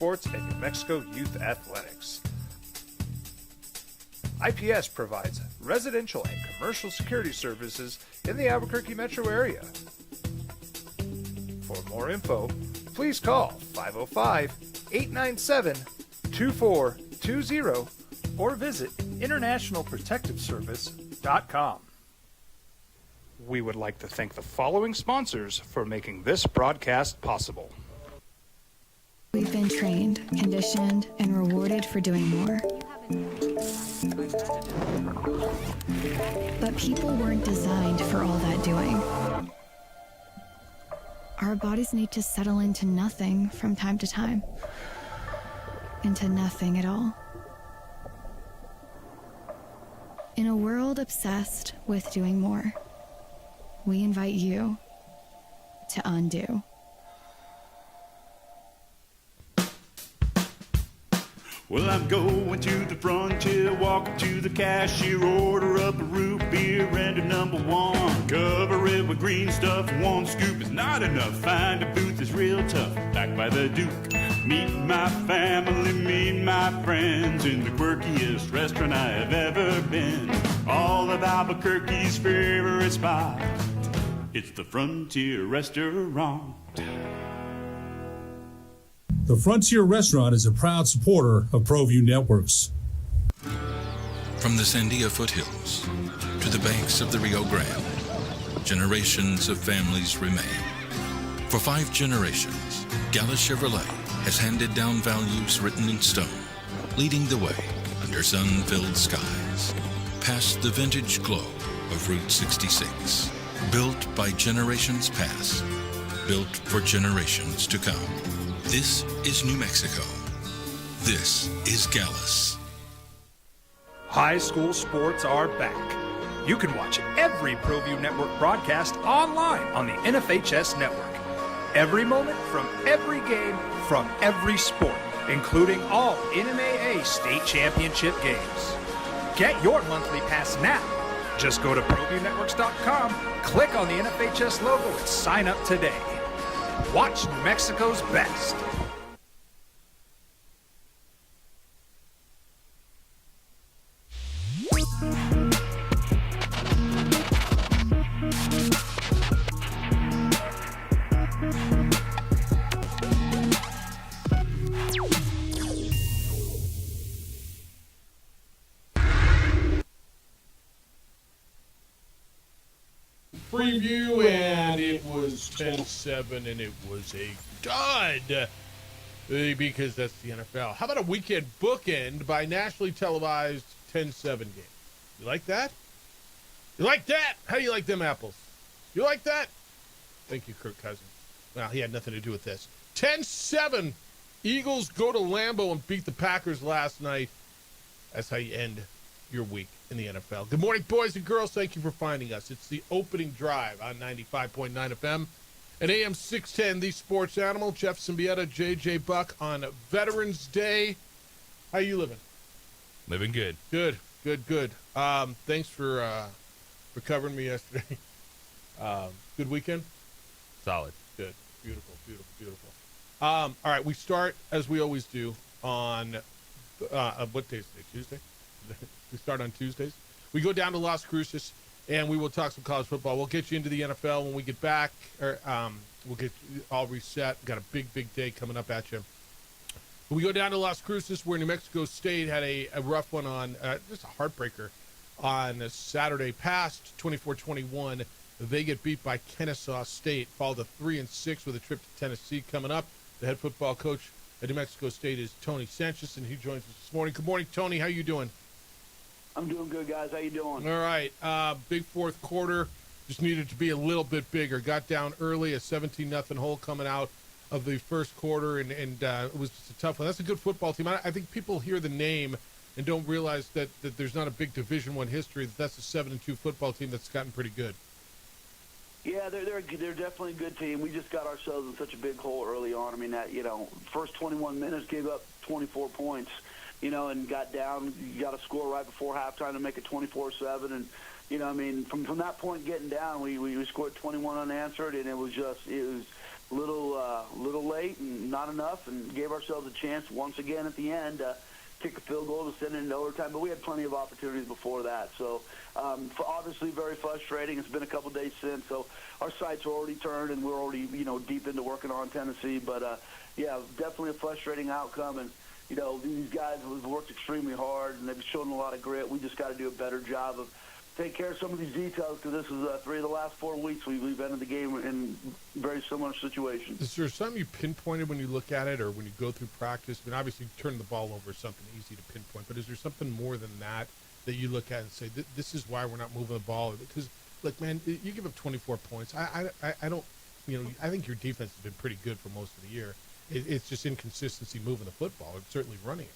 sports and New Mexico youth athletics. IPS provides residential and commercial security services in the Albuquerque metro area. For more info, please call 505-897-2420 or visit internationalprotectiveservice.com. We would like to thank the following sponsors for making this broadcast possible. We've been trained, conditioned, and rewarded for doing more. But people weren't designed for all that doing. Our bodies need to settle into nothing from time to time. Into nothing at all. In a world obsessed with doing more, we invite you to undo. Well, I'm going to the frontier, walking to the cashier, order up a root beer and a number one. Cover it with green stuff, one scoop is not enough. Find a booth that's real tough, backed by the Duke. Meet my family, meet my friends in the quirkiest restaurant I have ever been. All of Albuquerque's favorite spot, it's the Frontier Restaurant. The Frontier Restaurant is a proud supporter of ProView Networks. From the Sandia foothills to the banks of the Rio Grande, generations of families remain. For 5 generations, Gallus Chevrolet has handed down values written in stone, leading the way under sun-filled skies, past the vintage glow of Route 66. Built by generations past, built for generations to come. This is New Mexico. This is Gallus. High school sports are back. You can watch every ProView Network broadcast online on the NFHS network. Every moment from every game from every sport, including all NMAA state championship games. Get your monthly pass now. Just go to ProViewNetworks.com, click on the NFHS logo, and sign up today. Watch New Mexico's best. Preview, and it was 10-7, and it was a dud because that's the NFL. How about a weekend bookend by nationally televised 10-7 game? You like that? You like that? How do you like them apples? You like that? Thank you, Kirk Cousins. Well, he had nothing to do with this. 10-7. Eagles go to Lambeau and beat the Packers last night. That's how you end your week in the NFL. Good morning, boys and girls. Thank you for finding us. It's the opening drive on 95.9 FM and AM 610, the sports animal. Jeff Symbieta, JJ Buck on Veterans Day. How you living? Living good. Good. Thanks for covering me yesterday. Good weekend? Solid. Good. Beautiful. All right, we start, as we always do, on what day is today? Tuesday? We start on Tuesdays. We go down to Las Cruces, and we will talk some college football. We'll get you into the NFL when we get back. We'll get you all reset. Got a big day coming up at you. When we go down to Las Cruces, where New Mexico State had a rough one on, just a heartbreaker, on Saturday past 24-21. They get beat by Kennesaw State, fall to 3-6 with a trip to Tennessee coming up. The head football coach at New Mexico State is Tony Sanchez, and he joins us this morning. Good morning, Tony. How you doing? I'm doing good, guys. How you doing? All right. Big fourth quarter. Just needed to be a little bit bigger. Got down early, a 17-0 hole coming out of the first quarter, and it was just a tough one. That's a good football team. I think people hear the name and don't realize that there's not a big Division I history. That's a 7-2 football team that's gotten pretty good. Yeah, they're definitely a good team. We just got ourselves in such a big hole early on. I mean, that first 21 minutes gave up 24 points, and got down. You got to score right before halftime to make it 24-7. And from that point getting down, we scored 21 unanswered, and it was little late and not enough, and gave ourselves a chance once again at the end to kick a field goal to send it into overtime. But we had plenty of opportunities before that. So obviously very frustrating. It's been a couple days since, so our sights are already turned, and we're already deep into working on Tennessee. But yeah, definitely a frustrating outcome. And these guys have worked extremely hard, and they've shown a lot of grit. We just got to do a better job of take care of some of these details, because this is 3 of the last 4 weeks we've ended the game in very similar situations. Is there something you pinpointed when you look at it or when you go through practice? I mean, obviously, turning the ball over is something easy to pinpoint, but is there something more than that you look at and say, this is why we're not moving the ball? Because, look, man, you give up 24 points. I don't, I think your defense has been pretty good for most of the year. It's just inconsistency moving the football and certainly running it.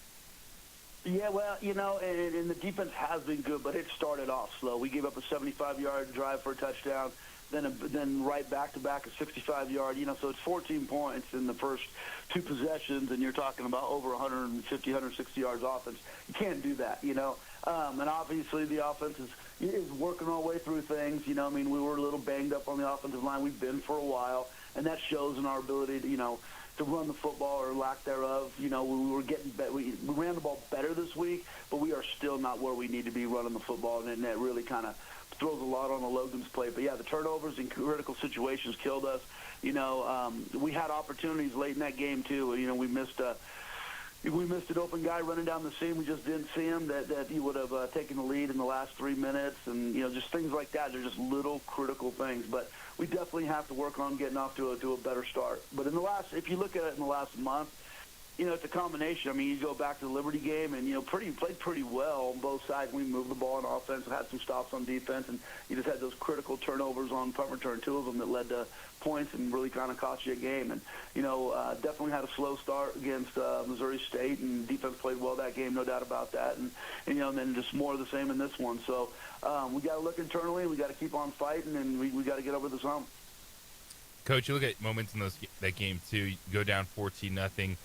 Yeah, well, and the defense has been good, but it started off slow. We gave up a 75-yard drive for a touchdown, then right back-to-back a 65-yard. So it's 14 points in the first 2 possessions, and you're talking about over 150, 160 yards offense. You can't do that, And obviously the offense is working our way through things. We were a little banged up on the offensive line. We've been for a while, and that shows in our ability to run the football or lack thereof. We were getting we ran the ball better this week, but we are still not where we need to be running the football, and that really kind of throws a lot on the Logan's plate. But yeah, the turnovers in critical situations killed us. We had opportunities late in that game too. We missed an open guy running down the seam. We just didn't see him that he would have taken the lead in the last 3 minutes, and just things like that. They're just little critical things, but we definitely have to work on getting off to a better start. But if you look at it in the last month, it's a combination. You go back to the Liberty game, and played pretty well on both sides. We moved the ball on offense, had some stops on defense, and you just had those critical turnovers on punt return, 2 of them that led to points and really kind of cost you a game. And definitely had a slow start against Missouri State, and defense played well that game, no doubt about that. And then just more of the same in this one. So we got to look internally, we got to keep on fighting, and we got to get over this hump. Coach, you look at moments in that game too. You go down 14-0.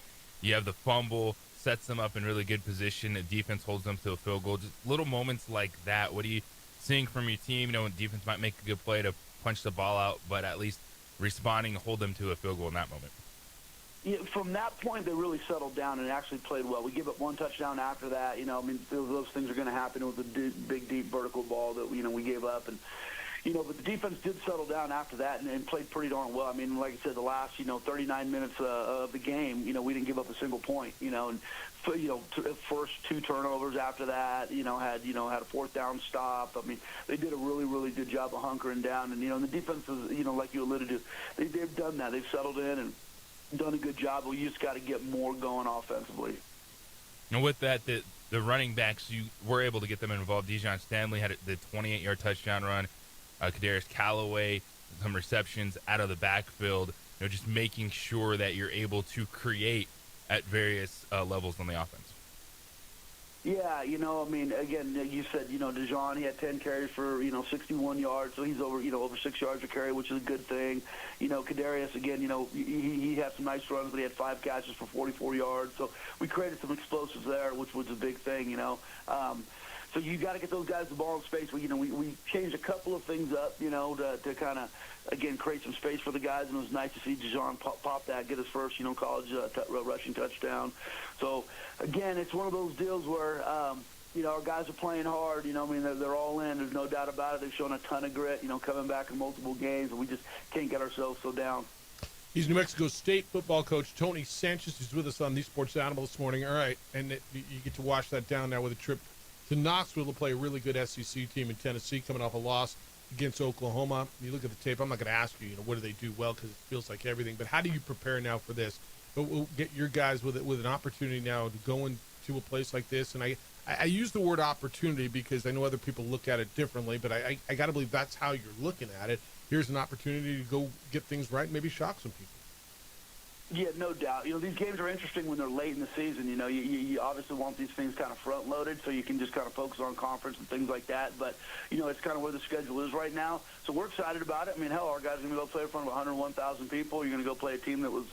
You have the fumble, sets them up in really good position. The defense holds them to a field goal. Just little moments like that. What are you seeing from your team? When defense might make a good play to punch the ball out, but at least responding and hold them to a field goal in that moment. Yeah, from that point, they really settled down and actually played well. We give up 1 touchdown after that. Those things are going to happen with the big, deep vertical ball that we gave up. And but the defense did settle down after that and played pretty darn well. Like I said, the last 39 minutes of the game, we didn't give up a single point. And first 2 turnovers after that, had a 4th down stop. They did a really, really good job of hunkering down. And and the defense is, like you alluded to, they've done that. They've settled in and done a good job. We just got to get more going offensively. And with that, the running backs, you were able to get them involved. Dejon Stanley had the 28-yard touchdown run. Kadarius Callaway, some receptions out of the backfield, just making sure that you're able to create at various levels on the offense. Yeah, again, you said, Dejon, he had 10 carries for, 61 yards, so he's over 6 yards a carry, which is a good thing. Kadarius, again, he had some nice runs, but he had 5 catches for 44 yards, so we created some explosives there, which was a big thing, So you got to get those guys the ball in space. We changed a couple of things up, to kind of, again, create some space for the guys, and it was nice to see Dejon pop that, get his first, college rushing touchdown. So, again, it's one of those deals where, our guys are playing hard. They're all in. There's no doubt about it. They've shown a ton of grit, coming back in multiple games, and we just can't get ourselves so down. He's New Mexico State football coach Tony Sanchez, who's with us on the Sports Animal this morning. All right, and you get to wash that down now with a trip to Knoxville to play a really good SEC team in Tennessee, coming off a loss against Oklahoma. You look at the tape. I'm not going to ask you, what do they do well, because it feels like everything. But how do you prepare now for this? We'll get your guys with an opportunity now to go into a place like this. And I use the word opportunity because I know other people look at it differently, but I got to believe that's how you're looking at it. Here's an opportunity to go get things right and maybe shock some people. Yeah, no doubt. These games are interesting when they're late in the season. You obviously want these things kind of front-loaded so you can just kind of focus on conference and things like that. But, it's kind of where the schedule is right now. So we're excited about it. Our guys are going to go play in front of 101,000 people. You're going to go play a team that was,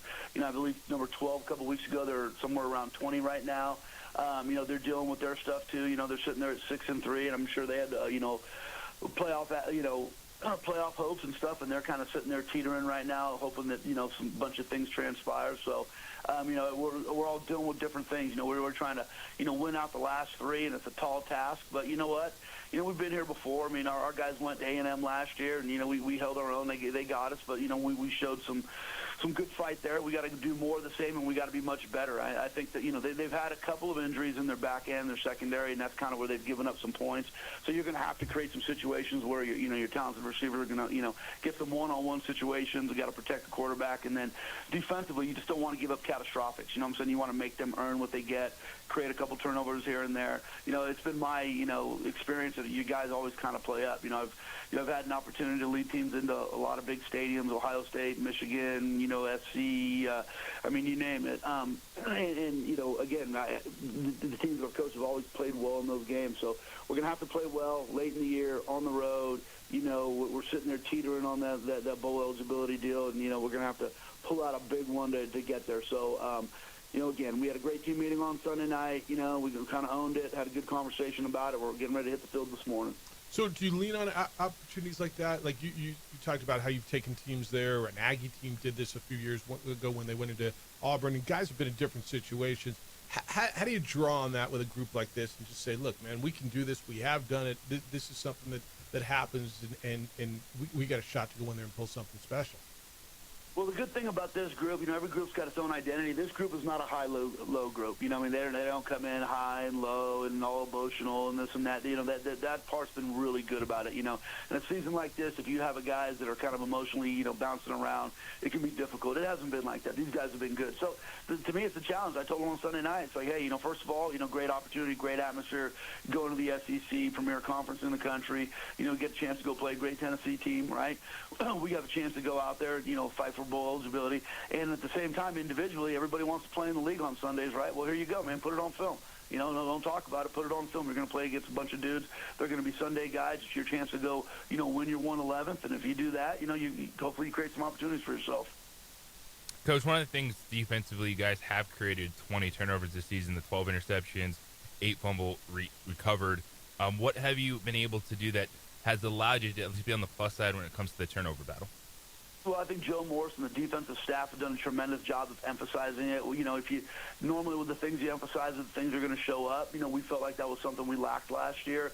I believe, number 12 a couple weeks ago. They're somewhere around 20 right now. They're dealing with their stuff, too. They're sitting there at 6-3, and I'm sure they had, playoff, playoff hopes and stuff, and they're kind of sitting there teetering right now, hoping that some bunch of things transpire. So, we're all dealing with different things. We're trying to win out the last three, and it's a tall task. But you know what? We've been here before. I mean, our guys went to A&M last year, and we held our own. They got us, but we showed some good fight there. We got to do more of the same, and we got to be much better. I think that they've had a couple of injuries in their back end, their secondary, and that's kind of where they've given up some points. So you're going to have to create some situations where your talented receiver are going to get some one-on-one situations. You got to protect the quarterback, and then defensively, you just don't want to give up catastrophics. You know what I'm saying? You want to make them earn what they get, create a couple turnovers here and there. It's been my experience that you guys always kind of play up. I've had an opportunity to lead teams into a lot of big stadiums, Ohio State, Michigan, SC, I mean, you name it. Again, the teams our coaches have always played well in those games. So we're going to have to play well late in the year, on the road. We're sitting there teetering on that bowl eligibility deal, and, we're going to have to pull out a big one to get there. So, again, we had a great team meeting on Sunday night. We kind of owned it, had a good conversation about it. We're getting ready to hit the field this morning. So do you lean on opportunities like that? Like you talked about how you've taken teams there. An Aggie team did this a few years ago when they went into Auburn, and guys have been in different situations. How do you draw on that with a group like this and just say, look, man, we can do this. We have done it. This is something that happens, and we got a shot to go in there and pull something special. Well, the good thing about this group, every group's got its own identity. This group is not a high-low group. They don't come in high and low and all emotional and this and that. That part's been really good about it. In a season like this, if you have guys that are kind of emotionally, bouncing around, it can be difficult. It hasn't been like that. These guys have been good. So, to me, it's a challenge. I told them on Sunday night, it's like, hey, first of all, great opportunity, great atmosphere, going to the SEC, premier conference in the country, get a chance to go play a great Tennessee team, right? We have a chance to go out there, fight for bowl eligibility, and at the same time, individually, everybody wants to play in the league on Sundays, right? Well, here you go, man. Put it on film. Don't talk about it. Put it on film. You're going to play against a bunch of dudes. They're going to be Sunday guys. It's your chance to go, win your 111th, and if you do that, you hopefully you create some opportunities for yourself. Coach, one of the things defensively, you guys have created 20 turnovers this season, the 12 interceptions, 8 fumble recovered. What have you been able to do that has allowed you to at least be on the plus side when it comes to the turnover battle? Well, I think Joe Morris and the defensive staff have done a tremendous job of emphasizing it. If you normally with the things you emphasize, the things are going to show up. We felt like that was something we lacked last year.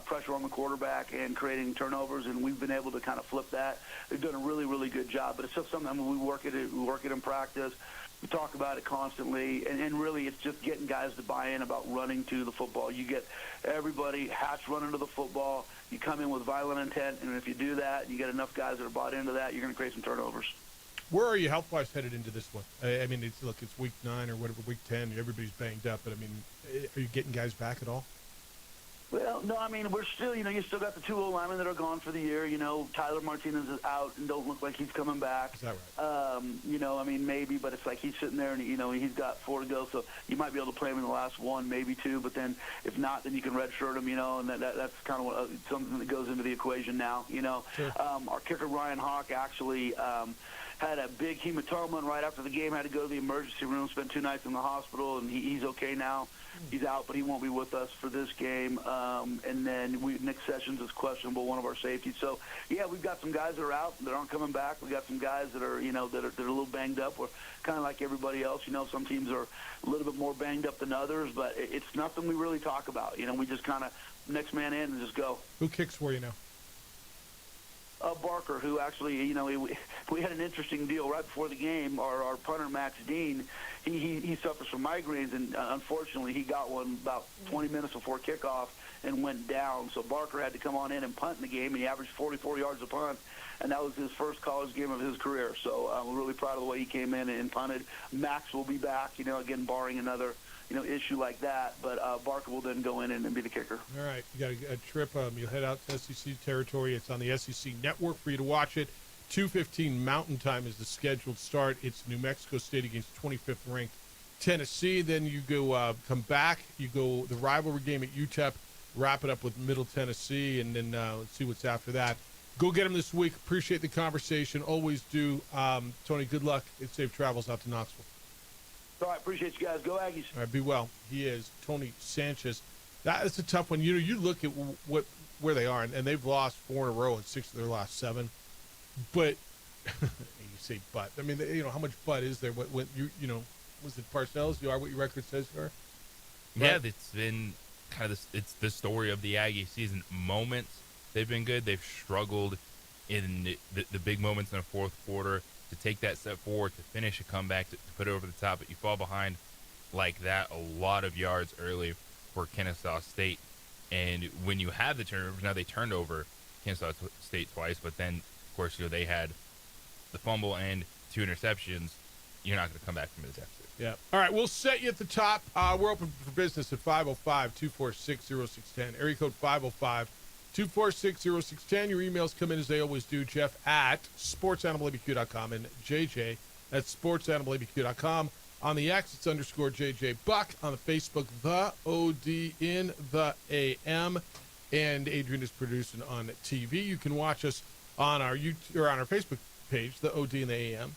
Pressure on the quarterback and creating turnovers, and we've been able to kind of flip that. They've done a really, really good job. But it's just something we work it in practice. We talk about it constantly, and really it's just getting guys to buy in about running to the football. You get everybody Hatch running to the football. You come in with violent intent, and if you do that, you get enough guys that are bought into that, you're going to create some turnovers. Where are you health-wise headed into this one? I mean, it's week 9 or whatever, week 10. Everybody's banged up, but I mean, are you getting guys back at all? Well, no, I mean, we're still, you still got the 2 O-linemen that are gone for the year. Tyler Martinez is out and don't look like he's coming back. Is that right? I mean, maybe, but it's like he's sitting there and, he's got 4 to go, so you might be able to play him in the last 1, maybe 2, but then if not, then you can redshirt him, and that's kind of something that goes into the equation now, Sure. Our kicker, Ryan Hawk, actually had a big hematoma, and right after the game had to go to the emergency room, spent 2 nights in the hospital, and he's okay now. He's out, but he won't be with us for this game. And then Nick Sessions is questionable, one of our safeties. So, yeah, we've got some guys that are out that aren't coming back. We've got some guys that are, that are a little banged up. We're kind of like everybody else. Some teams are a little bit more banged up than others, but it's nothing we really talk about. We just kind of next man in and just go. Who kicks for you now? Barker, who actually, we had an interesting deal right before the game. Our punter, Max Dean, he suffers from migraines, and unfortunately he got one about 20 minutes before kickoff and went down. So Barker had to come on in and punt in the game, and he averaged 44 yards a punt, and that was his first college game of his career. So we're really proud of the way he came in and punted. Max will be back, again, barring another issue like that, but Barker will then go in and be the kicker. All right, you got a trip. You'll head out to SEC territory. It's on the SEC network for you to watch it. 2:15 Mountain Time is the scheduled start. It's New Mexico State against 25th ranked Tennessee. Then you go come back. You go the rivalry game at UTEP. Wrap it up with Middle Tennessee, and then let's see what's after that. Go get them this week. Appreciate the conversation. Always do. Tony, good luck and safe travels out to Knoxville. All right, appreciate you guys. Go Aggies. All right, be well. He is Tony Sanchez. That is a tough one. You look at what where they are, and they've lost 4 in a row and 6 of their last 7. But you say but. I mean, how much but is there? What you know, was it Parcells? You are what your record says you are? Yeah, Right? it's been kind of it's the story of the Aggie season. Moments they've been good. They've struggled in the big moments in the fourth quarter to take that step forward, to finish a comeback, to put it over the top. But you fall behind like that, a lot of yards early for Kennesaw State. And when you have the turnovers, now they turned over Kennesaw State twice, but then, of course, they had the fumble and 2 interceptions. You're not going to come back from the deficit. Yeah. All right, we'll set you at the top. We're open for business at 505-246-0610. Area code 505-246-0610. Your emails come in as they always do. Jeff at sportsanimalabq.com and JJ at sportsanimalabq.com. On the X, it's _JJ Buck. On the Facebook, the OD in the AM. And Adrian is producing on TV. You can watch us on our YouTube or on our Facebook page, the OD in the AM,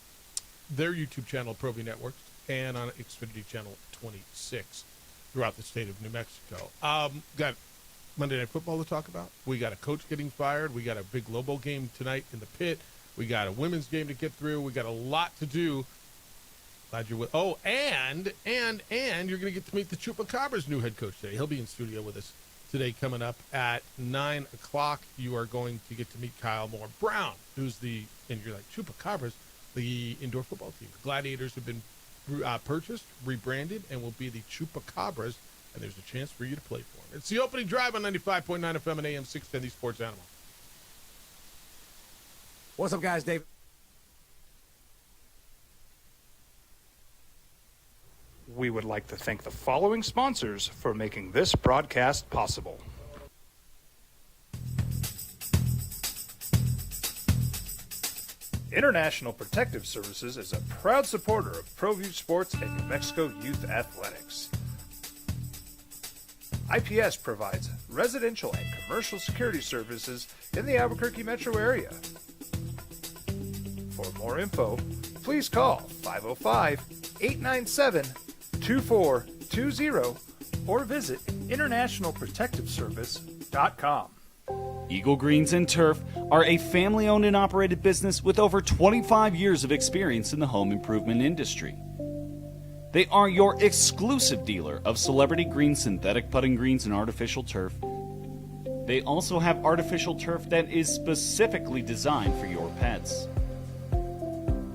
their YouTube channel, ProView Networks, and on Xfinity Channel 26 throughout the state of New Mexico. Got Monday Night Football to talk about. We got a coach getting fired. We got a big Lobo game tonight in the pit. We got a women's game to get through. We got a lot to do. Glad you're with. Oh, and you're going to get to meet the Chupacabras' new head coach today. He'll be in studio with us today coming up at 9 o'clock. You are going to get to meet Kyle Moore Brown, who's and you're like, Chupacabras, the indoor football team. The Gladiators have been purchased, rebranded, and will be the Chupacabras, and there's a chance for you to play for them. It's the opening drive on 95.9 FM and AM 610, the Sports Animal. What's up, guys? Dave. We would like to thank the following sponsors for making this broadcast possible. International Protective Services is a proud supporter of ProView Sports and New Mexico Youth Athletics. IPS provides residential and commercial security services in the Albuquerque metro area. For more info, please call 505-897-2420 or visit internationalprotectiveservice.com. Eagle Greens and Turf are a family-owned and operated business with over 25 years of experience in the home improvement industry. They are your exclusive dealer of celebrity green, synthetic putting greens, and artificial turf. They also have artificial turf that is specifically designed for your pets.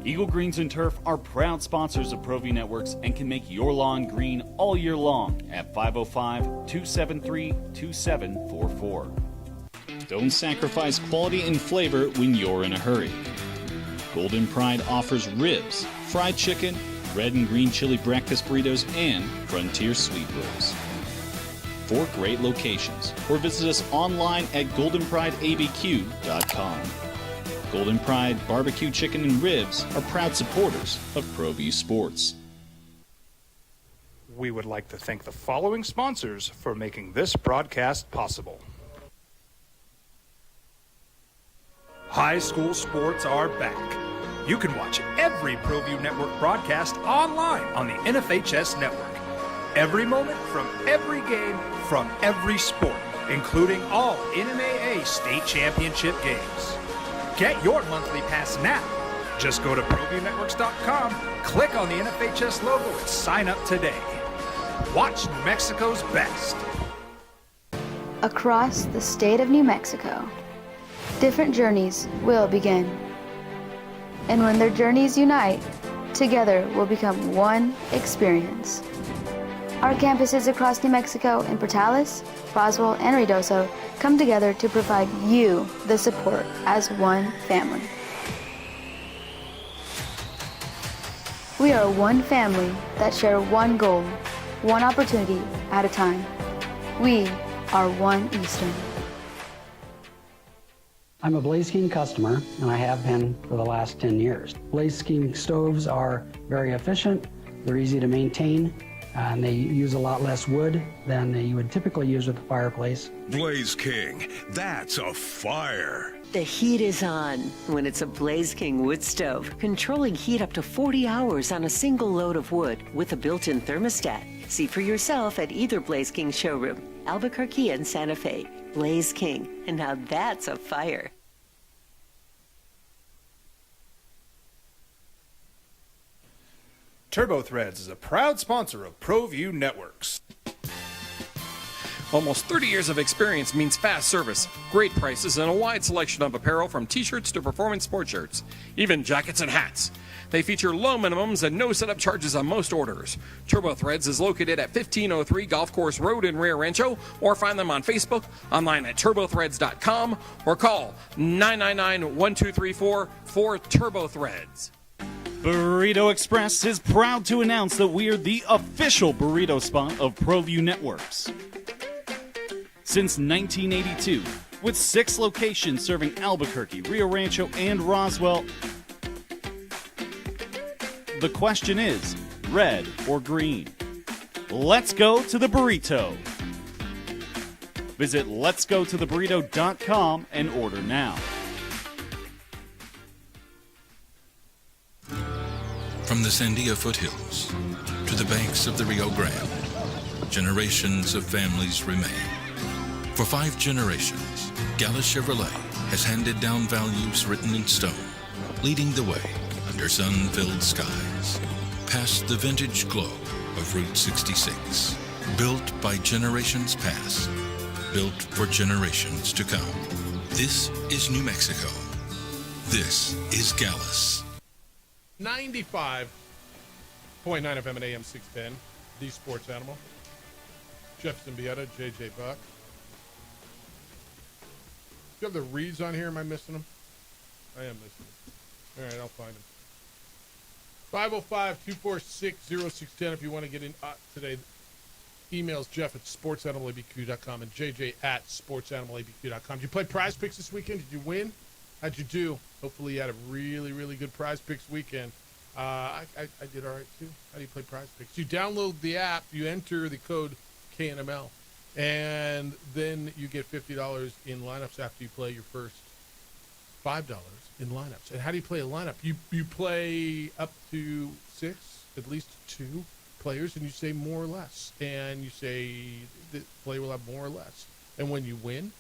Eagle Greens and Turf are proud sponsors of ProView Networks and can make your lawn green all year long at 505-273-2744. Don't sacrifice quality and flavor when you're in a hurry. Golden Pride offers ribs, fried chicken, red and green chili breakfast burritos, and frontier sweet rolls. 4 great locations, or visit us online at goldenprideabq.com. Golden Pride Barbecue Chicken and Ribs are proud supporters of ProView Sports. We would like to thank the following sponsors for making this broadcast possible. High school sports are back. You can watch every ProView Network broadcast online on the NFHS network. Every moment from every game from every sport, including all NMAA state championship games. Get your monthly pass now. Just go to ProViewNetworks.com, click on the NFHS logo, and sign up today. Watch New Mexico's best. Across the state of New Mexico, different journeys will begin. And when their journeys unite, together will become one experience. Our campuses across New Mexico in Portales, Roswell, and Ruidoso come together to provide you the support as one family. We are one family that share one goal, one opportunity at a time. We are one Eastern. I'm a Blaze King customer, and I have been for the last 10 years. Blaze King stoves are very efficient, they're easy to maintain, and they use a lot less wood than you would typically use with a fireplace. Blaze King, that's a fire. The heat is on when it's a Blaze King wood stove, controlling heat up to 40 hours on a single load of wood with a built-in thermostat. See for yourself at either Blaze King showroom, Albuquerque and Santa Fe. Blaze King, and now that's a fire. TurboThreads is a proud sponsor of ProView Networks. Almost 30 years of experience means fast service, great prices, and a wide selection of apparel from t-shirts to performance sports shirts, even jackets and hats. They feature low minimums and no setup charges on most orders. TurboThreads is located at 1503 Golf Course Road in Rio Rancho, or find them on Facebook, online at turbothreads.com, or call 999-1234 for TurboThreads. Burrito Express is proud to announce that we are the official burrito spot of ProView Networks. Since 1982, with 6 locations serving Albuquerque, Rio Rancho, and Roswell, the question is, red or green? Let's go to the burrito. Visit letsgototheburrito.com and order now. From the Sandia foothills to the banks of the Rio Grande, generations of families remain. For 5 generations, Gallus Chevrolet has handed down values written in stone, leading the way under sun-filled skies, past the vintage glow of Route 66. Built by generations past, built for generations to come. This is New Mexico. This is Gallus. 95.9 FM and AM 610, the Sports Animal. Jeff Zimbietta, JJ Buck. Do you have the reads on here? Am I missing them? I am missing them. All right, I'll find them. 505-246-0610 if you want to get in today. Emails Jeff at sportsanimалabq.com and JJ at sportsanimалabq.com. Did you play Prize Picks this weekend? Did you win? How'd you do? Hopefully you had a really, really good Prize Picks weekend. I did all right, too. How do you play Prize Picks? You download the app, you enter the code KNML, and then you get $50 in lineups after you play your first $5 in lineups. And how do you play a lineup? You play up to 6, at least 2 players, and you say more or less. And you say the player will have more or less. And when you win,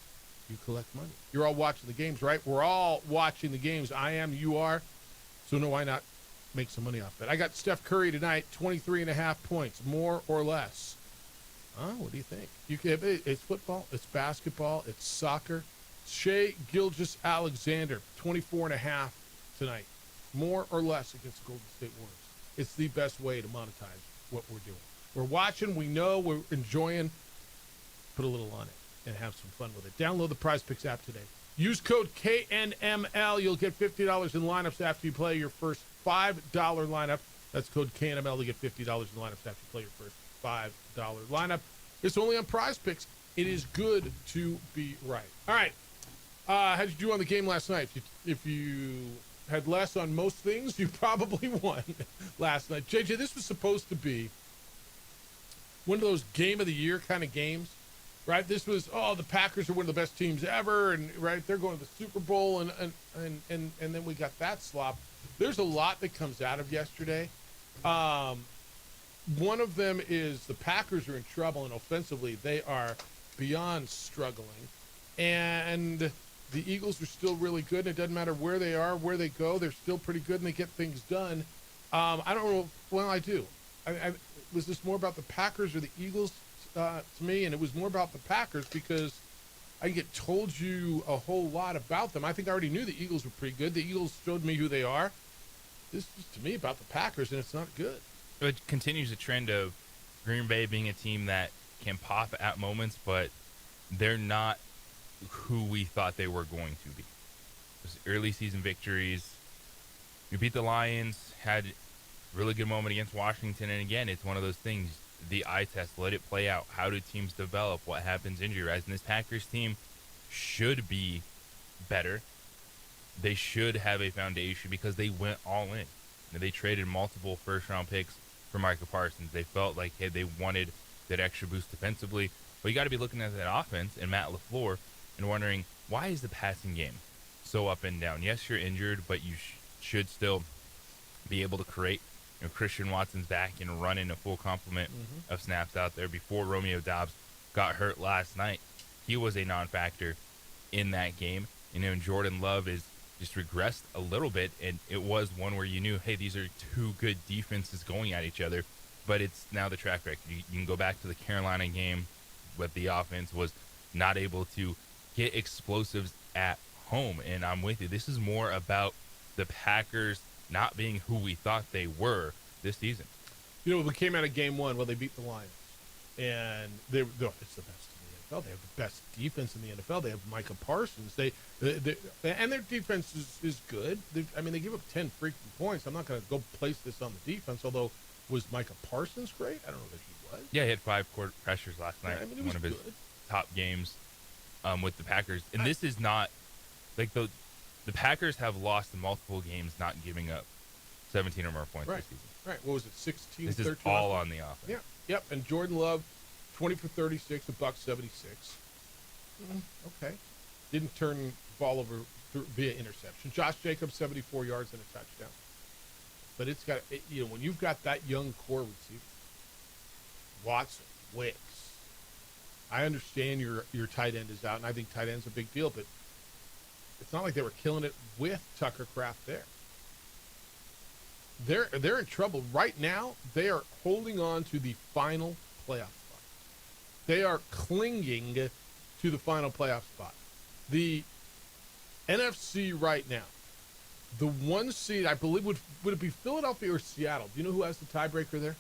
you collect money. You're all watching the games, right? We're all watching the games. I am, you are. So no, why not make some money off it? I got Steph Curry tonight, 23.5 points, more or less. What do you think? It's football, it's basketball, it's soccer. Shai Gilgeous-Alexander, 24.5 tonight, more or less against the Golden State Warriors. It's the best way to monetize what we're doing. We're watching, we know, we're enjoying. Put a little on it and have some fun with it. Download the Prize Picks app today. Use code KNML. You'll get $50 in lineups after you play your first $5 lineup. That's code KNML to get $50 in lineups after you play your first $5 lineup. It's only on Prize Picks. It is good to be right. All right. How did you do on the game last night? If you had less on most things, you probably won last night. JJ, this was supposed to be one of those game of the year kind of games, right? This was, the Packers are one of the best teams ever, and right, they're going to the Super Bowl, and then we got that slop. There's a lot that comes out of yesterday. One of them is the Packers are in trouble, and offensively they are beyond struggling. And the Eagles are still really good, and it doesn't matter where they are, where they go, they're still pretty good, and they get things done. I don't know. Well, I do. Was this more about the Packers or the Eagles to me? And it was more about the Packers because I get told you a whole lot about them. I think I already knew the Eagles were pretty good. The Eagles showed me who they are. This is, to me, about the Packers, and it's not good. It continues a trend of Green Bay being a team that can pop at moments, but they're not who we thought they were going to be. Those early season victories. We beat the Lions, had a really good moment against Washington, and again, it's one of those things, the eye test, let it play out. How do teams develop? What happens injury-wise? And this Packers team should be better. They should have a foundation because they went all in. They traded multiple first-round picks for Micah Parsons. They felt like, hey, they wanted that extra boost defensively. But you got to be looking at that offense and Matt LaFleur and wondering, why is the passing game so up and down? Yes, you're injured, but you should still be able to create. You know, Christian Watson's back and running a full complement of snaps out there before Romeo Doubs got hurt last night. he was a non-factor in that game. And Jordan Love is just regressed a little bit, and it was one where you knew, hey, these are two good defenses going at each other, but it's now the track record. You can go back to the Carolina game, but the offense was not able to get explosives at home, and I'm with you. This is more about the Packers not being who we thought they were this season. We came out of game one, they beat the Lions, and it's the best in the NFL. They have the best defense in the NFL. They have Micah Parsons. They and their defense is good. They give up 10 freaking points. I'm not going to go place this on the defense, although was Micah Parsons great? I don't know that he was. Yeah, he had 5 quarter pressures last night. One of his top games with the Packers. And this is not like the Packers have lost multiple games not giving up 17 or more points this season. Right. What was it, 16, This 13? is all on the offense. Yeah. Yep. And Jordan Love, 20 for 36, $176. Okay. Didn't turn the ball over via interception. Josh Jacobs, 74 yards and a touchdown. But it's got, when you've got that young core receiver, Watson, Wicks, I understand your tight end is out, and I think tight end's a big deal, but it's not like they were killing it with Tucker Kraft there. They're in trouble right now. They are holding on to the final playoff spot. They are clinging to the final playoff spot. The NFC right now, the one seed, I believe, would it be Philadelphia or Seattle? Do you know who has the tiebreaker there?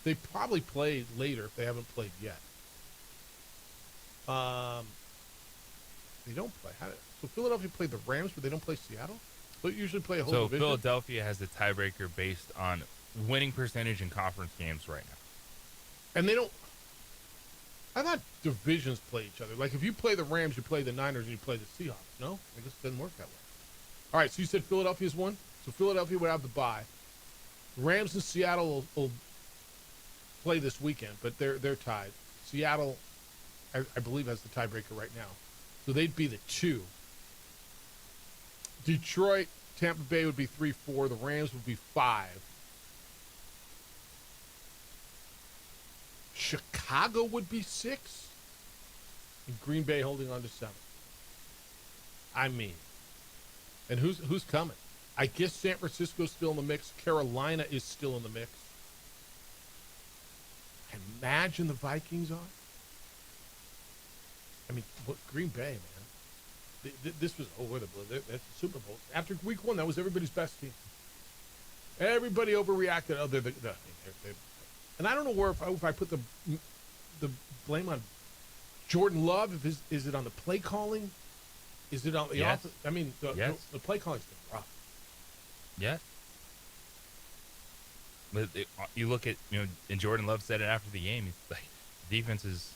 They probably play later if they haven't played yet. They don't play. So Philadelphia played the Rams, but they don't play Seattle? They usually play a whole division. So Philadelphia has the tiebreaker based on winning percentage in conference games right now. And they don't. I thought divisions play each other. Like if you play the Rams, you play the Niners, and you play the Seahawks. No? I guess it doesn't work that way. All right, so you said Philadelphia's won? So Philadelphia would have the bye. Rams and Seattle will play this weekend, but they're tied. Seattle, I believe, has the tiebreaker right now. So they'd be the 2. Detroit, Tampa Bay would be 3-4. The Rams would be 5. Chicago would be 6. And Green Bay holding on to 7. And who's coming? I guess San Francisco's still in the mix. Carolina is still in the mix. Imagine the Vikings are. Green Bay, man. This was that's the Super Bowl. After week 1, that was everybody's best team. Everybody overreacted. Oh, they're and I don't know where if I put the blame on Jordan Love. Is it on the play calling? Is it on the offense? The play calling's been rough. Yeah. But you look at, and Jordan Love said it after the game. He's like, defense has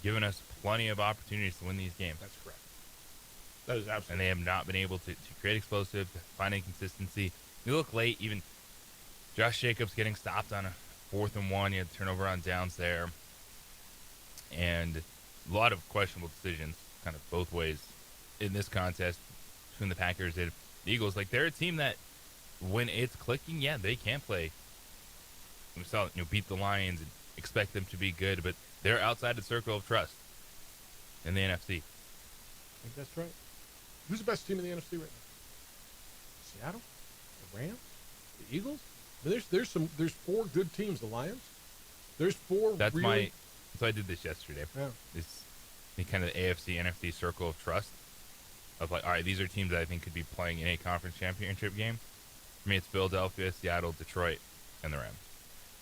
given us plenty of opportunities to win these games. That's correct. That is absolutely. And they have not been able to create explosive, to find inconsistency. You look late, even Josh Jacobs getting stopped on a 4th and 1. He had turnover on downs there. And a lot of questionable decisions kind of both ways in this contest between the Packers and the Eagles. Like, they're a team that when it's clicking, yeah, they can play. We saw, beat the Lions and expect them to be good, but they're outside the circle of trust in the NFC. I think that's right. Who's the best team in the NFC right now? Seattle? The Rams? The Eagles? There's 4 good teams. The Lions? There's 4 So I did this yesterday. Yeah. It's kind of the AFC, NFC circle of trust. Of like, all right, these are teams that I think could be playing in a conference championship game. For me, it's Philadelphia, Seattle, Detroit, and the Rams.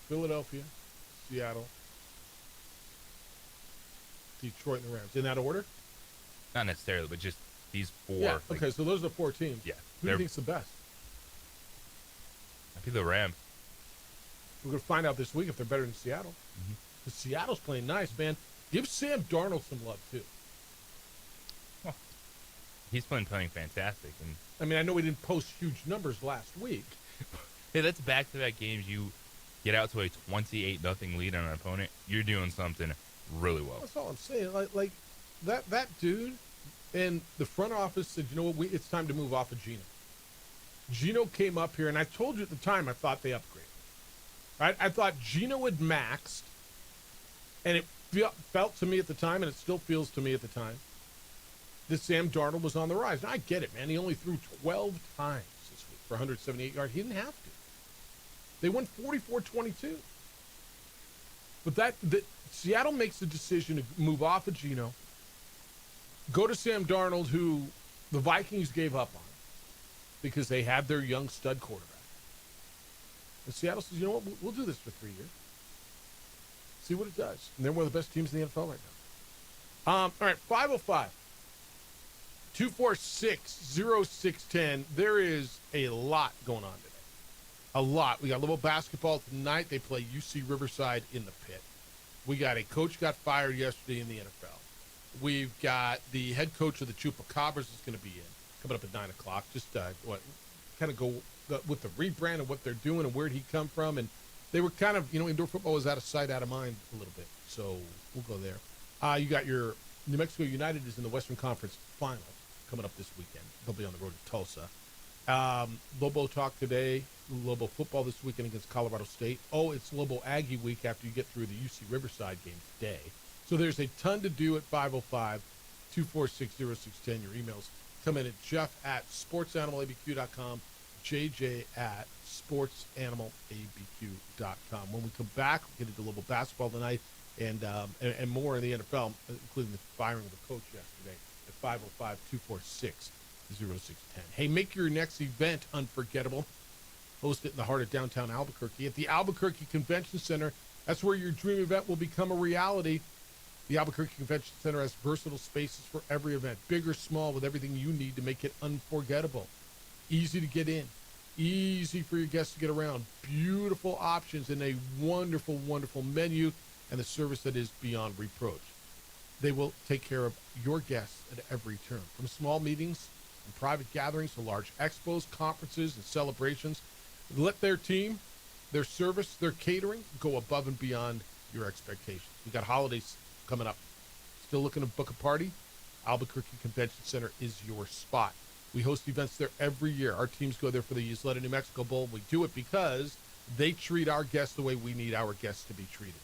Philadelphia, Seattle, Detroit, and the Rams. In that order? Not necessarily, but just these 4. Yeah. Okay, so those are the 4 teams. Yeah. Who do you think's the best? I think the Rams. We're going to find out this week if they're better than Seattle. Because Seattle's playing nice, man. Give Sam Darnold some love, too. Well, he's playing fantastic. And I know we didn't post huge numbers last week. Hey, that's back-to-back games. You get out to a 28-0 lead on an opponent. You're doing something really well. That's all I'm saying. Like that dude and the front office said, you know what, it's time to move off of Geno. Geno came up here, and I told you at the time I thought they upgraded. Right? I thought Geno had maxed, and felt to me at the time, and it still feels to me at the time, that Sam Darnold was on the rise. Now, I get it, man. He only threw 12 times this week for 178 yards. He didn't have to. They won 44-22. But that Seattle makes the decision to move off of Geno, go to Sam Darnold, who the Vikings gave up on because they had their young stud quarterback. And Seattle says, you know what, we'll do this for 3 years. See what it does. And they're one of the best teams in the NFL right now. All right, 505-246-0610. There is a lot going on today. A lot. We got a little basketball tonight. They play UC Riverside in the Pit. We got a coach got fired yesterday in the NFL. We've got the head coach of the Chupacabras is going to be in, coming up at 9 o'clock. Just kind of go with the rebrand and what they're doing and where did he come from. And they were kind of, indoor football was out of sight, out of mind a little bit. So we'll go there. You got your New Mexico United is in the Western Conference Final coming up this weekend. They'll be on the road to Tulsa. Lobo talk today. Lobo football this weekend against Colorado State. Oh, it's Lobo Aggie week after you get through the UC Riverside game today. So there's a ton to do at 505-246-0610. Your emails come in at jeff@sportsanimалabq.com, jj@sportsanimалabq.com. When we come back, we'll get into Lobo basketball tonight and more in the NFL, including the firing of the coach yesterday at 505-246-0610. Hey, make your next event unforgettable. Host it in the heart of downtown Albuquerque at the Albuquerque Convention Center. That's where your dream event will become a reality. The Albuquerque Convention Center has versatile spaces for every event, big or small, with everything you need to make it unforgettable. Easy to get in, easy for your guests to get around, beautiful options, and a wonderful, wonderful menu, and the service that is beyond reproach. They will take care of your guests at every turn, from small meetings and private gatherings to large expos, conferences, and celebrations. Let their team, their service, their catering go above and beyond your expectations. We got holidays coming up. Still looking to book a party? Albuquerque Convention Center is your spot. We host events there every year. Our teams go there for the Ysleta New Mexico Bowl. We do it because they treat our guests the way we need our guests to be treated.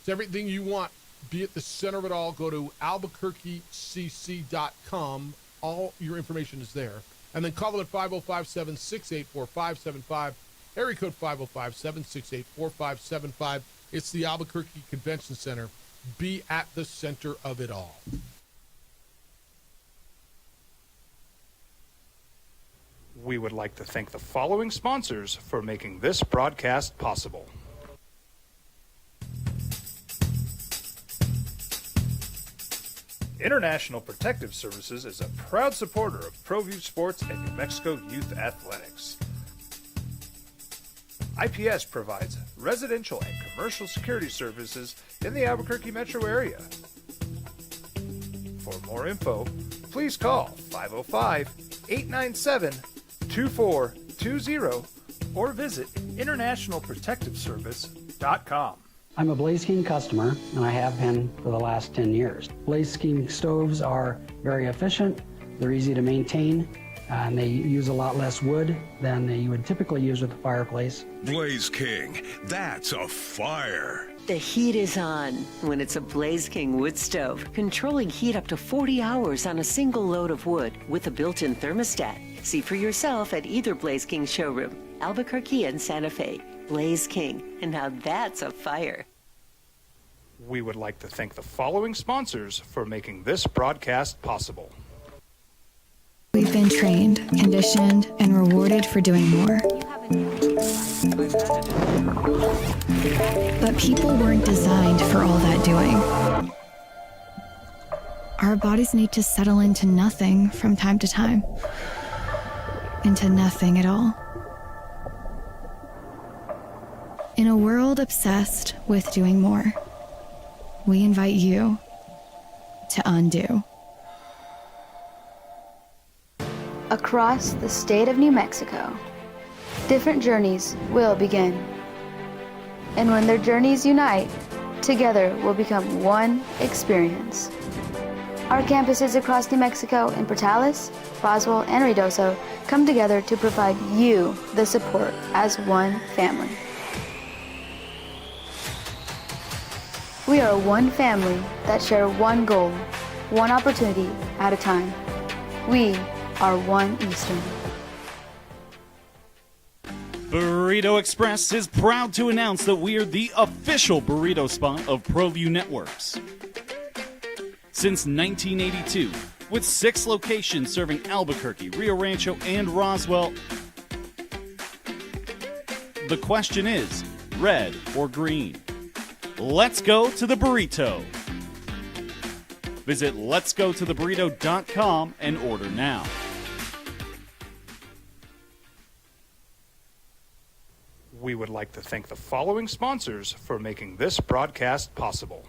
It's everything you want. Be at the center of it all. Go to albuquerquecc.com. All your information is there. And then call them at 505-768-4575, area code 505-768-4575. It's the Albuquerque Convention Center. Be at the center of it all. We would like to thank the following sponsors for making this broadcast possible. International Protective Services is a proud supporter of ProView Sports and New Mexico Youth Athletics. IPS provides residential and commercial security services in the Albuquerque metro area. For more info, please call 505-897-2420 or visit internationalprotectiveservice.com. I'm a Blaze King customer, and I have been for the last 10 years. Blaze King stoves are very efficient, they're easy to maintain, and they use a lot less wood than you would typically use with a fireplace. Blaze King, that's a fire. The heat is on when it's a Blaze King wood stove, controlling heat up to 40 hours on a single load of wood with a built-in thermostat. See for yourself at either Blaze King showroom, Albuquerque and Santa Fe. Blaze King, and now that's a fire. We would like to thank the following sponsors for making this broadcast possible. We've been trained, conditioned, and rewarded for doing more. But people weren't designed for all that doing. Our bodies need to settle into nothing from time to time. Into nothing at all. In a world obsessed with doing more, we invite you to undo. Across the state of New Mexico, different journeys will begin. And when their journeys unite, together will become one experience. Our campuses across New Mexico in Portales, Roswell, and Ruidoso come together to provide you the support as one family. We are one family that share one goal, one opportunity at a time. We are One Eastern. Burrito Express is proud to announce that we are the official burrito spot of ProView Networks. Since 1982, with 6 locations serving Albuquerque, Rio Rancho, and Roswell, the question is, red or green? Let's go to the burrito. Visit letsgototheburrito.com and order now. We would like to thank the following sponsors for making this broadcast possible.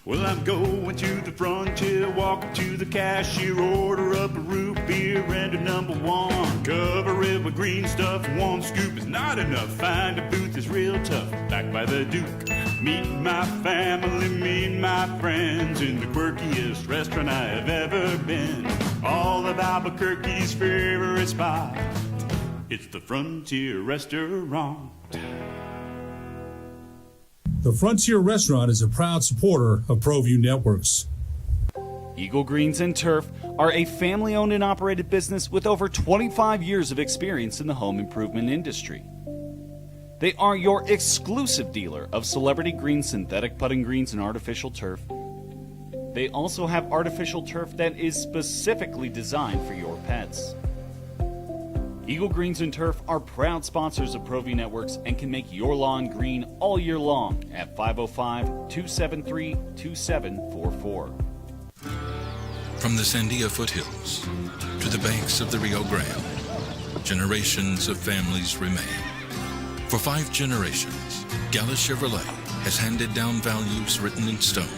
Well, I'm going to the frontier, walk up to the cashier, order up a root beer and a number 1. Cover it with green stuff, 1 scoop is not enough. Find a booth is real tough, back by the Duke. Meet my family, meet my friends in the quirkiest restaurant I have ever been. All of Albuquerque's favorite spot, it's the Frontier Restaurant. The Frontier Restaurant is a proud supporter of ProView Networks. Eagle Greens and Turf are a family-owned and operated business with over 25 years of experience in the home improvement industry. They are your exclusive dealer of celebrity green, synthetic putting greens, and artificial turf. They also have artificial turf that is specifically designed for your pets. Eagle Greens and Turf are proud sponsors of ProView Networks and can make your lawn green all year long at 505-273-2744. From the Sandia foothills to the banks of the Rio Grande, generations of families remain. For 5 generations, Gallus Chevrolet has handed down values written in stone,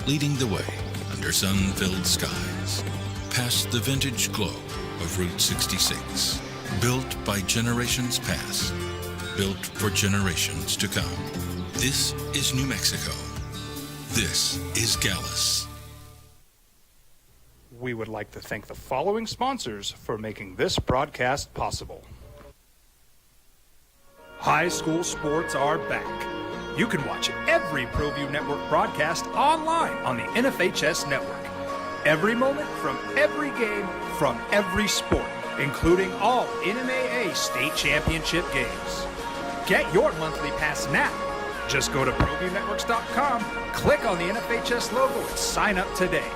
leading the way under sun-filled skies, past the vintage glow of Route 66. Built by generations past, built for generations to come. This is New Mexico. This is Gallus. We would like to thank the following sponsors for making this broadcast possible. High school sports are back. You can watch every ProView Network broadcast online on the NFHS network. Every moment from every game from every sport, including all NMAA state championship games. Get your monthly pass now. Just go to ProViewNetworks.com, click on the NFHS logo, and sign up today.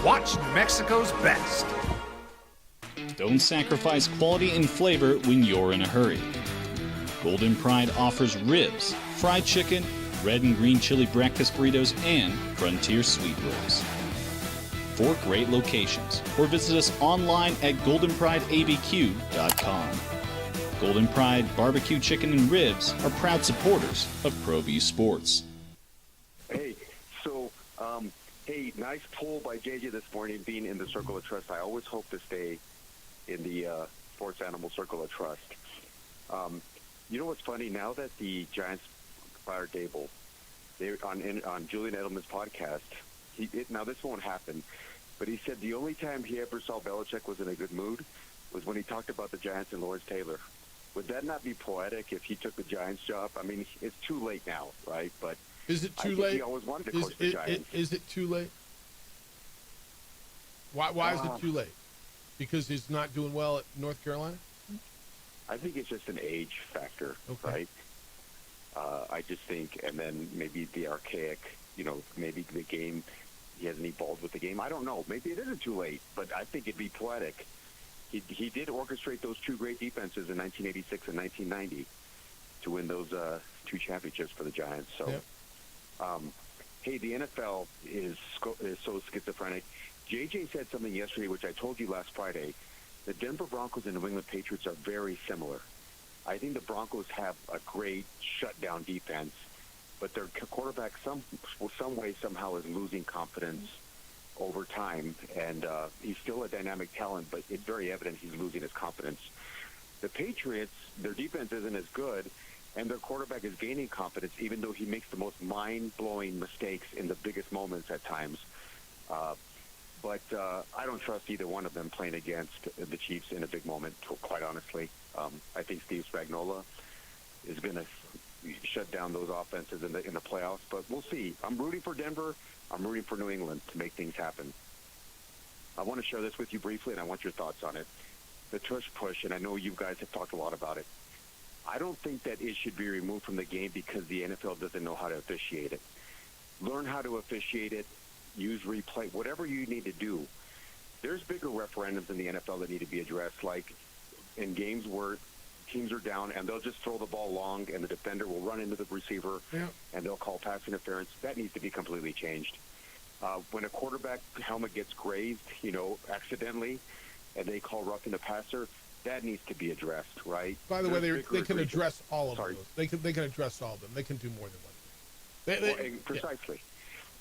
Watch New Mexico's best. Don't sacrifice quality and flavor when you're in a hurry. Golden Pride offers ribs, fried chicken, red and green chili breakfast burritos, and Frontier sweet rolls. 4 great locations, or visit us online at goldenprideabq.com. Golden Pride Barbecue Chicken and Ribs are proud supporters of ProView Sports. Hey, nice poll by JJ this morning, being in the Circle of Trust. I always hope to stay in the sports animal Circle of Trust. You know what's funny? Now that the Giants fired Dable, on Julian Edelman's podcast, now this won't happen, but he said the only time he ever saw Belichick was in a good mood was when he talked about the Giants and Lawrence Taylor. Would that not be poetic if he took the Giants job? I mean, it's too late now, right? But is it too I think late? He always wanted to coach the Giants. Is it too late? Why is it too late? Because he's not doing well at North Carolina? I think it's just an age factor, right? I just think, and then maybe the archaic, maybe the game, he hasn't evolved with the game. I don't know. Maybe it isn't too late, but I think it'd be poetic. He did orchestrate those 2 great defenses in 1986 and 1990 to win those 2 championships for the Giants. So, hey, the NFL is so schizophrenic. JJ said something yesterday, which I told you last Friday. The Denver Broncos and New England Patriots are very similar. I think the Broncos have a great shutdown defense, but their quarterback some way, somehow is losing confidence over time, and he's still a dynamic talent, but it's very evident he's losing his confidence. The Patriots, their defense isn't as good, and their quarterback is gaining confidence, even though he makes the most mind-blowing mistakes in the biggest moments at times. But I don't trust either one of them playing against the Chiefs in a big moment, quite honestly. I think Steve Spagnuolo is going to shut down those offenses in the playoffs. But we'll see. I'm rooting for Denver. I'm rooting for New England to make things happen. I want to share this with you briefly, and I want your thoughts on it. The tush push, and I know you guys have talked a lot about it. I don't think that it should be removed from the game because the NFL doesn't know how to officiate it. Learn how to officiate it. Use replay. Whatever you need to do. There's bigger referendums in the NFL that need to be addressed, like in games where teams are down and they'll just throw the ball long and the defender will run into the receiver and they'll call pass interference. That needs to be completely changed. When a quarterback helmet gets grazed, accidentally, and they call roughing the passer, that needs to be addressed, right? By the way, they can address all of those. They can address all of them. They can do more than one. Precisely.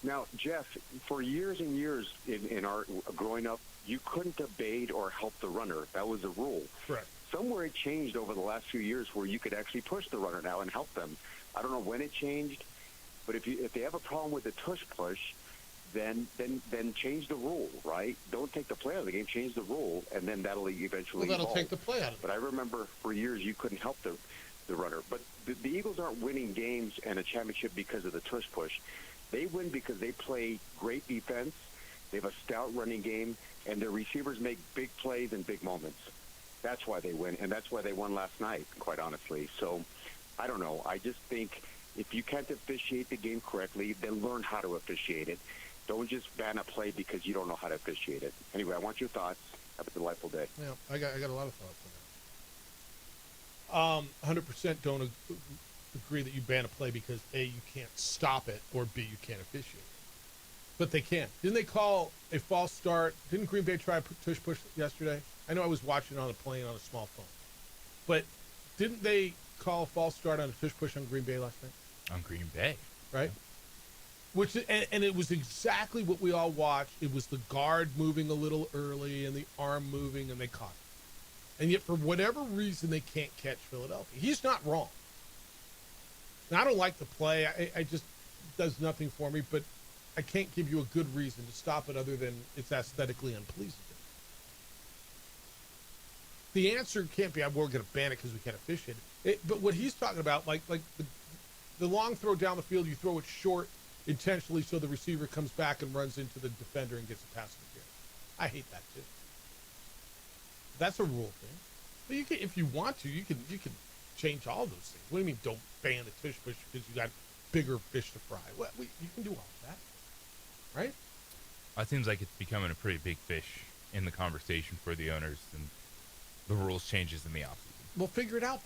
Now, Jeff, for years and years in our growing up, you couldn't debate or help the runner. That was the rule. Correct. Somewhere it changed over the last few years where you could actually push the runner now and help them. I don't know when it changed, but if they have a problem with the tush push, then change the rule, right? Don't take the play out of the game, change the rule, and then that'll eventually that'll take the play out of it. But I remember for years you couldn't help the runner. But the Eagles aren't winning games and a championship because of the tush push. They win because they play great defense, they have a stout running game, and their receivers make big plays and big moments. That's why they win, and that's why they won last night, quite honestly. So, I don't know. I just think if you can't officiate the game correctly, then learn how to officiate it. Don't just ban a play because you don't know how to officiate it. Anyway, I want your thoughts. Have a delightful day. Yeah, I got a lot of thoughts on that. 100% don't agree that you ban a play because A, you can't stop it, or B, you can't officiate it. But they can. Didn't they call a false start? Didn't Green Bay try a tush push yesterday? I know I was watching on a plane on a small phone. But didn't they call a false start on a tush push on Green Bay last night? On Green Bay. Right? Which and it was exactly what we all watched. It was the guard moving a little early and the arm moving, and they caught it. And yet, for whatever reason, they can't catch Philadelphia. He's not wrong. Now, I don't like the play. I just does nothing for me, but I can't give you a good reason to stop it other than it's aesthetically unpleasing. The answer can't be, we're going to ban it because we can't officiate it. But what he's talking about, like the long throw down the field, you throw it short intentionally so the receiver comes back and runs into the defender and gets a pass interference. I hate that too. That's a rule thing. But you can, if you want to, you can change all those things. What do you mean don't ban the tush push because you got bigger fish to fry? Well, you can do all of that, right? It seems like it's becoming a pretty big fish in the conversation for the owners and the rules changes in the offseason. Well, figure it out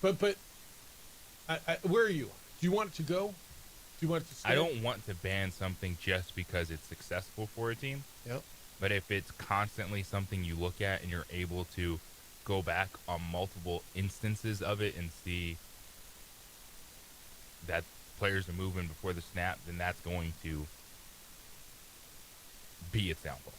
then. But where are you on it? Do you want it to go? Do you want it to stay? I don't want to ban something just because it's successful for a team. Yep. But if it's constantly something you look at and you're able to go back on multiple instances of it and see that players are moving before the snap, then that's going to be its downfall.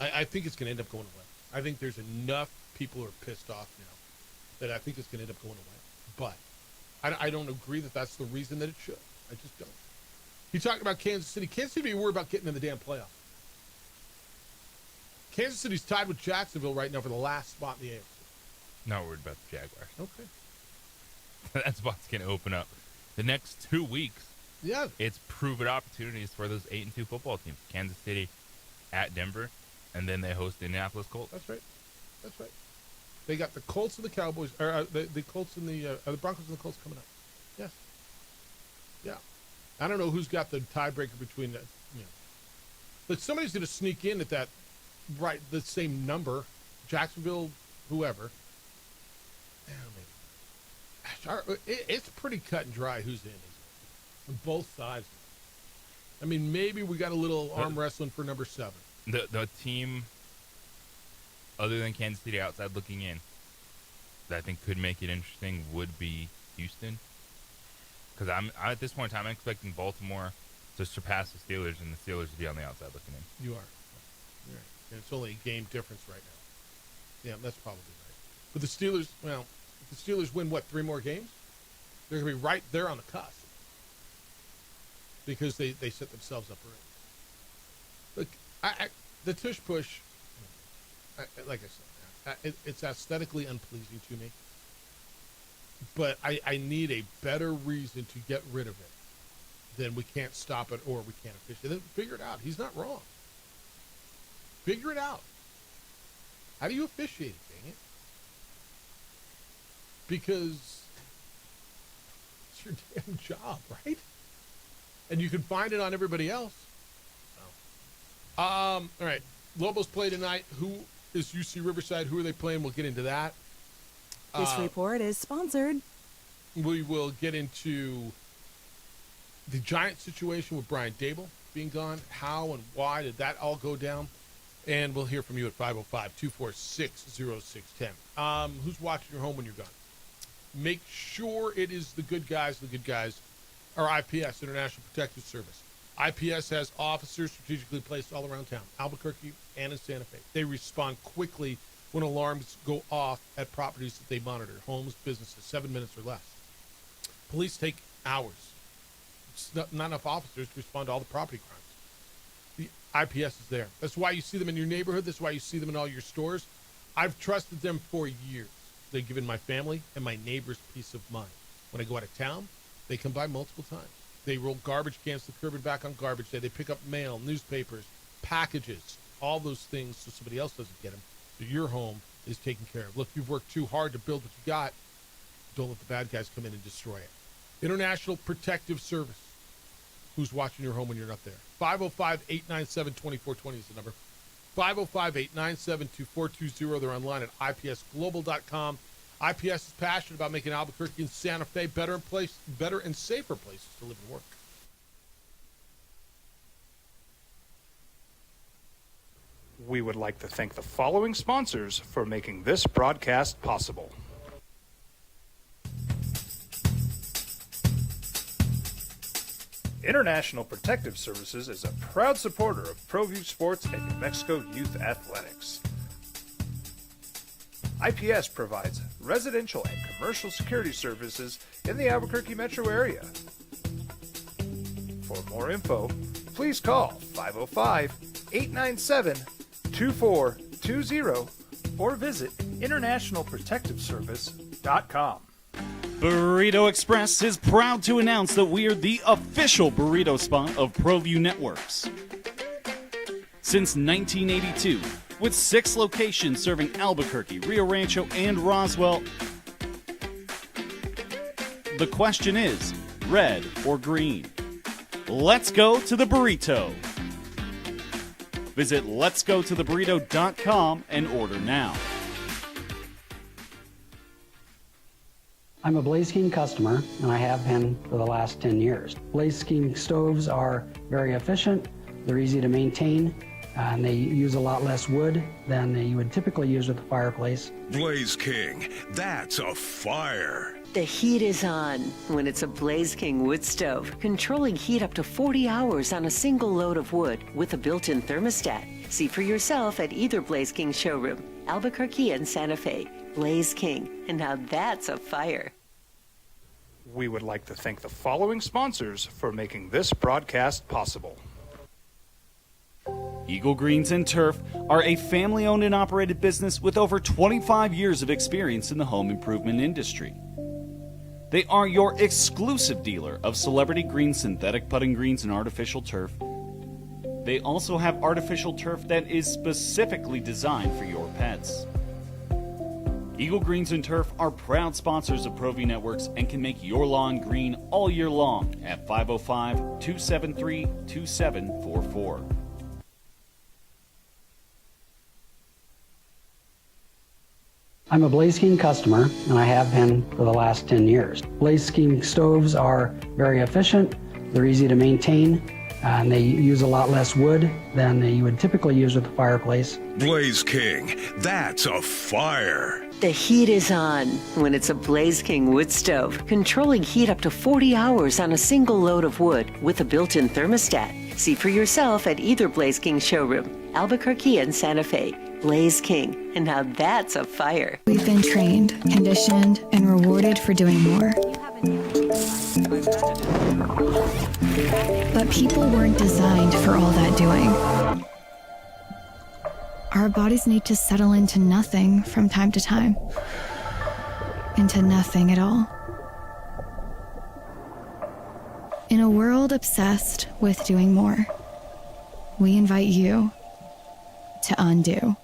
I think it's going to end up going away. I think there's enough people who are pissed off now that I think it's going to end up going away. But I don't agree that that's the reason that it should. I just don't. You talked about Kansas City. Kansas City be worried about getting in the damn playoff. Kansas City's tied with Jacksonville right now for the last spot in the AFC. Not worried about the Jaguars. Okay. That spot's going to open up. The next 2 weeks, yeah, it's proven opportunities for those 8-2 football teams. Kansas City at Denver, and then they host the Indianapolis Colts. That's right. That's right. They got the Colts and the Cowboys, or the Colts and the Broncos and the Colts coming up. Yes. Yeah. I don't know who's got the tiebreaker between that. You know, but somebody's going to sneak in at that, right? The same number, Jacksonville, whoever. It's pretty cut and dry who's in on both sides. I mean, maybe we got a little arm wrestling for number 7. The team, other than Kansas City outside looking in, that I think could make it interesting would be Houston. Because I'm at this point in time, I'm expecting Baltimore to surpass the Steelers and the Steelers to be on the outside looking in. You are. You're right. And it's only a game difference right now. Yeah, that's probably right. But the Steelers, well, if the Steelers win, 3 more games? They're going to be right there on the cusp. Because they set themselves up early. Look, the tush push, like I said, it's aesthetically unpleasing to me. but I need a better reason to get rid of it than we can't stop it or we can't officiate. Then figure it out. He's not wrong. Figure it out. How do you officiate it, dang it? Because it's your damn job, right? And you can find it on everybody else. Oh. All right. Lobos play tonight. Who is UC Riverside? Who are they playing? We'll get into that. This report is sponsored. We will get into the Giant situation with Brian Dable being gone. How and why did that all go down? And we'll hear from you at 505-246-0610. Who's watching your home when you're gone? Make sure it is the good guys. The good guys are IPS, International Protective Service. IPS has officers strategically placed all around town, Albuquerque and in Santa Fe. They respond quickly when alarms go off at properties that they monitor, homes, businesses, 7 minutes or less. Police take hours. It's not enough officers to respond to all the property crimes. The IPS is there. That's why you see them in your neighborhood. That's why you see them in all your stores. I've trusted them for years. They've given my family and my neighbors peace of mind. When I go out of town, they come by multiple times. They roll garbage cans to the curb and back on garbage day. They pick up mail, newspapers, packages, all those things so somebody else doesn't get them. So your home is taken care of. Look, you've worked too hard to build what you got. Don't let the bad guys come in and destroy it. International Protective Service. Who's watching your home when you're not there? 505-897-2420 is the number. 505-897-2420. They're online at ipsglobal.com. IPS is passionate about making Albuquerque and Santa Fe better and safer places to live and work. We would like to thank the following sponsors for making this broadcast possible. International Protective Services is a proud supporter of ProView Sports and New Mexico Youth Athletics. IPS provides residential and commercial security services in the Albuquerque metro area. For more info, please call 505-897-2420 or visit internationalprotectiveservice.com. Burrito Express is proud to announce that we are the official burrito spot of ProView Networks. Since 1982, with 6 locations serving Albuquerque, Rio Rancho, and Roswell, the question is, red or green? Let's go to the burrito. Visit letsgototheburrito.com and order now. I'm a Blaze King customer, and I have been for the last 10 years. Blaze King stoves are very efficient, they're easy to maintain, and they use a lot less wood than you would typically use with a fireplace. Blaze King, that's a fire. The heat is on when it's a Blaze King wood stove, controlling heat up to 40 hours on a single load of wood with a built-in thermostat. See for yourself at either Blaze King showroom, Albuquerque and Santa Fe. Blaze King, and now that's a fire. We would like to thank the following sponsors for making this broadcast possible. Eagle Greens and Turf are a family-owned and operated business with over 25 years of experience in the home improvement industry. They are your exclusive dealer of celebrity green, synthetic putting greens, and artificial turf. They also have artificial turf that is specifically designed for your pets. Eagle Greens and Turf are proud sponsors of ProView Networks and can make your lawn green all year long at 505-273-2744. I'm a Blaze King customer, and I have been for the last 10 years. Blaze King stoves are very efficient, they're easy to maintain, and they use a lot less wood than you would typically use with a fireplace. Blaze King, that's a fire. The heat is on when it's a Blaze King wood stove, controlling heat up to 40 hours on a single load of wood with a built-in thermostat. See for yourself at either Blaze King showroom, Albuquerque and Santa Fe. Blaze King, and now that's a fire. We've been trained, conditioned, and rewarded for doing more. But people weren't designed for all that doing. Our bodies need to settle into nothing from time to time. into nothing at all. In a world obsessed with doing more, we invite you to undo.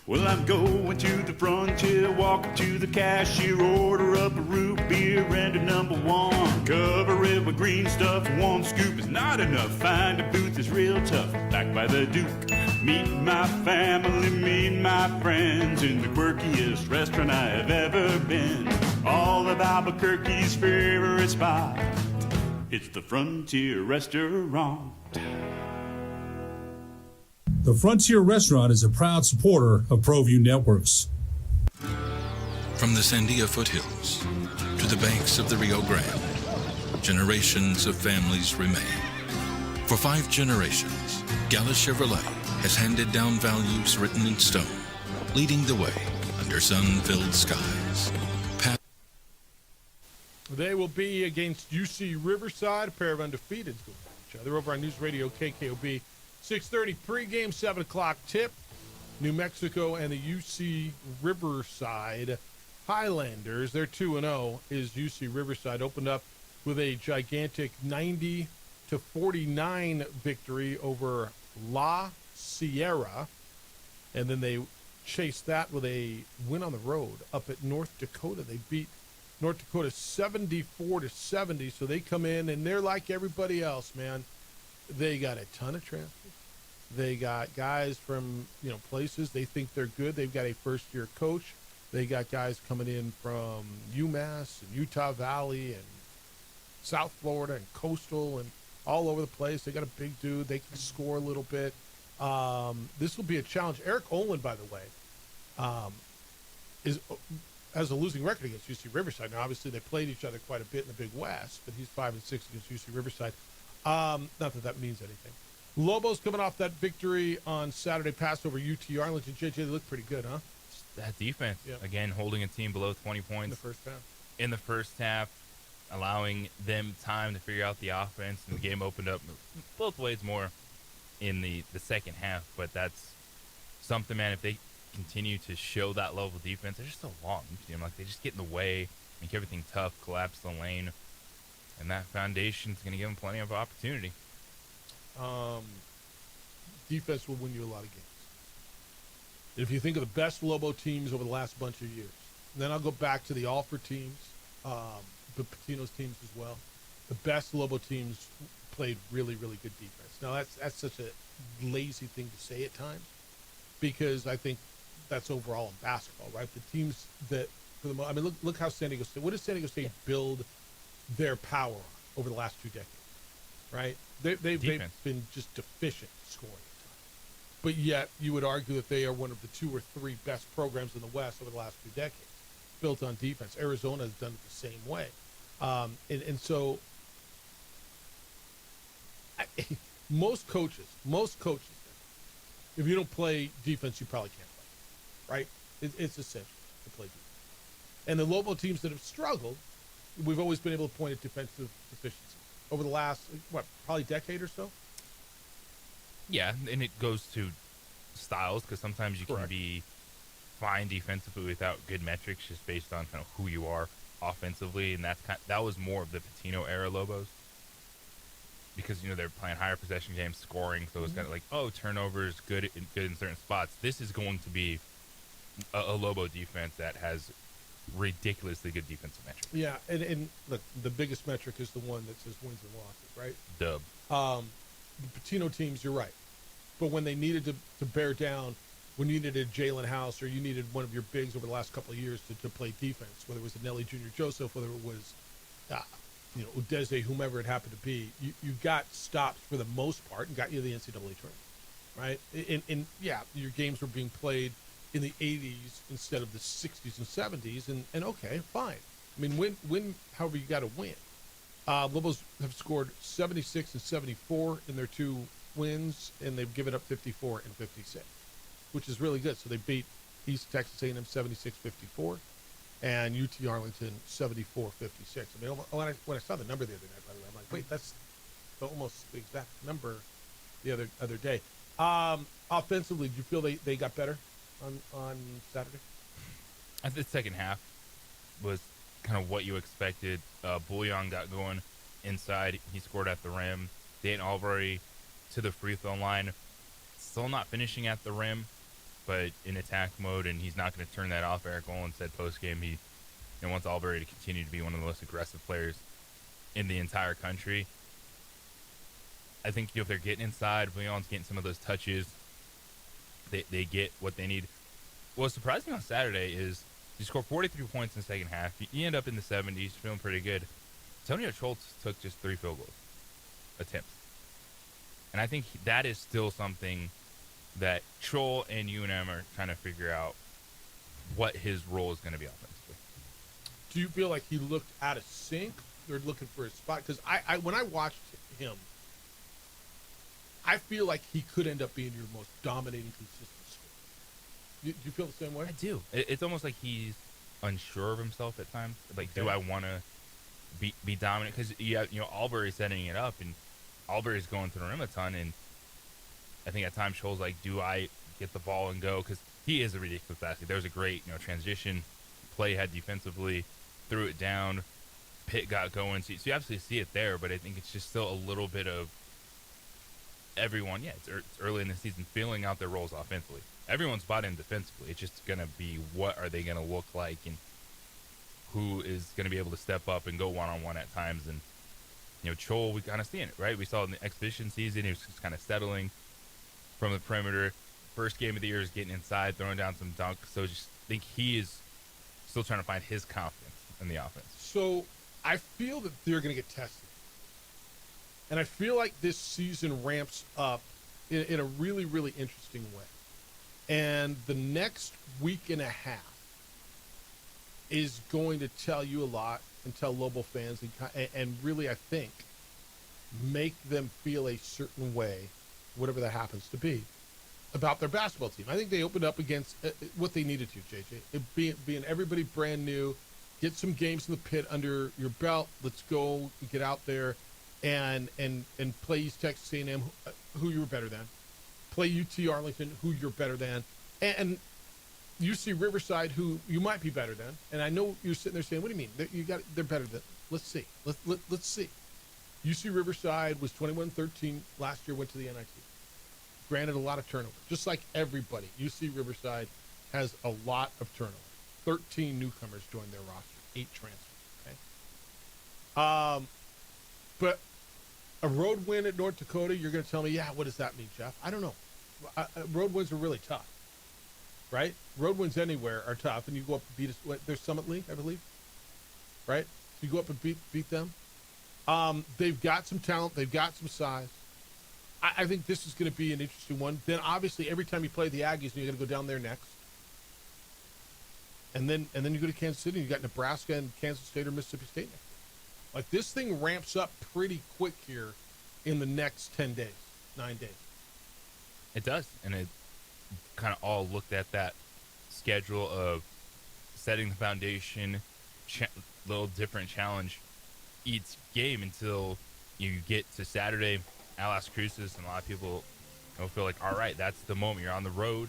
Well, I'm going to the frontier, walk up to the cashier, order up a root beer and a number one. Cover it with green stuff, one scoop is not enough. Find a booth is real tough, back by the Duke. Meet my family, meet my friends in the quirkiest restaurant I have ever been. All of Albuquerque's favorite spot, it's the Frontier Restaurant. The Frontier Restaurant is a proud supporter of ProView Networks. From the Sandia foothills to the banks of the Rio Grande, generations of families remain. For 5 generations, Gala Chevrolet has handed down values written in stone, leading the way under sun-filled skies. They will be against UC Riverside, a pair of undefeateds going at each other over on News Radio KKOB. 6:30 pregame, 7 o'clock tip. New Mexico and the UC Riverside Highlanders. They're 2-0. Is UC Riverside opened up with a gigantic 90-49 victory over La Sierra, and then they chased that with a win on the road up at North Dakota. They beat North Dakota 74-70. So they come in and they're like everybody else, man. They got a ton of transfers. They got guys from, places they think they're good. They've got a first-year coach. They got guys coming in from UMass and Utah Valley and South Florida and Coastal and all over the place. They got a big dude. They can score a little bit. This will be a challenge. Eric Olin, by the way, has a losing record against UC Riverside. Now, obviously, they played each other quite a bit in the Big West, but he's 5-6 against UC Riverside. Not that means anything. Lobos coming off that victory on Saturday, passed over UT Arlington. JJ, they look pretty good, huh? That defense, again, holding a team below 20 points. In the first half, allowing them time to figure out the offense, and the game opened up both ways more in the second half. But that's something, man, if they continue to show that level of defense, they're just so long. They just get in the way, make everything tough, collapse the lane. And that foundation is going to give them plenty of opportunity. Defense will win you a lot of games. If you think of the best Lobo teams over the last bunch of years, and then I'll go back to the Alford teams, the Patino's teams as well. The best Lobo teams played really, really good defense. Now, that's such a lazy thing to say at times, because I think that's overall in basketball, right? The teams that, look how San Diego State, what does San Diego State build their power on over the last 2 decades, right? They've been just deficient scoring at times. But yet, you would argue that they are one of the 2 or 3 best programs in the West over the last 2 decades, built on defense. Arizona has done it the same way. And so, most coaches, if you don't play defense, you probably can't play, right? It's essential to play defense. And the Lobo teams that have struggled, we've always been able to point at defensive deficiencies over the last, probably decade or so? Yeah, and it goes to styles, because sometimes you can be fine defensively without good metrics just based on kind of who you are offensively, and that was more of the Patino era Lobos, because they're playing higher possession games, scoring, so it's kind of like, turnovers good in certain spots. This is going to be a Lobo defense that has ridiculously good defensive metrics. Yeah, and look, the biggest metric is the one that says wins and losses, right? Dub. The Patino teams, you're right. But when they needed to bear down, when you needed a Jalen House or you needed one of your bigs over the last couple of years to play defense, whether it was a Nelly Jr. Joseph, whether it was, Udeze, whomever it happened to be, you got stops for the most part and got you the NCAA tournament, right? And your games were being played in the 80s instead of the 60s and 70s, and okay, fine. Win however you got to win. Lobos have scored 76 and 74 in their 2 wins, and they've given up 54 and 56, which is really good. So they beat East Texas A&M 76-54 and UT Arlington 74-56. When I saw the number the other night, by the way, I'm like, wait, that's almost the exact number the other day. Offensively, do you feel they got better on Saturday? I think the second half was kind of what you expected. Bouillon got going inside. He scored at the rim. Dan Albury to the free throw line. Still not finishing at the rim, but in attack mode, and he's not going to turn that off. Eric Olin said post-game he wants Albury to continue to be one of the most aggressive players in the entire country. I think if they're getting inside, Bouillon's getting some of those touches. They get what they need. What was surprising on Saturday is you score 43 points in the second half. You end up in the 70s, feeling pretty good. Antonio Schultz took just 3 field goal attempts. And I think that is still something that Troll and UNM are trying to figure out what his role is going to be offensively. Do you feel like he looked out of sync? They're looking for a spot? Because I when I watched him, I feel like he could end up being your most dominating, consistent scorer. Do you feel the same way? I do. It's almost like he's unsure of himself at times. Like, do I want to be dominant? Because Albury's setting it up, and Albury's going to the rim a ton, and I think at times Scholl's like, do I get the ball and go? Because he is a ridiculous athlete. There was a great transition play he had defensively, threw it down, Pitt got going. So you absolutely see it there, but I think it's just still a little bit of everyone. Yeah, it's early in the season, feeling out their roles offensively. Everyone's bought in defensively. It's just going to be what are they going to look like and who is going to be able to step up and go one-on-one at times. And, Chol, we kind of seeing it, right? We saw in the exhibition season, he was just kind of settling from the perimeter. First game of the year is getting inside, throwing down some dunks. So just think he is still trying to find his confidence in the offense. So I feel that they're going to get tested. And I feel like this season ramps up in a really, really interesting way. And the next week and a half is going to tell you a lot and tell Lobo fans and really, I think, make them feel a certain way, whatever that happens to be, about their basketball team. I think they opened up against what they needed to, JJ. Being everybody brand new, get some games in the Pit under your belt. Let's go get out there and play East Texas A&M, who you were better than. Play UT Arlington, who you're better than. And UC Riverside, who you might be better than. And I know you're sitting there saying, what do you mean? They're better than. Let's see. Let's see. UC Riverside was 21-13 last year, went to the NIT. Granted, a lot of turnover. Just like everybody, UC Riverside has a lot of turnover. 13 newcomers joined their roster, 8 transfers. Okay. But a road win at North Dakota, you're going to tell me, yeah, what does that mean, Jeff? I don't know. Road wins are really tough, right? Road wins anywhere are tough, and you go up and beat us. There's Summit League, I believe, right? So you go up and beat them. They've got some talent. They've got some size. I think this is going to be an interesting one. Then, obviously, every time you play the Aggies, you're going to go down there next. And then you go to Kansas City, and you got Nebraska and Kansas State or Mississippi State next. Like, this thing ramps up pretty quick here in the next 10 days, 9 days. It does. And it kind of all looked at that schedule of setting the foundation, little different challenge each game until you get to Saturday, Alas Cruces, and a lot of people feel like, all right, that's the moment. You're on the road,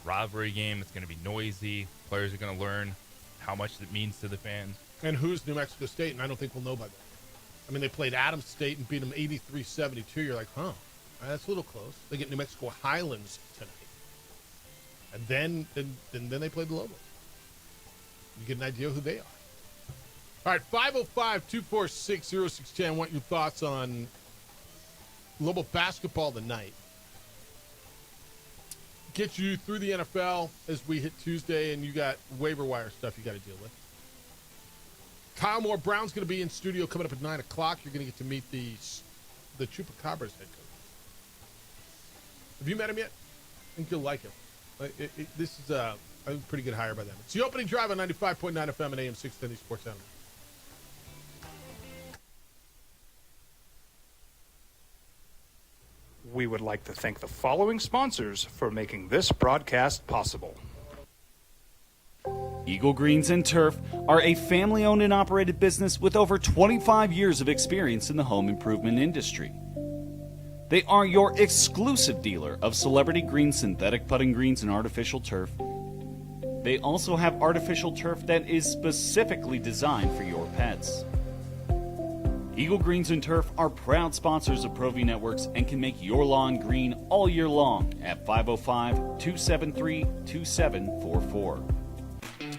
rivalry game. It's going to be noisy. Players are going to learn how much it means to the fans. And who's New Mexico State? And I don't think we'll know by then. I mean, they played Adams State and beat them 83-72. You're like, that's a little close. They get New Mexico Highlands tonight. And then they play the Lobos. You get an idea who they are. All right, 505-246-0610. I want your thoughts on Lobo basketball tonight. Get you through the NFL as we hit Tuesday, and you got waiver wire stuff you got to deal with. Kyle Moore Brown's going to be in studio coming up at 9 o'clock. You're going to get to meet the Chupacabras head coach. Have you met him yet? I think you'll like him. This is a pretty good hire by them. It's the opening drive on 95.9 FM and AM 610 Sports Animal. We would like to thank the following sponsors for making this broadcast possible. Eagle Greens and Turf are a family-owned and operated business with over 25 years of experience in the home improvement industry. They are your exclusive dealer of Celebrity Green synthetic putting greens and artificial turf. They also have artificial turf that is specifically designed for your pets. Eagle Greens and Turf are proud sponsors of ProView Networks and can make your lawn green all year long at 505-273-2744.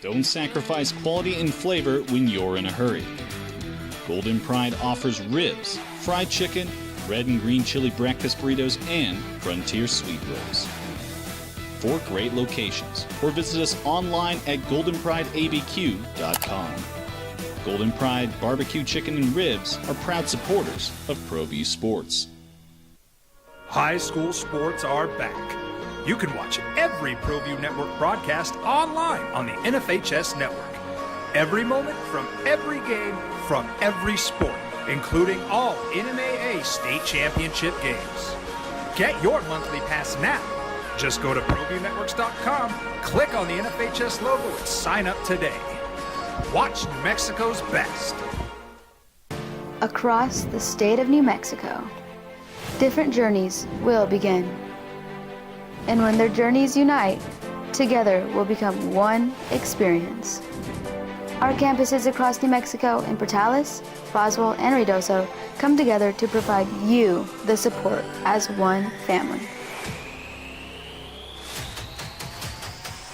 Don't sacrifice quality and flavor when you're in a hurry. Golden Pride offers ribs, fried chicken, red and green chili breakfast burritos, and Frontier sweet rolls. 4 great locations, or visit us online at goldenprideabq.com. Golden Pride Barbecue Chicken and Ribs are proud supporters of ProView Sports. High school sports are back. You can watch every ProView Network broadcast online on the NFHS network. Every moment from every game from every sport, including all NMAA state championship games. Get your monthly pass now. Just go to ProViewNetworks.com, click on the NFHS logo, and sign up today. Watch New Mexico's best. Across the state of New Mexico, different journeys will begin. And when their journeys unite, together will become one experience. Our campuses across New Mexico in Portales, Roswell, and Ruidoso come together to provide you the support as one family.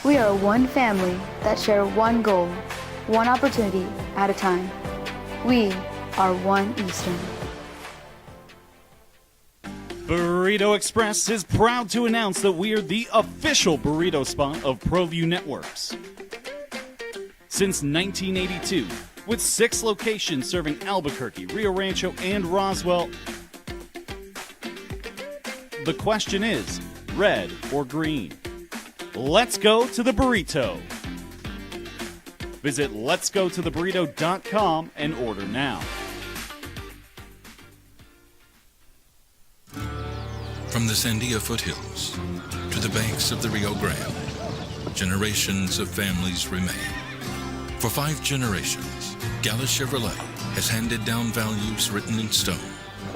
We are one family that share one goal, one opportunity at a time. We are one Eastern. Burrito Express is proud to announce that we are the official burrito spot of ProView Networks. Since 1982, with 6 locations serving Albuquerque, Rio Rancho, and Roswell, the question is, red or green? Let's go to the burrito. Visit letsgototheburrito.com and order now. From the Sandia foothills to the banks of the Rio Grande, generations of families remain. For 5 generations, Gala Chevrolet has handed down values written in stone,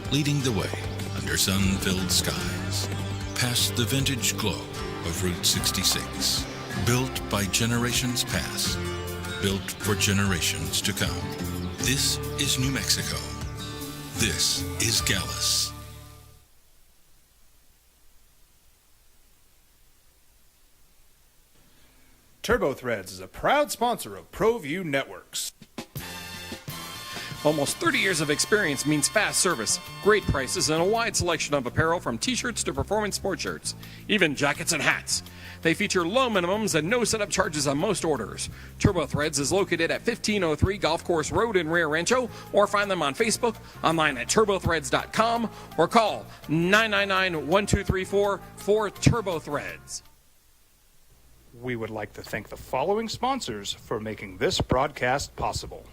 leading the way under sun-filled skies, past the vintage glow of Route 66. Built by generations past, built for generations to come. This is New Mexico. This is Gallus. TurboThreads is a proud sponsor of ProView Networks. Almost 30 years of experience means fast service, great prices, and a wide selection of apparel from t-shirts to performance sport shirts, even jackets and hats. They feature low minimums and no setup charges on most orders. TurboThreads is located at 1503 Golf Course Road in Rio Rancho, or find them on Facebook, online at turbothreads.com, or call 999-1234 for TurboThreads. We would like to thank the following sponsors for making this broadcast possible.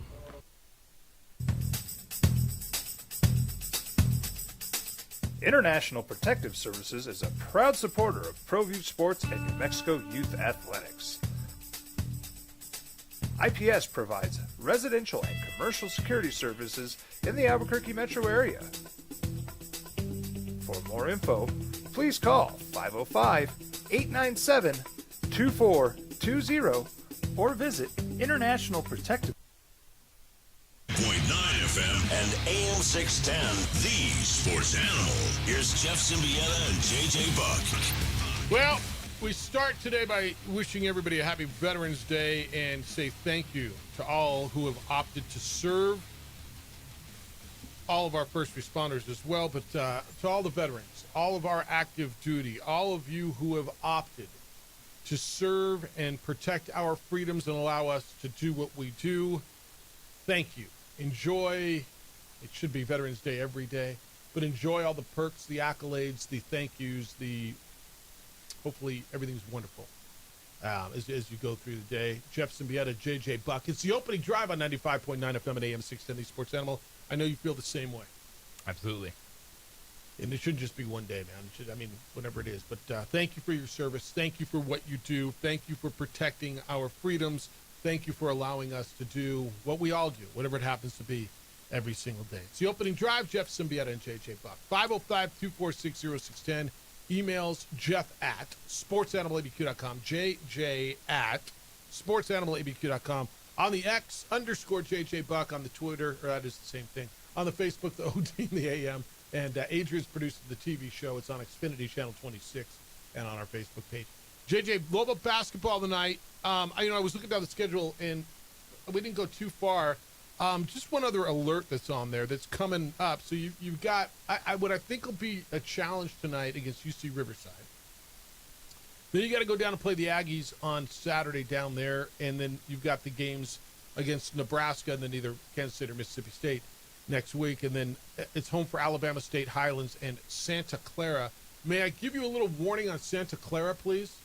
International Protective Services is a proud supporter of ProView Sports and New Mexico Youth Athletics. IPS provides residential and commercial security services in the Albuquerque metro area. For more info, please call 505-897-2420 or visit International Protective. 0.9 FM and AM 610, the sports animal. Here's Jeff Symbieta and JJ Buck. Well, we start today by wishing everybody a happy Veterans Day and say thank you to all who have opted to serve, all of our first responders as well, but to all the veterans, all of our active duty, all of you who have opted to serve and protect our freedoms and allow us to do what we do. Thank you. Enjoy, it should be Veterans Day every day, but enjoy all the perks, the accolades, the thank yous, hopefully everything's wonderful as you go through the day. Jeff Symbieta, JJ Buck. It's the opening drive on 95.9 FM and AM 610, the Sports Animal. I know you feel the same way. Absolutely. And it shouldn't just be one day, man. Whatever it is. But thank you for your service. Thank you for what you do. Thank you for protecting our freedoms. Thank you for allowing us to do what we all do, whatever it happens to be. every single day. It's the opening drive. Jeff Symbieta and JJ Buck. 505-246-0610. Emails Jeff at sportsanimалabq.com. JJ at sportsanimалabq.com. On the X, _JJ Buck. On the Twitter, or that is the same thing. On the Facebook, the OD and the AM. And Adrian's producing the TV show. It's on Xfinity Channel 26 and on our Facebook page. JJ, Lobo basketball tonight. I was looking down the schedule, and we didn't go too far. Just one other alert that's on there that's coming up. So you've got what I think will be a challenge tonight against UC Riverside. Then you got to go down and play the Aggies on Saturday down there, and then you've got the games against Nebraska and then either Kansas State or Mississippi State next week, and then it's home for Alabama State, Highlands, and Santa Clara. May I give you a little warning on Santa Clara, please?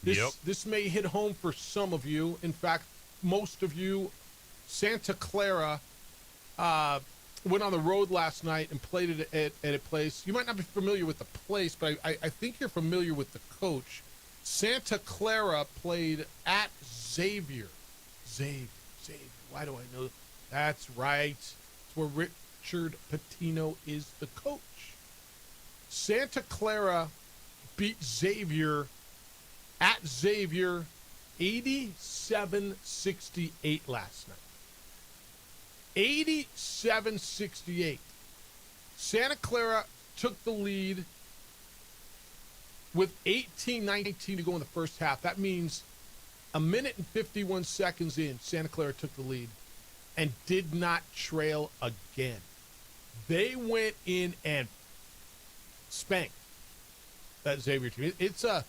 This may hit home for some of you. In fact, most of you. Santa Clara went on the road last night and played it at a place. You might not be familiar with the place, but I think you're familiar with the coach. Santa Clara played at Xavier. Xavier. Why do I know? That's right. It's where Richard Pitino is the coach. Santa Clara beat Xavier at Xavier 87-68 last night. 87-68. Santa Clara took the lead with 18-19 to go in the first half. That means a minute and 51 seconds in, Santa Clara took the lead and did not trail again. They went in and spanked that Xavier team. It's a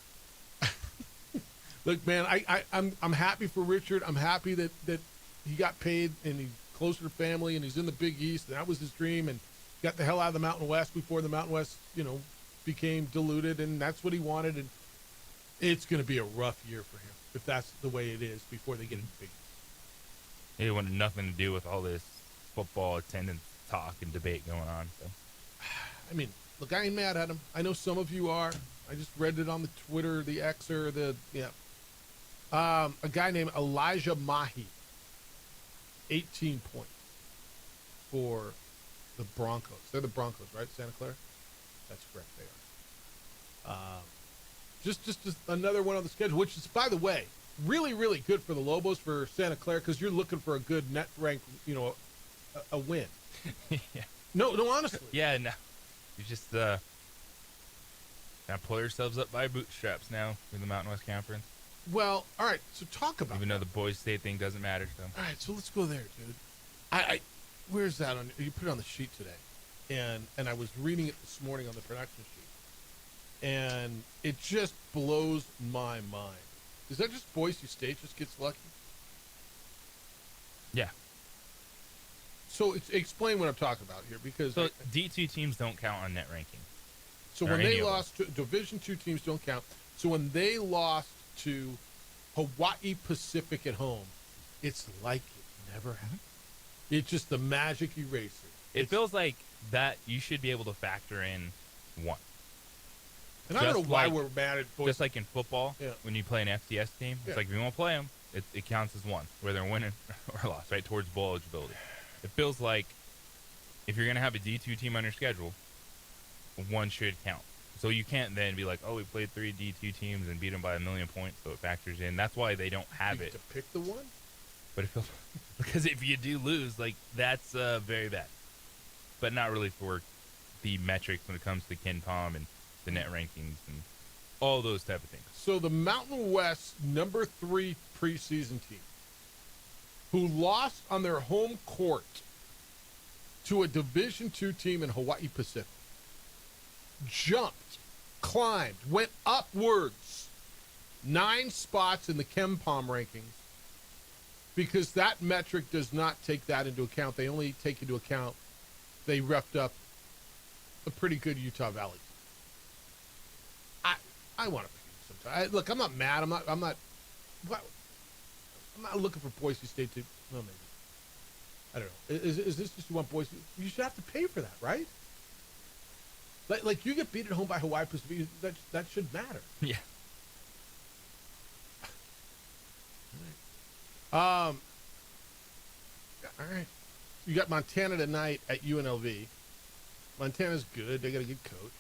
look, man. I'm happy for Richard. I'm happy that he got paid and he's closer to family and he's in the Big East. And that was his dream, and got the hell out of the Mountain West before the Mountain West, became diluted, and that's what he wanted. And it's going to be a rough year for him if that's the way it is before they get in the Big East. He wanted nothing to do with all this football attendance talk and debate going on. So, I mean, look, I ain't mad at him. I know some of you are. I just read it on the Twitter, the X, or a guy named Elijah Mahi, 18 points for the Broncos. They're the Broncos, right, Santa Clara? That's correct, they are. Just another one on the schedule, which is, by the way, really, really good for the Lobos, for Santa Clara, because you're looking for a good net rank, a win. Yeah. No, honestly. Yeah, no. You just now pull yourselves up by bootstraps now in the Mountain West Conference. Well, all right, so talk about Even though the Boise State thing doesn't matter. So. All right, so let's go there, dude. Where's that on? You put it on the sheet today, and I was reading it this morning on the production sheet, and it just blows my mind. Is that just Boise State just gets lucky? Yeah. So explain what I'm talking about here, because D2 teams don't count on net ranking. So when they lost to Division II teams don't count. So when they lost to Hawaii Pacific at home, it's like it never happened. It's just the magic eraser. It feels like that you should be able to factor in one. And I don't know why we're mad at Boise. Just like in football, when you play an FCS team, it's like if you won't play them, it counts as one, whether they're winning or lost, right, towards bowl eligibility. It feels like if you're going to have a D2 team on your schedule, one should count. So you can't then be like, oh, we played 3 D2 teams and beat them by 1,000,000 points, so it factors in. That's why they don't have you it. To pick the one? But it feels because if you do lose, like, that's very bad. But not really for the metrics when it comes to Ken Pom and the net rankings and all those type of things. So the Mountain West number 3 preseason team, who lost on their home court to a Division II team in Hawaii Pacific, jumped, climbed, went upwards 9 spots in the Ken Pom rankings, because that metric does not take that into account. They only take into account they repped up a pretty good Utah Valley. I want to sometimes. Look, I'm not mad. I'm not looking for Boise State to. Well, maybe. I don't know. Is this just you want Boise? You should have to pay for that, right? Like you get beat at home by Hawaii Pacific. That should matter. Yeah. All right. You got Montana tonight at UNLV. Montana's good. They got a good coach.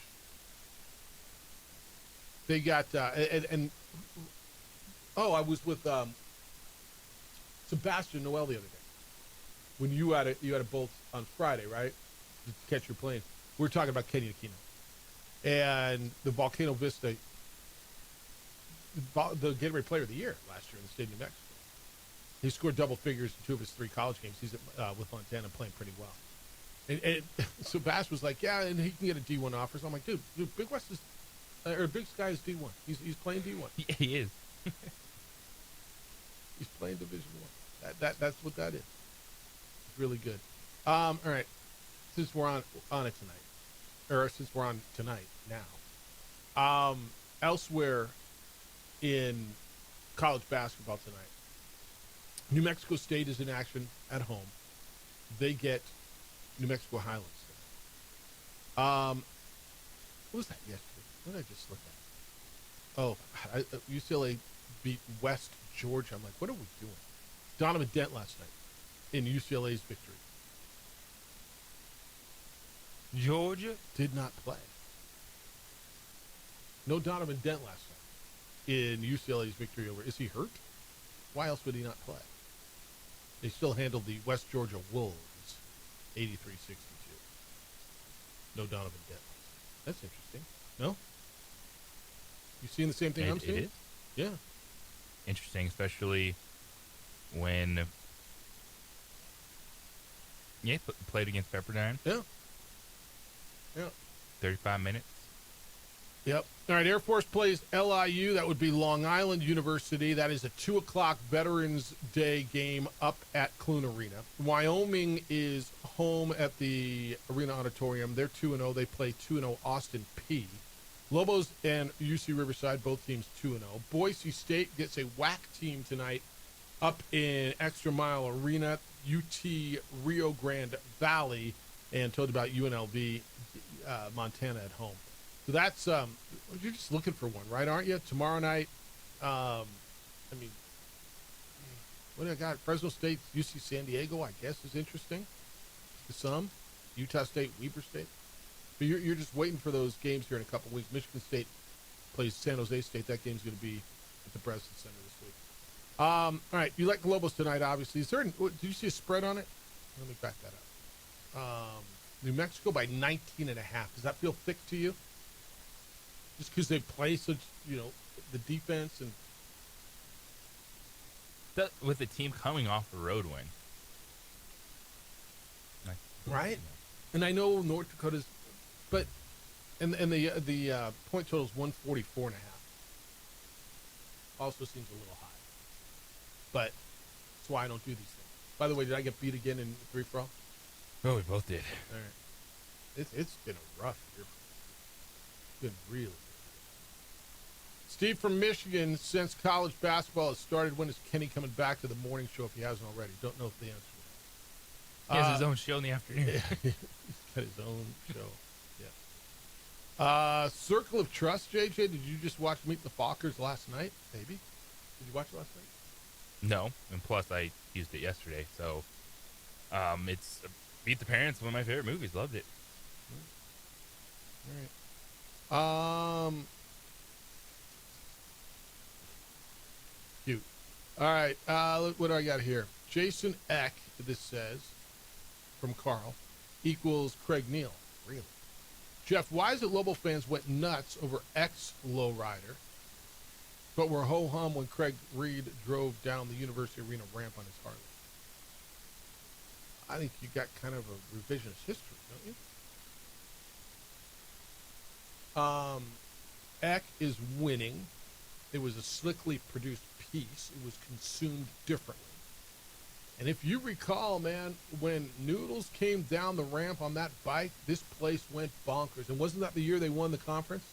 They got I was with Sebastian Noel the other day. When you had a bolt on Friday, right? To catch your plane. We were talking about Kenny Aquino and the Volcano Vista, the Gatorade Player of the Year last year in the state of New Mexico. He scored double figures in 2 of his 3 college games. He's with Montana playing pretty well. And Sebastian was like, yeah, and he can get a D1 offer. So I'm like, dude, Big West is, or Big Sky is D1. He's playing D1. Yeah, he is. He's playing Division 1. That's what that is. It's really good. All right, since we're on it tonight, or since we're on tonight now, elsewhere in college basketball tonight, New Mexico State is in action at home. They get New Mexico Highlands. What was that yesterday? What did I just look at? Oh, UCLA beat West Georgia. I'm like, what are we doing? Donovan Dent last night in UCLA's victory. Georgia did not play. No Donovan Dent last night in UCLA's victory over. Is he hurt? Why else would he not play? They still handled the West Georgia Wolves 83-62. No Donovan Dent. That's interesting. No? You seeing the same thing I'm seeing? It is. Yeah. Interesting, especially when played against Pepperdine. Yeah. 35 minutes. Yep. All right, Air Force plays LIU. That would be Long Island University. That is a 2 o'clock Veterans Day game up at Clune Arena. Wyoming is home at the Arena Auditorium. They're 2-0. They play 2-0 Austin Peay. Lobos and UC Riverside, both teams 2-0. Boise State gets a WAC team tonight up in Extra Mile Arena. UT Rio Grande Valley, and told about UNLV, Montana at home. So that's you're just looking for one, right? Aren't you? Tomorrow night. What do I got? Fresno State, UC San Diego, I guess, is interesting to some. Utah State, Weber State. But you're just waiting for those games here in a couple weeks. Michigan State plays San Jose State. That game's going to be at the Breslin Center this week. All right, you like Lobos tonight, obviously. Did you see a spread on it? Let me back that up. New Mexico by 19.5. Does that feel thick to you? Just because they play such, the defense and with the team coming off a road win, right? And I know North Dakota's, but and the point total is 144.5. Also seems a little high, but that's why I don't do these things. By the way, did I get beat again in free for all? Oh, we both did. All right. It's been a rough year. It's been really good. Steve from Michigan, since college basketball has started, when is Kenny coming back to the morning show if he hasn't already? Don't know if the answer is. He has his own show in the afternoon. He's got his own show. Yeah. Circle of Trust, JJ, did you just watch Meet the Fockers last night? Maybe. Did you watch it last night? No, and plus I used it yesterday, so it's Meet the Parents, one of my favorite movies. Loved it. All right. Cute. All right. Look what do I got here. Jason Eck, this says, from Carl, equals Craig Neal. Really? Jeff, why is it Lobo fans went nuts over ex-lowrider, but were ho-hum when Craig Reed drove down the University Arena ramp on his Harley? I think you got kind of a revisionist history, don't you? Eck is winning. It was a slickly produced piece. It was consumed differently. And if you recall, man, when Noodles came down the ramp on that bike, this place went bonkers. And wasn't that the year they won the conference?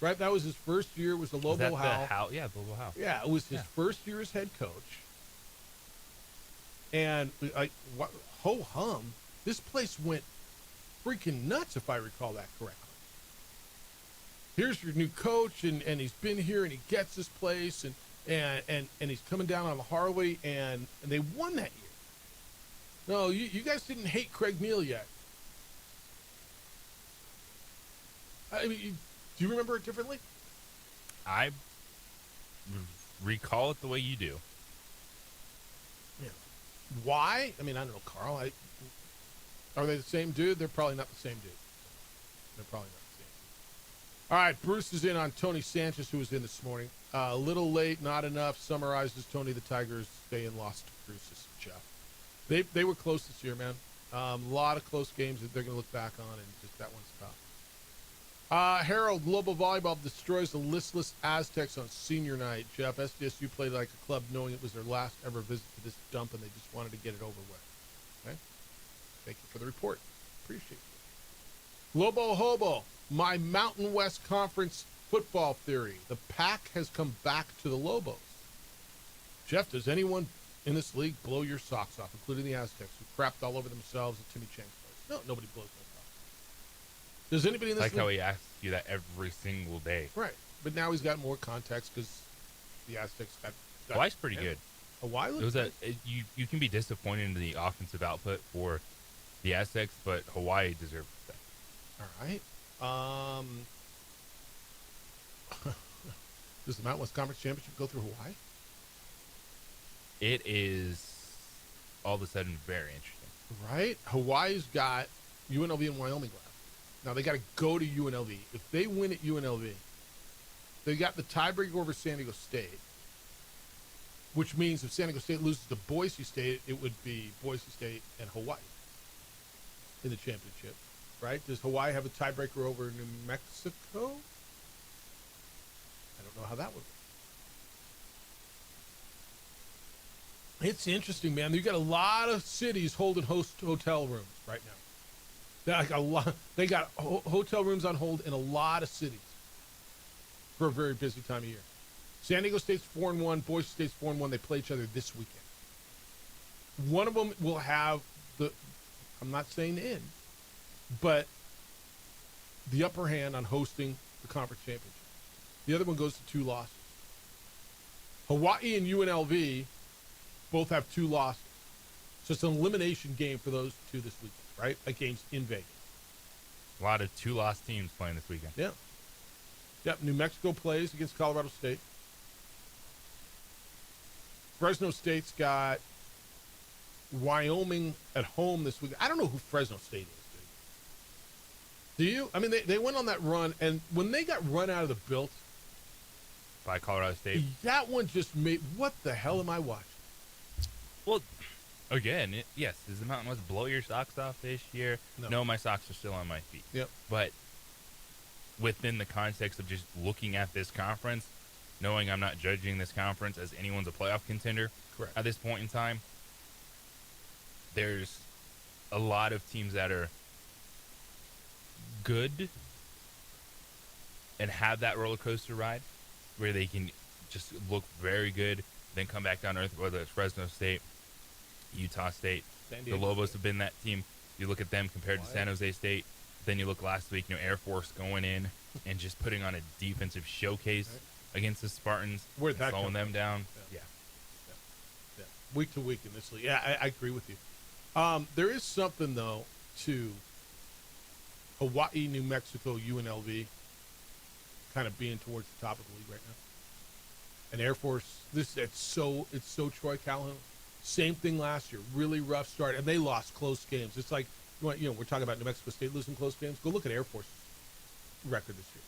Right? That was his first year. It was the Lobo Howe. Yeah, Lobo Howe. Yeah, it was his first year as head coach. And ho-hum, this place went freaking nuts, if I recall that correctly. Here's your new coach, and he's been here, and he gets this place, and he's coming down on the Harley, and they won that year. No, you guys didn't hate Craig Neal yet. I mean, do you remember it differently? I recall it the way you do. Yeah. Why? I mean, I don't know, Carl. Are they the same dude? They're probably not the same dude. They're probably not the same. All right, Bruce is in on Tony Sanchez, who was in this morning. A little late, not enough. Summarizes Tony the Tigers' day and lost to Bruce's Jeff. They were close this year, man. A lot of close games that they're going to look back on, and just that one's tough. Harold, Lobo Volleyball destroys the listless Aztecs on senior night. Jeff, SDSU played like a club knowing it was their last ever visit to this dump, and they just wanted to get it over with. Okay? Thank you for the report. Appreciate it. Lobo Hobo, my Mountain West Conference football theory. The pack has come back to the Lobos. Jeff, does anyone in this league blow your socks off, including the Aztecs, who crapped all over themselves at Timmy Chang's place? No, nobody blows their socks off. Does anybody in this like league? How he asks you that every single day. Right. But now he's got more context because the Aztecs got Hawaii's pretty good. Hawaii It was you can be disappointed in the offensive output for the Aztecs, but Hawaii deserves that. All right. Does the Mountain West Conference Championship go through Hawaii? It is all of a sudden very interesting. Right? Hawaii's got UNLV and Wyoming left. Now they got to go to UNLV. If they win at UNLV, they got the tiebreaker over San Diego State, which means if San Diego State loses to Boise State, it would be Boise State and Hawaii in the championship. Right? Does Hawaii have a tiebreaker over New Mexico? I don't know how that would work. It's interesting, man. You got a lot of cities holding hotel rooms right now. Like a lot, they got hotel rooms on hold in a lot of cities for a very busy time of year. San Diego State's 4-1, Boise State's 4-1. They play each other this weekend. One of them will have I'm not saying the end, but the upper hand on hosting the conference championship. The other one goes to 2 losses. Hawaii and UNLV both have 2 losses. So it's an elimination game for those 2 this weekend, right? That game's in Vegas. A lot of 2-loss teams playing this weekend. Yeah. Yep, New Mexico plays against Colorado State. Fresno State's got Wyoming at home this week. I don't know who Fresno State is, dude. Do you? I mean, they went on that run, and when they got run out of the built by Colorado State, that one just made, what the hell am I watching? Well, again, yes, does the Mountain West blow your socks off this year? No, my socks are still on my feet. Yep. But within the context of just looking at this conference, knowing I'm not judging this conference as anyone's a playoff contender Correct. At this point in time, there's a lot of teams that are good and have that roller coaster ride where they can just look very good, then come back down to earth, whether it's Fresno State, Utah State. The Lobos have been that team. You look at them compared to San Jose State. Then you look last week, Air Force going in and just putting on a defensive showcase against the Spartans, slowing them down. Yeah. Week to week in this league. Yeah, I agree with you. There is something, though, to Hawaii, New Mexico, UNLV kind of being towards the top of the league right now. And Air Force, it's so Troy Calhoun. Same thing last year. Really rough start, and they lost close games. It's like, we're talking about New Mexico State losing close games. Go look at Air Force's record this year.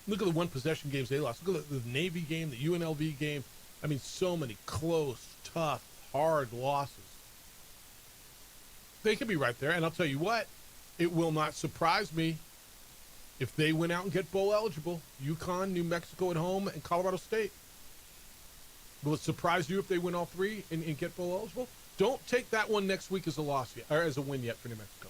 Look at the one-possession games they lost. Look at the Navy game, the UNLV game. I mean, so many close, tough, hard losses. They could be right there, and I'll tell you what, it will not surprise me if they went out and get bowl eligible. UConn, New Mexico at home, and Colorado State. Will it surprise you if they win all 3 and get bowl eligible? Don't take that one next week as a loss yet, or as a win yet for New Mexico.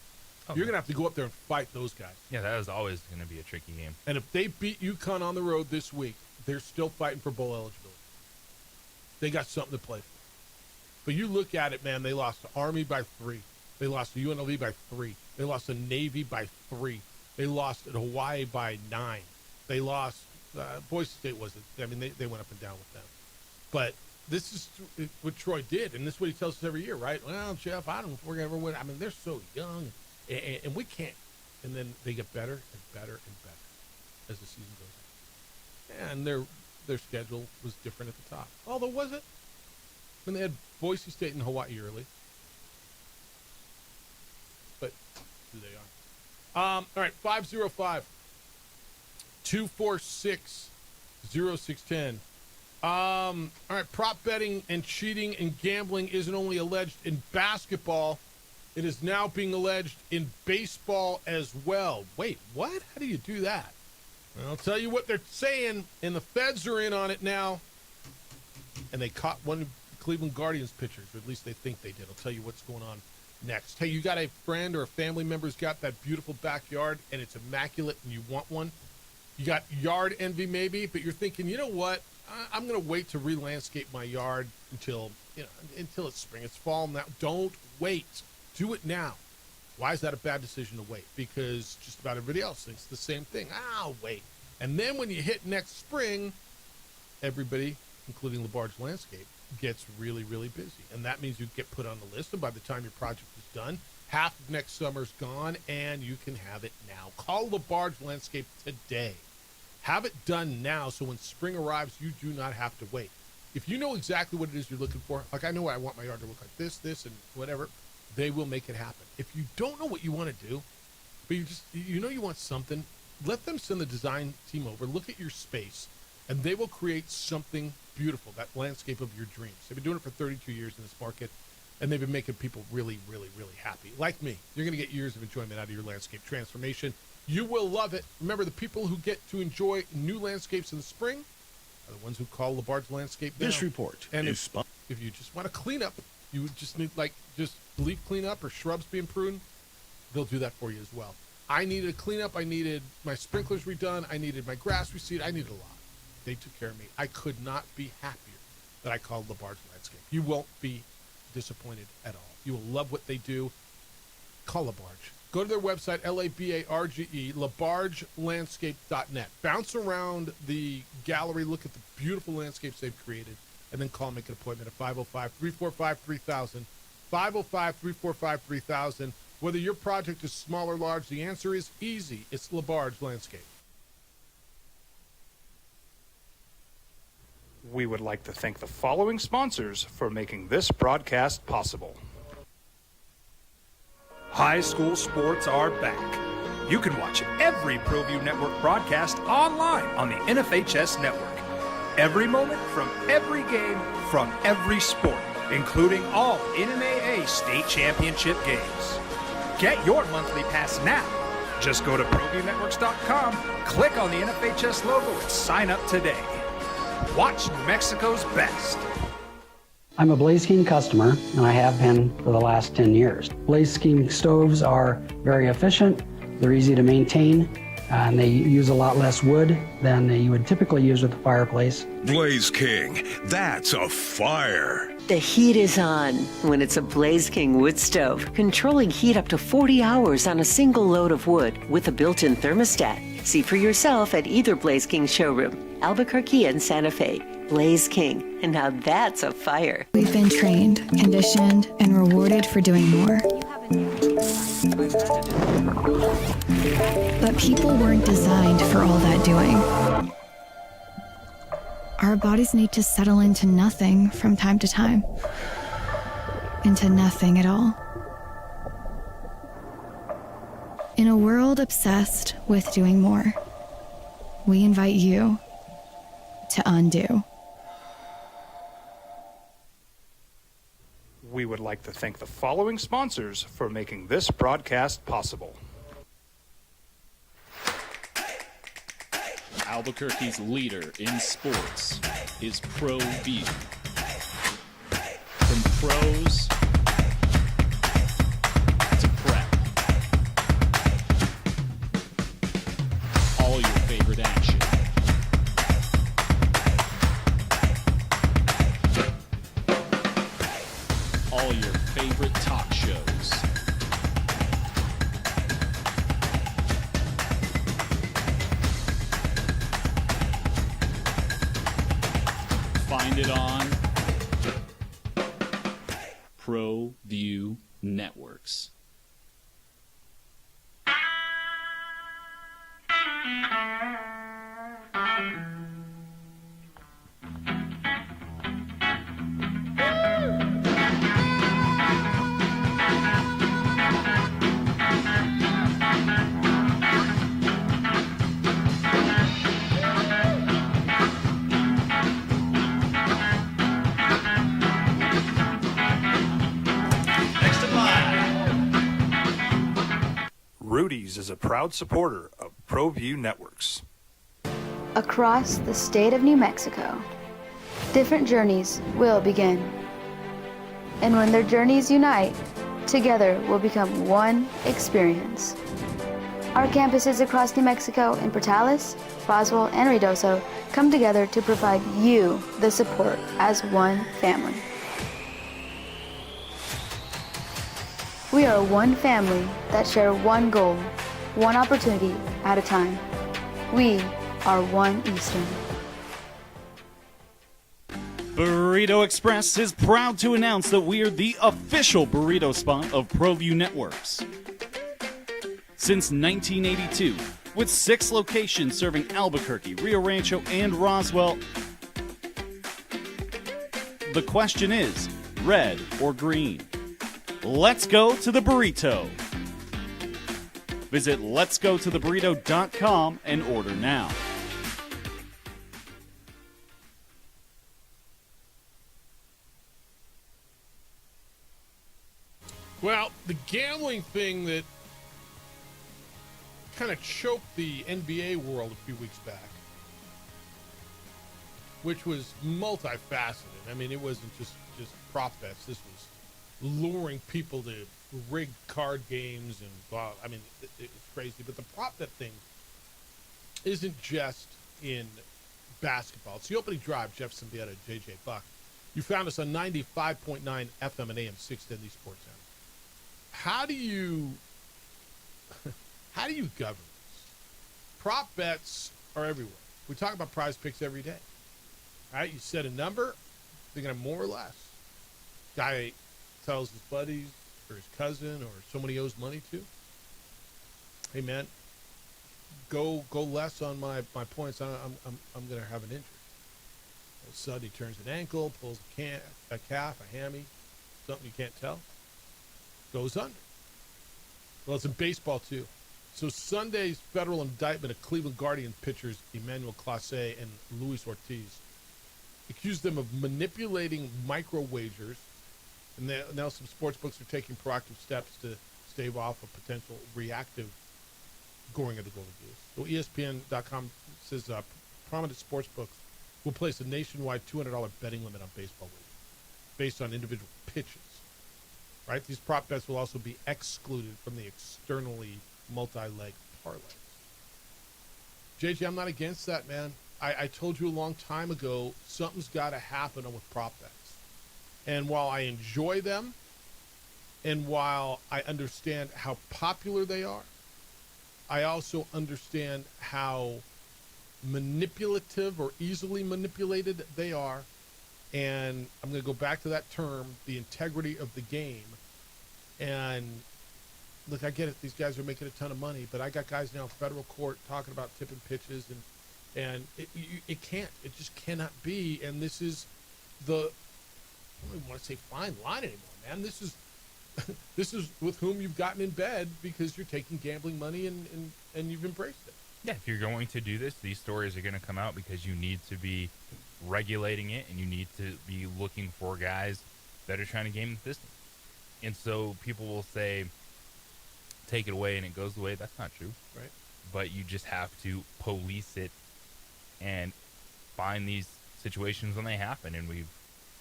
You're going to have to go up there and fight those guys. Yeah, that is always going to be a tricky game. And if they beat UConn on the road this week, they're still fighting for bowl eligibility. They got something to play for. But you look at it, man, they lost to Army by 3. They lost to UNLV by 3. They lost to Navy by 3. They lost at Hawaii by 9. They lost, Boise State wasn't, I mean, they went up and down with them. But this is what Troy did, and this is what he tells us every year, right? Well, Jeff, I don't know if we're going to ever win. I mean, they're so young, and we can't. And then they get better and better and better as the season goes on. And their schedule was different at the top. Although, was it? When they had Boise State and Hawaii early. But who they are. All right, 505-246-0610. All right, prop betting and cheating and gambling isn't only alleged in basketball. It is now being alleged in baseball as well. Wait, what? How do you do that? Well, I'll tell you what they're saying, and the feds are in on it now. And they caught one of Cleveland Guardians pitchers, or at least they think they did. I'll tell you what's going on next. Hey, you got a friend or a family member who's got that beautiful backyard, and it's immaculate, and you want one? You got yard envy maybe, but you're thinking, you know what? I'm going to wait to re-landscape my yard until it's spring. It's fall now. Don't wait. Do it now. Why is that a bad decision to wait? Because just about everybody else thinks the same thing. I'll wait. And then when you hit next spring, everybody, including LaBarge Landscape, gets really, really busy. And that means you get put on the list, and by the time your project is done, half of next summer's gone, and you can have it now. Call LaBarge Landscape today. Have it done now so when spring arrives, you do not have to wait. If you know exactly what it is you're looking for, like I know I want my yard to look like this, and whatever, they will make it happen. If you don't know what you want to do, but you know you want something, let them send the design team over, look at your space, and they will create something beautiful, that landscape of your dreams. They've been doing it for 32 years in this market, and they've been making people really, really, really happy. Like me, you're going to get years of enjoyment out of your landscape transformation. You will love it. Remember, the people who get to enjoy new landscapes in the spring are the ones who call LaBarge Landscape now. This report and is if you just want to clean up, you would just need just leaf cleanup or shrubs being pruned, they'll do that for you as well. I needed a cleanup. I needed my sprinklers redone. I needed my grass reseeded. I needed a lot. They took care of me. I could not be happier that I called LaBarge Landscape. You won't be disappointed at all. You will love what they do. Call LaBarge. Go to their website, LaBarge, labargelandscape.net. Bounce around the gallery, look at the beautiful landscapes they've created, and then call and make an appointment at 505-345-3000. 505-345-3000. Whether your project is small or large, the answer is easy. It's LaBarge Landscape. We would like to thank the following sponsors for making this broadcast possible. High school sports are back. You can watch every ProView Network broadcast online on the NFHS network. Every moment from every game from every sport, including all NMAA state championship games. Get your monthly pass now. Just go to ProViewNetworks.com, click on the NFHS logo, and sign up today. Watch New Mexico's best. I'm a Blaze King customer, and I have been for the last 10 years. Blaze King stoves are very efficient, they're easy to maintain, and they use a lot less wood than you would typically use with a fireplace. Blaze King, that's a fire. The heat is on when it's a Blaze King wood stove, controlling heat up to 40 hours on a single load of wood with a built-in thermostat. See for yourself at either Blaze King showroom, Albuquerque and Santa Fe. Blaze King, and now that's a fire. We've been trained, conditioned, and rewarded for doing more. But people weren't designed for all that doing. Our bodies need to settle into nothing from time to time. Into nothing at all. In a world obsessed with doing more, we invite you to undo. We would like to thank the following sponsors for making this broadcast possible. Albuquerque's leader in sports is ProView. From pros to prep, all your favorite action. All your favorite talk shows. Find it on ProView Networks. Rudy's is a proud supporter of ProView Networks. Across the state of New Mexico, different journeys will begin. And when their journeys unite, together will become one experience. Our campuses across New Mexico in Portales, Roswell, and Ruidoso come together to provide you the support as one family. We are one family that share one goal, one opportunity at a time. We are one Eastern. Burrito Express is proud to announce that we are the official burrito spot of ProView Networks. Since 1982, with 6 locations serving Albuquerque, Rio Rancho, and Roswell, the question is, red or green? Let's go to the burrito. Visit letsgototheburrito.com and order now. Well, the gambling thing that kind of choked the NBA world a few weeks back, which was multifaceted. I mean, it wasn't just prop bets. This was luring people to rigged card games and blah. I mean, it was crazy. But the prop bet thing isn't just in basketball. It's the opening drive. Jeff Symbieta, JJ Buck. You found us on 95.9 FM and AM 610 Sports Center. How do you govern this? Prop bets are everywhere. We talk about Prize Picks every day. All right, you set a number, they're going to more or less. Guy tells his buddies or his cousin or someone he owes money to, hey man, go less on my points. I'm going to have an injury. All of a sudden he turns an ankle, pulls a calf, a hammy, something you can't tell. Goes under. Well, it's in baseball too. So Sunday's federal indictment of Cleveland Guardian pitchers Emmanuel Clase and Luis Ortiz accused them of manipulating micro wagers, and now some sports books are taking proactive steps to stave off a potential reactive goring of the Golden Goose. So ESPN.com says prominent sports books will place a nationwide $200 betting limit on baseball wagers based on individual pitches. Right? These prop bets will also be excluded from the externally multi-leg parlays. JJ, I'm not against that, man. I told you a long time ago, something's got to happen with prop bets. And while I enjoy them, and while I understand how popular they are, I also understand how manipulative or easily manipulated they are. And I'm going to go back to that term, the integrity of the game. And look, I get it. These guys are making a ton of money, but I got guys now in federal court talking about tipping pitches, and it can't. It just cannot be. And this is I don't even want to say fine line anymore, man. This is with whom you've gotten in bed because you're taking gambling money and you've embraced it. Yeah, if you're going to do this, these stories are going to come out because you need to be regulating it and you need to be looking for guys that are trying to game the system. And so people will say, take it away and it goes away. That's not true. Right. But you just have to police it and find these situations when they happen. And we've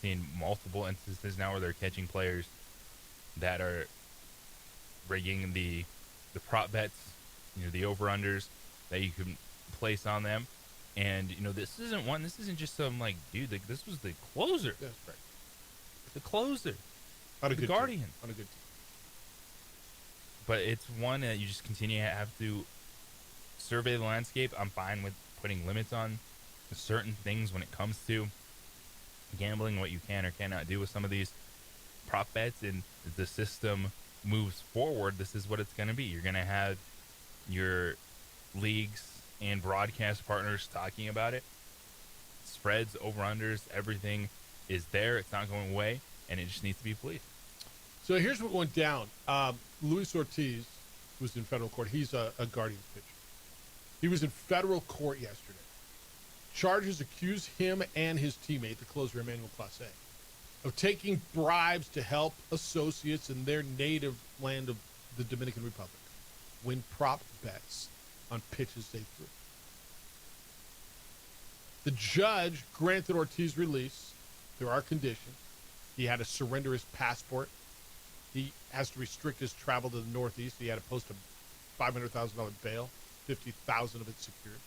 seen multiple instances now where they're catching players that are rigging the prop bets, the over-unders that you can place on them. And, this isn't just some, dude, this was the closer. That's right. The closer. On a the good Guardian. Team. On a good team. But it's one that you just continue to have to survey the landscape. I'm fine with putting limits on certain things when it comes to gambling, what you can or cannot do with some of these. prop bets and the system moves forward, this is what it's going to be. You're going to have your leagues and broadcast partners talking about it. Spreads, over-unders, everything is there. It's not going away, and it just needs to be policed. So here's what went down. Luis Ortiz was in federal court. He's a Guardians pitcher. He was in federal court yesterday. Charges accuse him and his teammate, the closer Emmanuel Clase, of taking bribes to help associates in their native land of the Dominican Republic win prop bets on pitches they threw. The judge granted Ortiz release. There are conditions. He had to surrender his passport. He has to restrict his travel to the Northeast. He had to post a $500,000 bail, $50,000 of it secured.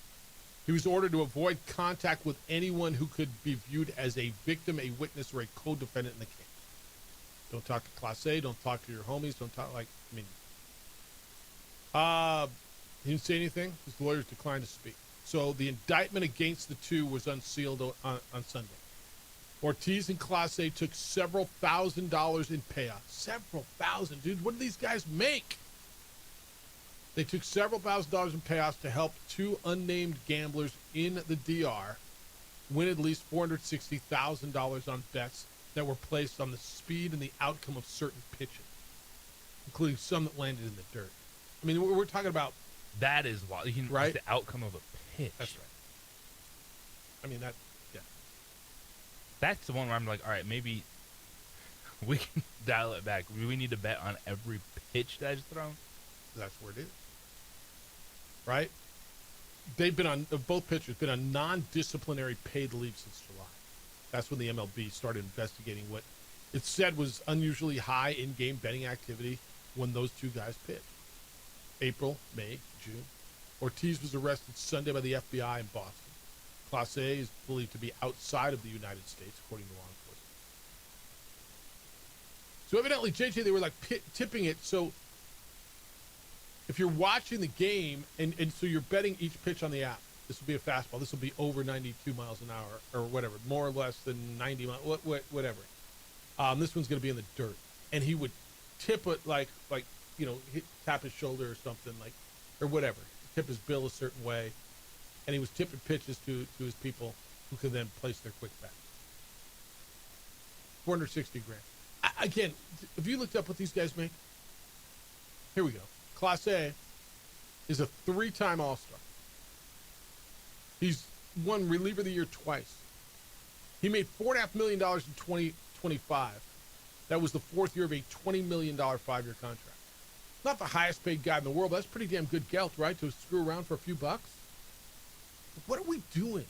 He was ordered to avoid contact with anyone who could be viewed as a victim, a witness, or a co-defendant in the case. Don't talk to Class A. Don't talk to your homies. Don't talk he didn't say anything. His lawyers declined to speak. So the indictment against the two was unsealed on Sunday. Ortiz and Class A took several $1,000s in payoff. Several thousand, dude. What do these guys make? They took several $1,000s in payoffs to help two unnamed gamblers in the DR win at least $460,000 on bets that were placed on the speed and the outcome of certain pitches, including some that landed in the dirt. I mean, we're talking about... That is wild. Right? The outcome of a pitch. That's right. I mean, yeah. That's the one where I'm like, all right, maybe we can dial it back. We need to bet on every pitch that is thrown. That's where it is. Right? They've been on, both pitchers, been on non-disciplinary paid leave since July. That's when the MLB started investigating what it said was unusually high in-game betting activity when those two guys pitched. April, May, June. Ortiz was arrested Sunday by the FBI in Boston. Class A is believed to be outside of the United States, according to law enforcement. So evidently, JJ, they were like tipping it. So if you're watching the game, and so you're betting each pitch on the app, this will be a fastball, this will be over 92 miles an hour, or whatever, more or less than 90 miles, whatever. This one's going to be in the dirt. And he would tip it like tap his shoulder or something, or whatever. Tip his bill a certain way. And he was tipping pitches to his people who could then place their quick bet. $460,000. Again, have you looked up what these guys make? Here we go. Class A is a 3-time All-Star. He's won Reliever of the Year twice. He made $4.5 million in 2025. That was the 4th year of a $20 million 5-year contract. Not the highest paid guy in the world, but that's pretty damn good gelt, right? To screw around for a few bucks. What are we doing?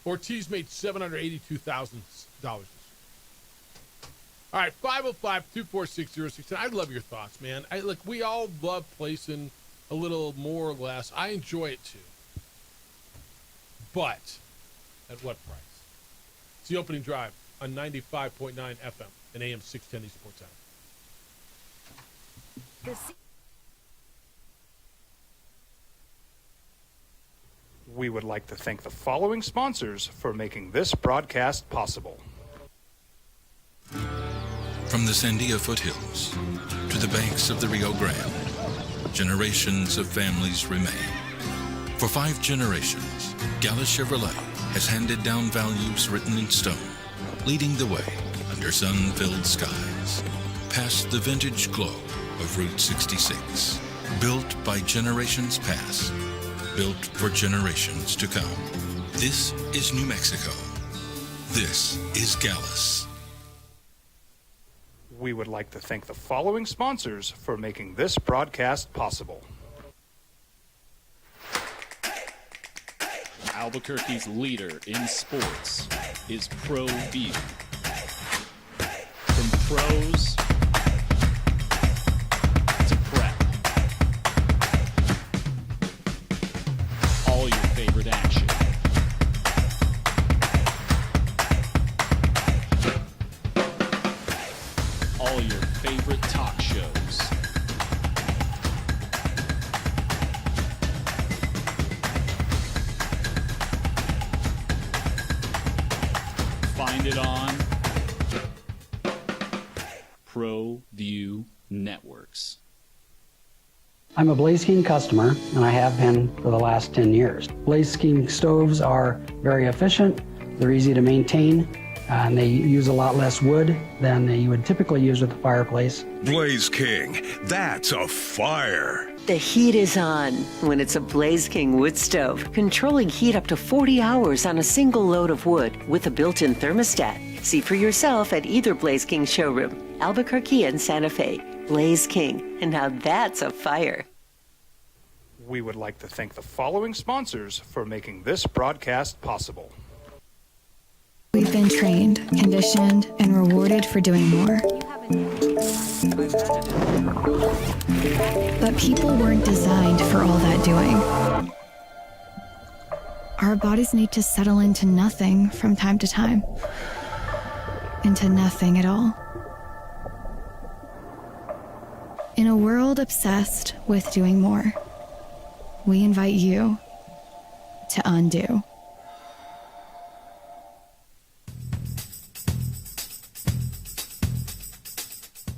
Ortiz made $782,000 this year. All right, 505-246-0610. I love your thoughts, man. We all love placing a little more or less. I enjoy it too. But at what price? It's the opening drive on 95.9 FM and AM 610 The Sports Hour. We would like to thank the following sponsors for making this broadcast possible. From the Sandia foothills to the banks of the Rio Grande, generations of families remain. For 5 generations, Gallus Chevrolet has handed down values written in stone, leading the way under sun-filled skies, past the vintage glow of Route 66. Built by generations past, built for generations to come. This is New Mexico. This is Gallus. We would like to thank the following sponsors for making this broadcast possible. Albuquerque's leader in sports is Pro View. From pros to prep, all your favorite action. All your favorite talk shows. Find it on ProView Networks. I'm a Blaze King customer, and I have been for the last 10 years. Blaze King stoves are very efficient, they're easy to maintain, and they use a lot less wood than you would typically use with a fireplace. Blaze King, that's a fire. The heat is on when it's a Blaze King wood stove, controlling heat up to 40 hours on a single load of wood with a built-in thermostat. See for yourself at either Blaze King showroom, Albuquerque and Santa Fe. Blaze King, and now that's a fire. We would like to thank the following sponsors for making this broadcast possible. We've been trained, conditioned, and rewarded for doing more. But people weren't designed for all that doing. Our bodies need to settle into nothing from time to time. Into nothing at all. In a world obsessed with doing more, we invite you to undo.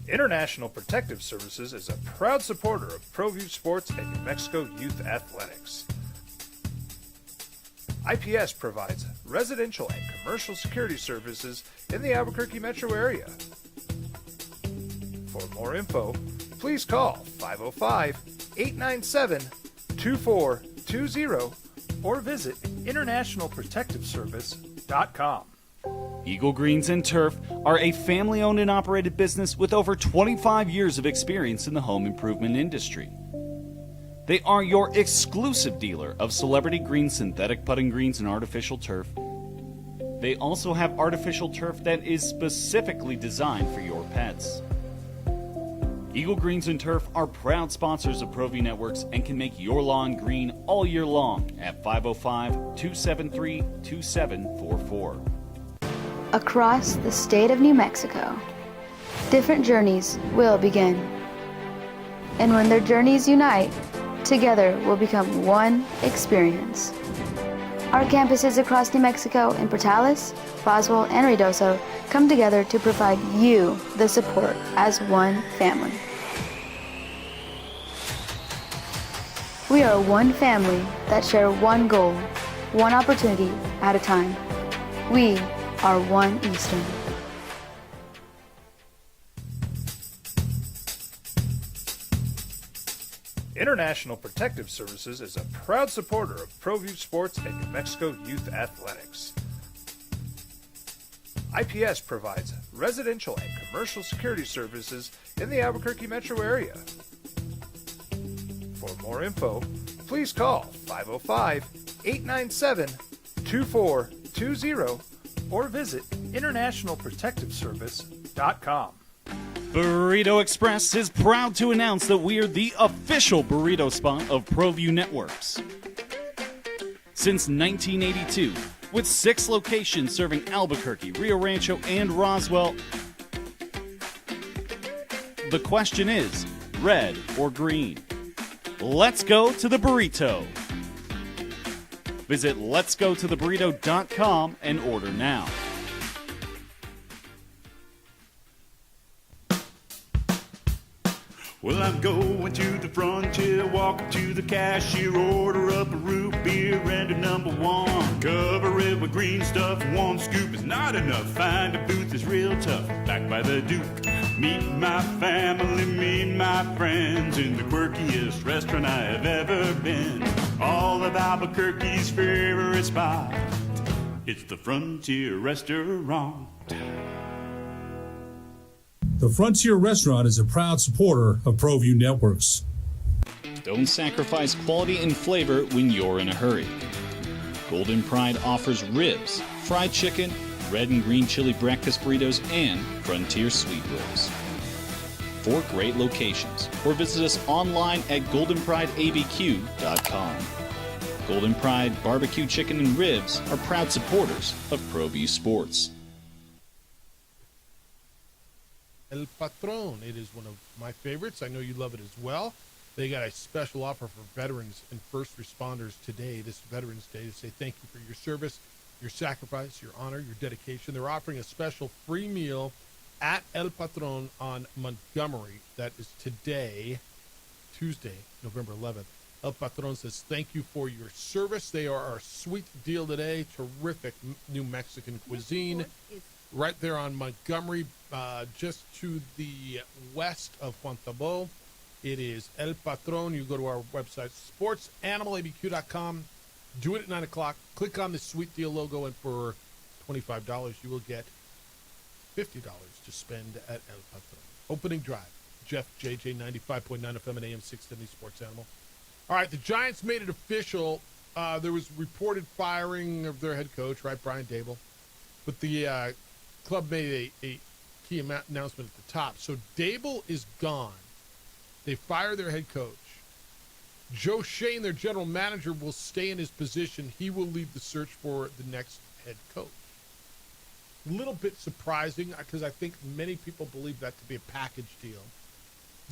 International Protective Services is a proud supporter of ProView Sports and New Mexico Youth Athletics. IPS provides residential and commercial security services in the Albuquerque metro area. For more info, please call 505-897-2420 or visit internationalprotectiveservice.com. Eagle Greens and Turf are a family-owned and operated business with over 25 years of experience in the home improvement industry. They are your exclusive dealer of celebrity green, synthetic putting greens, and artificial turf. They also have artificial turf that is specifically designed for your pets. Eagle Greens and Turf are proud sponsors of ProView Networks and can make your lawn green all year long at 505-273-2744. Across the state of New Mexico, different journeys will begin. And when their journeys unite, together will become one experience. Our campuses across New Mexico in Portales, Roswell, and Ruidoso come together to provide you the support as one family. We are one family that share one goal, one opportunity at a time. We are One Eastern. International Protective Services is a proud supporter of ProView Sports and New Mexico Youth Athletics. IPS provides residential and commercial security services in the Albuquerque metro area. For more info, please call 505-897-2420 or visit internationalprotectiveservice.com. Burrito Express is proud to announce that we are the official burrito spot of ProView Networks. Since 1982, with 6 locations serving Albuquerque, Rio Rancho, and Roswell, the question is, red or green? Let's go to the burrito. Visit letsgototheburrito.com and order now. Well, I'm going to the frontier, walk up to the cashier, order up a root beer and a number one. Cover it with green stuff, one scoop is not enough. Find a booth is real tough, back by the Duke. Meet my family, meet my friends in the quirkiest restaurant I have ever been. All of Albuquerque's favorite spot, it's the Frontier Restaurant. The Frontier Restaurant is a proud supporter of ProView Networks. Don't sacrifice quality and flavor when you're in a hurry. Golden Pride offers ribs, fried chicken, red and green chili breakfast burritos, and Frontier sweet rolls. 4 great locations, or visit us online at goldenprideabq.com. Golden Pride barbecue chicken and ribs are proud supporters of ProView Sports. El Patron. It is one of my favorites. I know you love it as well. They got a special offer for veterans and first responders today, this Veterans Day, to say thank you for your service. your sacrifice, your honor, your dedication. They're offering a special free meal at El Patron on Montgomery. That is today, Tuesday, November 11th. El Patron says thank you for your service. They are our sweet deal today. Terrific New Mexican cuisine. Right there on Montgomery, just to the west of Juan Tabo. It is El Patron. You go to our website, sportsanimалabq.com. Do it at 9 o'clock. Click on the Sweet Deal logo, and for $25, you will get $50 to spend at El Patron. Opening drive. Jeff, JJ, 95.9 FM and AM 670 Sports Animal. All right, the Giants made it official. There was reported firing of their head coach, right, Brian Daboll. But the club made a key announcement at the top. So Daboll is gone. They fire their head coach. Joe Schoen, their general manager, will stay in his position. He will lead the search for the next head coach. A little bit surprising because I think many people believe that to be a package deal.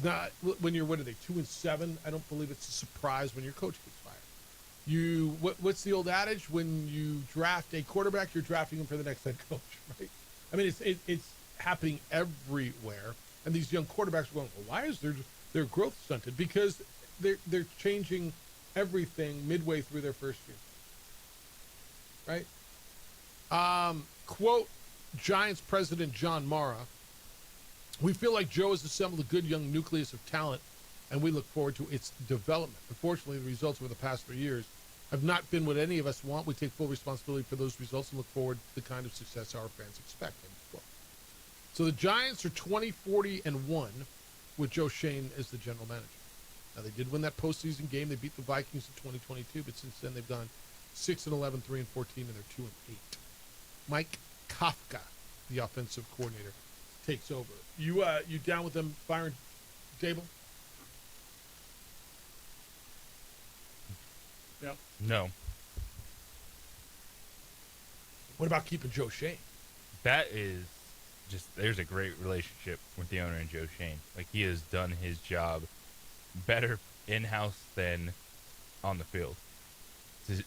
Not when you're, what are they, 2-7? I don't believe it's a surprise when your coach gets fired. What's the old adage? When you draft a quarterback, you're drafting him for the next head coach, right? I mean, it's happening everywhere, and these young quarterbacks are going, well, why is their growth stunted? Because they're changing everything midway through their first year, right? Quote Giants president John Mara. We feel like Joe has assembled a good young nucleus of talent, and we look forward to its development. Unfortunately, the results over the past 3 years have not been what any of us want. We take full responsibility for those results and look forward to the kind of success our fans expect. So the Giants are 20-40-1 with Joe Schoen as the general manager. Now, they did win that postseason game. They beat the Vikings in 2022, but since then they've gone 6-11, 3-14, and they're 2-8. Mike Kafka, the offensive coordinator, takes over. You down with them firing Daboll? Yeah. No. What about keeping Joe Schoen? That is just, there's a great relationship with the owner and Joe Schoen. Like, he has done his job better in-house than on the field to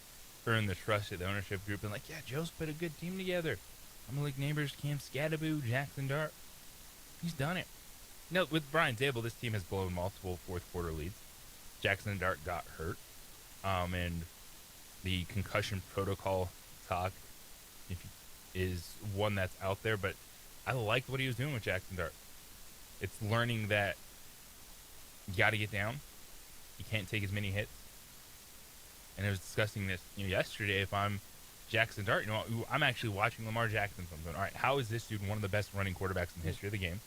earn the trust of the ownership group. And like, yeah, Joe's put a good team together. I'm gonna like neighbors, Cam Scadaboo, Jackson Dart. He's done it. No, with Brian Daboll, this team has blown multiple fourth quarter leads. Jackson Dart got hurt. And the concussion protocol talk is one that's out there, but I liked what he was doing with Jackson Dart. It's learning that you got to get down. You can't take as many hits. And I was discussing this yesterday. If I'm Jackson Dart, I'm actually watching Lamar Jackson. So I'm going, all right, how is this dude one of the best running quarterbacks in the history of the game?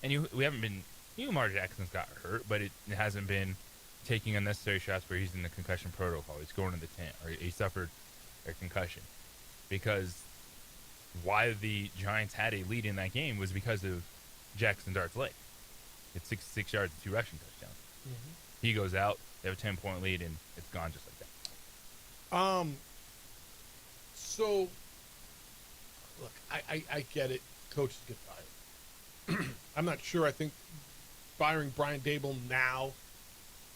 And we haven't been, Lamar Jackson's got hurt, but it hasn't been taking unnecessary shots where he's in the concussion protocol. He's going to the tent, or he suffered a concussion. Because why the Giants had a lead in that game was because of Jackson Dart's leg. It's 66 yards and 2 rushing touchdowns. Mm-hmm. He goes out, they have a 10-point lead, and it's gone just like that. So, look, I get it. Coaches get fired. I'm not sure. I think firing Brian Daboll now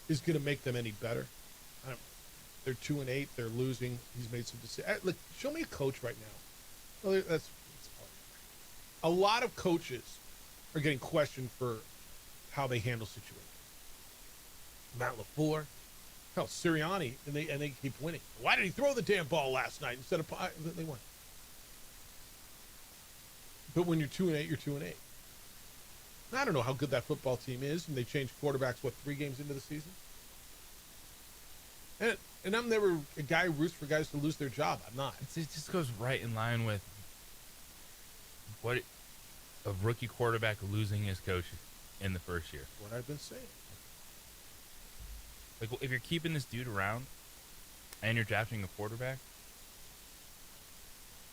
is going to make them any better. They're 2-8. They're losing. He's made some decisions. Look, show me a coach right now. Well, that's a lot of coaches are getting questioned for how they handle situations. Matt LaFleur, hell, Sirianni, and they keep winning. Why did he throw the damn ball last night instead of they won? But when you're 2-8, you're 2-8. I don't know how good that football team is, and they changed quarterbacks 3 games into the season. And I'm never a guy who roots for guys to lose their job. I'm not. It just goes right in line with what a rookie quarterback losing his coach in the first year. What I've been saying. Like, if you're keeping this dude around and you're drafting a quarterback,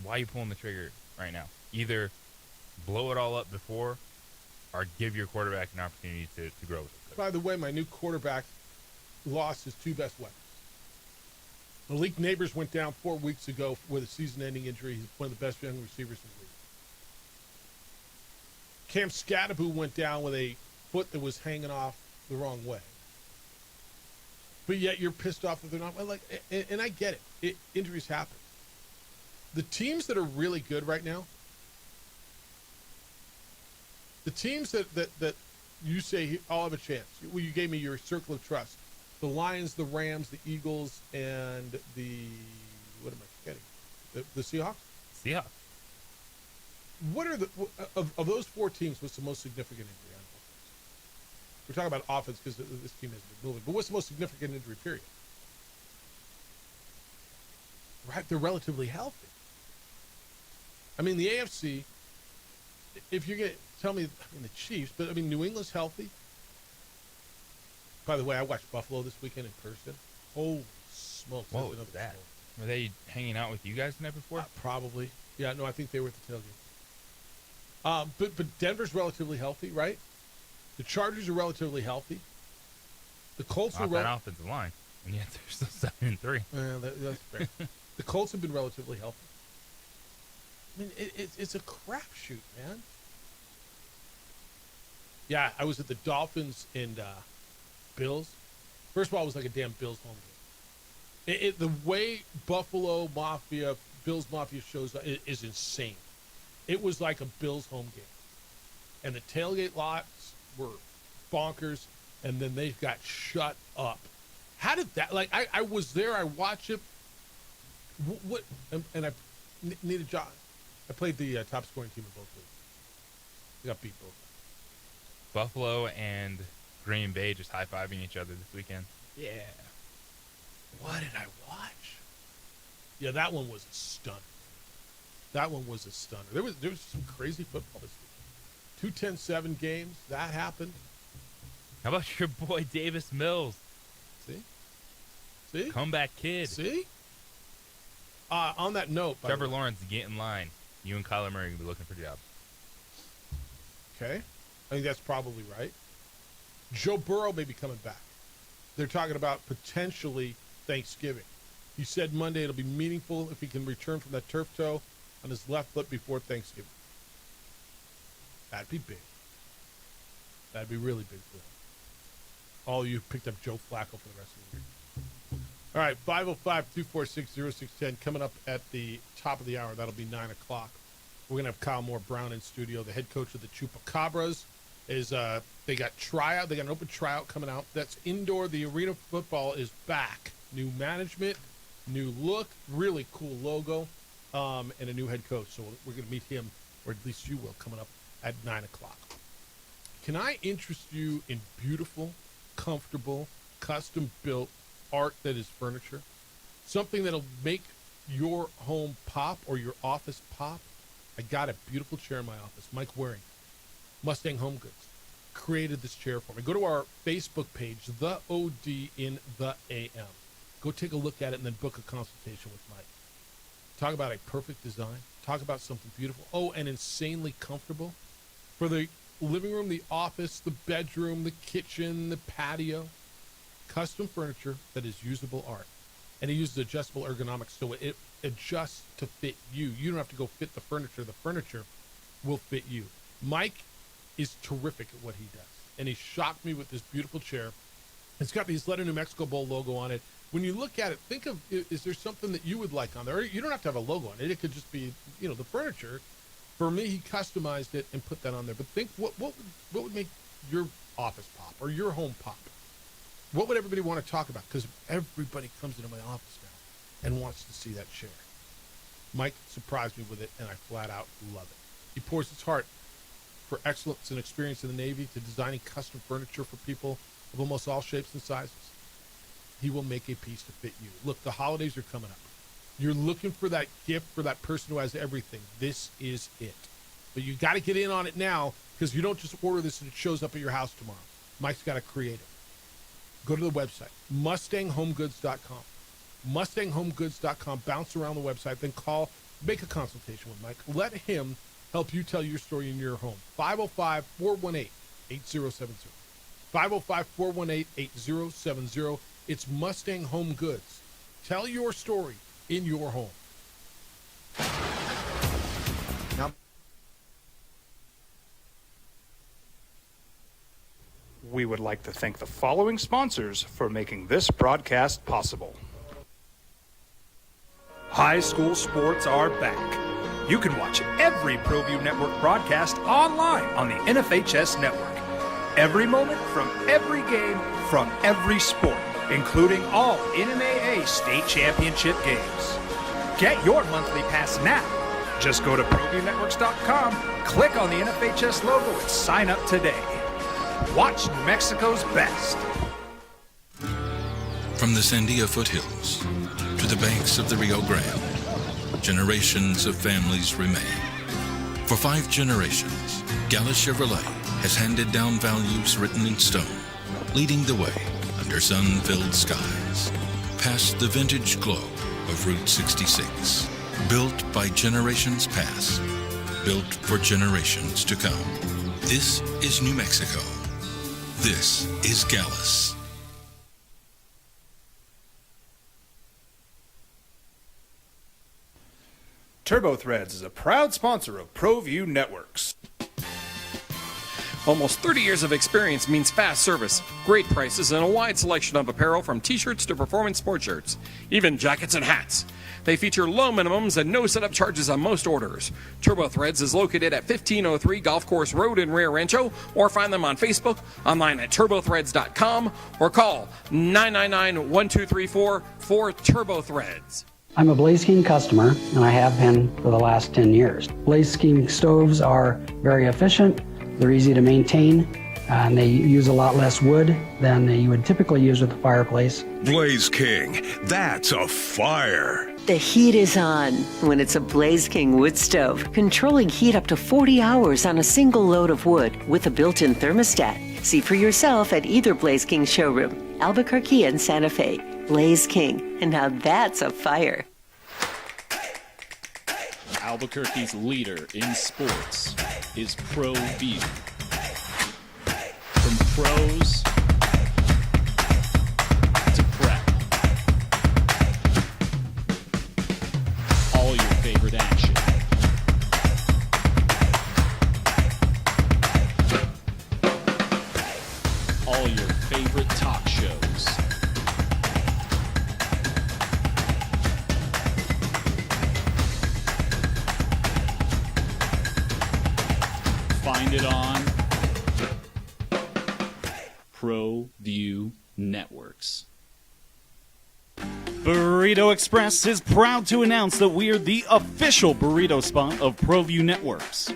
why are you pulling the trigger right now? Either blow it all up before or give your quarterback an opportunity to grow with it. By the way, my new quarterback lost his 2 best weapons. Malik Neighbors went down 4 weeks ago with a season-ending injury. He's one of the best young receivers in the league. Cam Scadaboo went down with a foot that was hanging off the wrong way. But yet you're pissed off that they're not. And I get it. Injuries happen. the teams that are really good right now, the teams that you say I'll have a chance. Well, you gave me your circle of trust. The Lions, the Rams, the Eagles, and the what am I forgetting? The Seahawks. Seahawks. What are the of those four teams? What's the most significant injury on offense? We're talking about offense because this team hasn't been moving. But what's the most significant injury period? Right, they're relatively healthy. I mean, the AFC. If you tell me, the Chiefs, but I mean, New England's healthy. By the way, I watched Buffalo this weekend in person. Holy smokes! What was that? Were they hanging out with you guys the night before? Probably. Yeah, no, I think they were at the tailgate. But Denver's relatively healthy, right? The Chargers are relatively healthy. The Colts are that offensive line, and yet they're still 7-3. That's fair. The Colts have been relatively healthy. I mean, it's a crapshoot, man. Yeah, I was at the Dolphins and Bills. First of all, it was like a damn Bills home game. The way Buffalo Mafia, Bills Mafia shows up is insane. It was like a Bills home game. And the tailgate lots were bonkers, and then they got shut up. How did that, like, I was there, I watched it. What and I needed a job. I played the top scoring team in both leagues. We got beat both. Buffalo and Green Bay just high-fiving each other this weekend. Yeah. What did I watch? Yeah, that one was a stunner. There was some crazy football this week. 2 10-7 games. That happened. How about your boy Davis Mills? See? Comeback kid. See? On that note, Trevor Lawrence, get in line. You and Kyler Murray are going to be looking for jobs. Okay. I think that's probably right. Joe Burrow may be coming back. They're talking about potentially Thanksgiving. He said Monday it'll be meaningful if he can return from that turf toe on his left foot before Thanksgiving. That'd be big. That'd be really big for him. All you picked up Joe Flacco for the rest of the year. All right, 505-246-0610 coming up at the top of the hour. That'll be 9 o'clock. We're going to have Kyle Moore Brown in studio. The head coach of the Chupacabras is they got tryout. They got an open tryout coming out. That's indoor. The arena football is back. New management, new look, really cool logo, and a new head coach. So we're going to meet him, or at least you will, coming up at 9 o'clock. Can I interest you in beautiful, comfortable, custom-built art that is furniture? Something that'll make your home pop or your office pop? I got a beautiful chair in my office. Mike Waring, Mustang Home Goods, created this chair for me. Go to our Facebook page, The OD in the AM. Go take a look at it and then book a consultation with Mike. Talk about a perfect design. Talk about something beautiful. Oh, and insanely comfortable. For the living room, the office, the bedroom, the kitchen, the patio. Custom furniture that is usable art. And he uses adjustable ergonomics so it adjusts to fit you. You don't have to go fit the furniture. The furniture will fit you. Mike is terrific at what he does. And he shocked me with this beautiful chair. It's got the Isleta New Mexico Bowl logo on it. When you look at it, think of, is there something that you would like on there? You don't have to have a logo on it. It could just be, the furniture. For me, he customized it and put that on there. But think, what would make your office pop or your home pop? What would everybody want to talk about? Because everybody comes into my office now and wants to see that chair. Mike surprised me with it, and I flat out love it. He pours his heart for excellence and experience in the Navy to designing custom furniture for people of almost all shapes and sizes. He will make a piece to fit you. Look, the holidays are coming up. You're looking for that gift for that person who has everything. This is it. But you got to get in on it now, because you don't just order this and it shows up at your house tomorrow. Mike's got to create it. Go to the website, MustangHomeGoods.com. MustangHomeGoods.com. Bounce around the website, then call, make a consultation with Mike. Let him help you tell your story in your home. 505-418-8070. 505-418-8070. It's Mustang Home Goods. Tell your story in your home. Now, we would like to thank the following sponsors for making this broadcast possible. High school sports are back. You can watch every ProView Network broadcast online on the NFHS network. Every moment from every game from every sport, including all NMAA state championship games. Get your monthly pass now. Just go to ProViewNetworks.com, click on the NFHS logo, and sign up today. Watch New Mexico's best. From the Sandia foothills to the banks of the Rio Grande, generations of families remain. For 5 generations, Gallus Chevrolet has handed down values written in stone, leading the way under sun-filled skies, past the vintage glow of Route 66. Built by generations past, built for generations to come. This is New Mexico. This is Gallus. TurboThreads is a proud sponsor of ProView Networks. Almost 30 years of experience means fast service, great prices, and a wide selection of apparel from t-shirts to performance sport shirts, even jackets and hats. They feature low minimums and no setup charges on most orders. TurboThreads is located at 1503 Golf Course Road in Rio Rancho, or find them on Facebook, online at turbothreads.com, or call 999-1234 for TurboThreads. I'm a Blaze King customer, and I have been for the last 10 years. Blaze King stoves are very efficient, they're easy to maintain, and they use a lot less wood than you would typically use with a fireplace. Blaze King, that's a fire. The heat is on when it's a Blaze King wood stove, controlling heat up to 40 hours on a single load of wood with a built-in thermostat. See for yourself at either Blaze King showroom, Albuquerque and Santa Fe. Blaze King, and now that's a fire. Albuquerque's leader in sports is ProView. From pros to prep, all your favorite action. All your favorite talk shows. Find it on ProView Networks. Burrito Express is proud to announce that we are the official burrito spot of ProView Networks.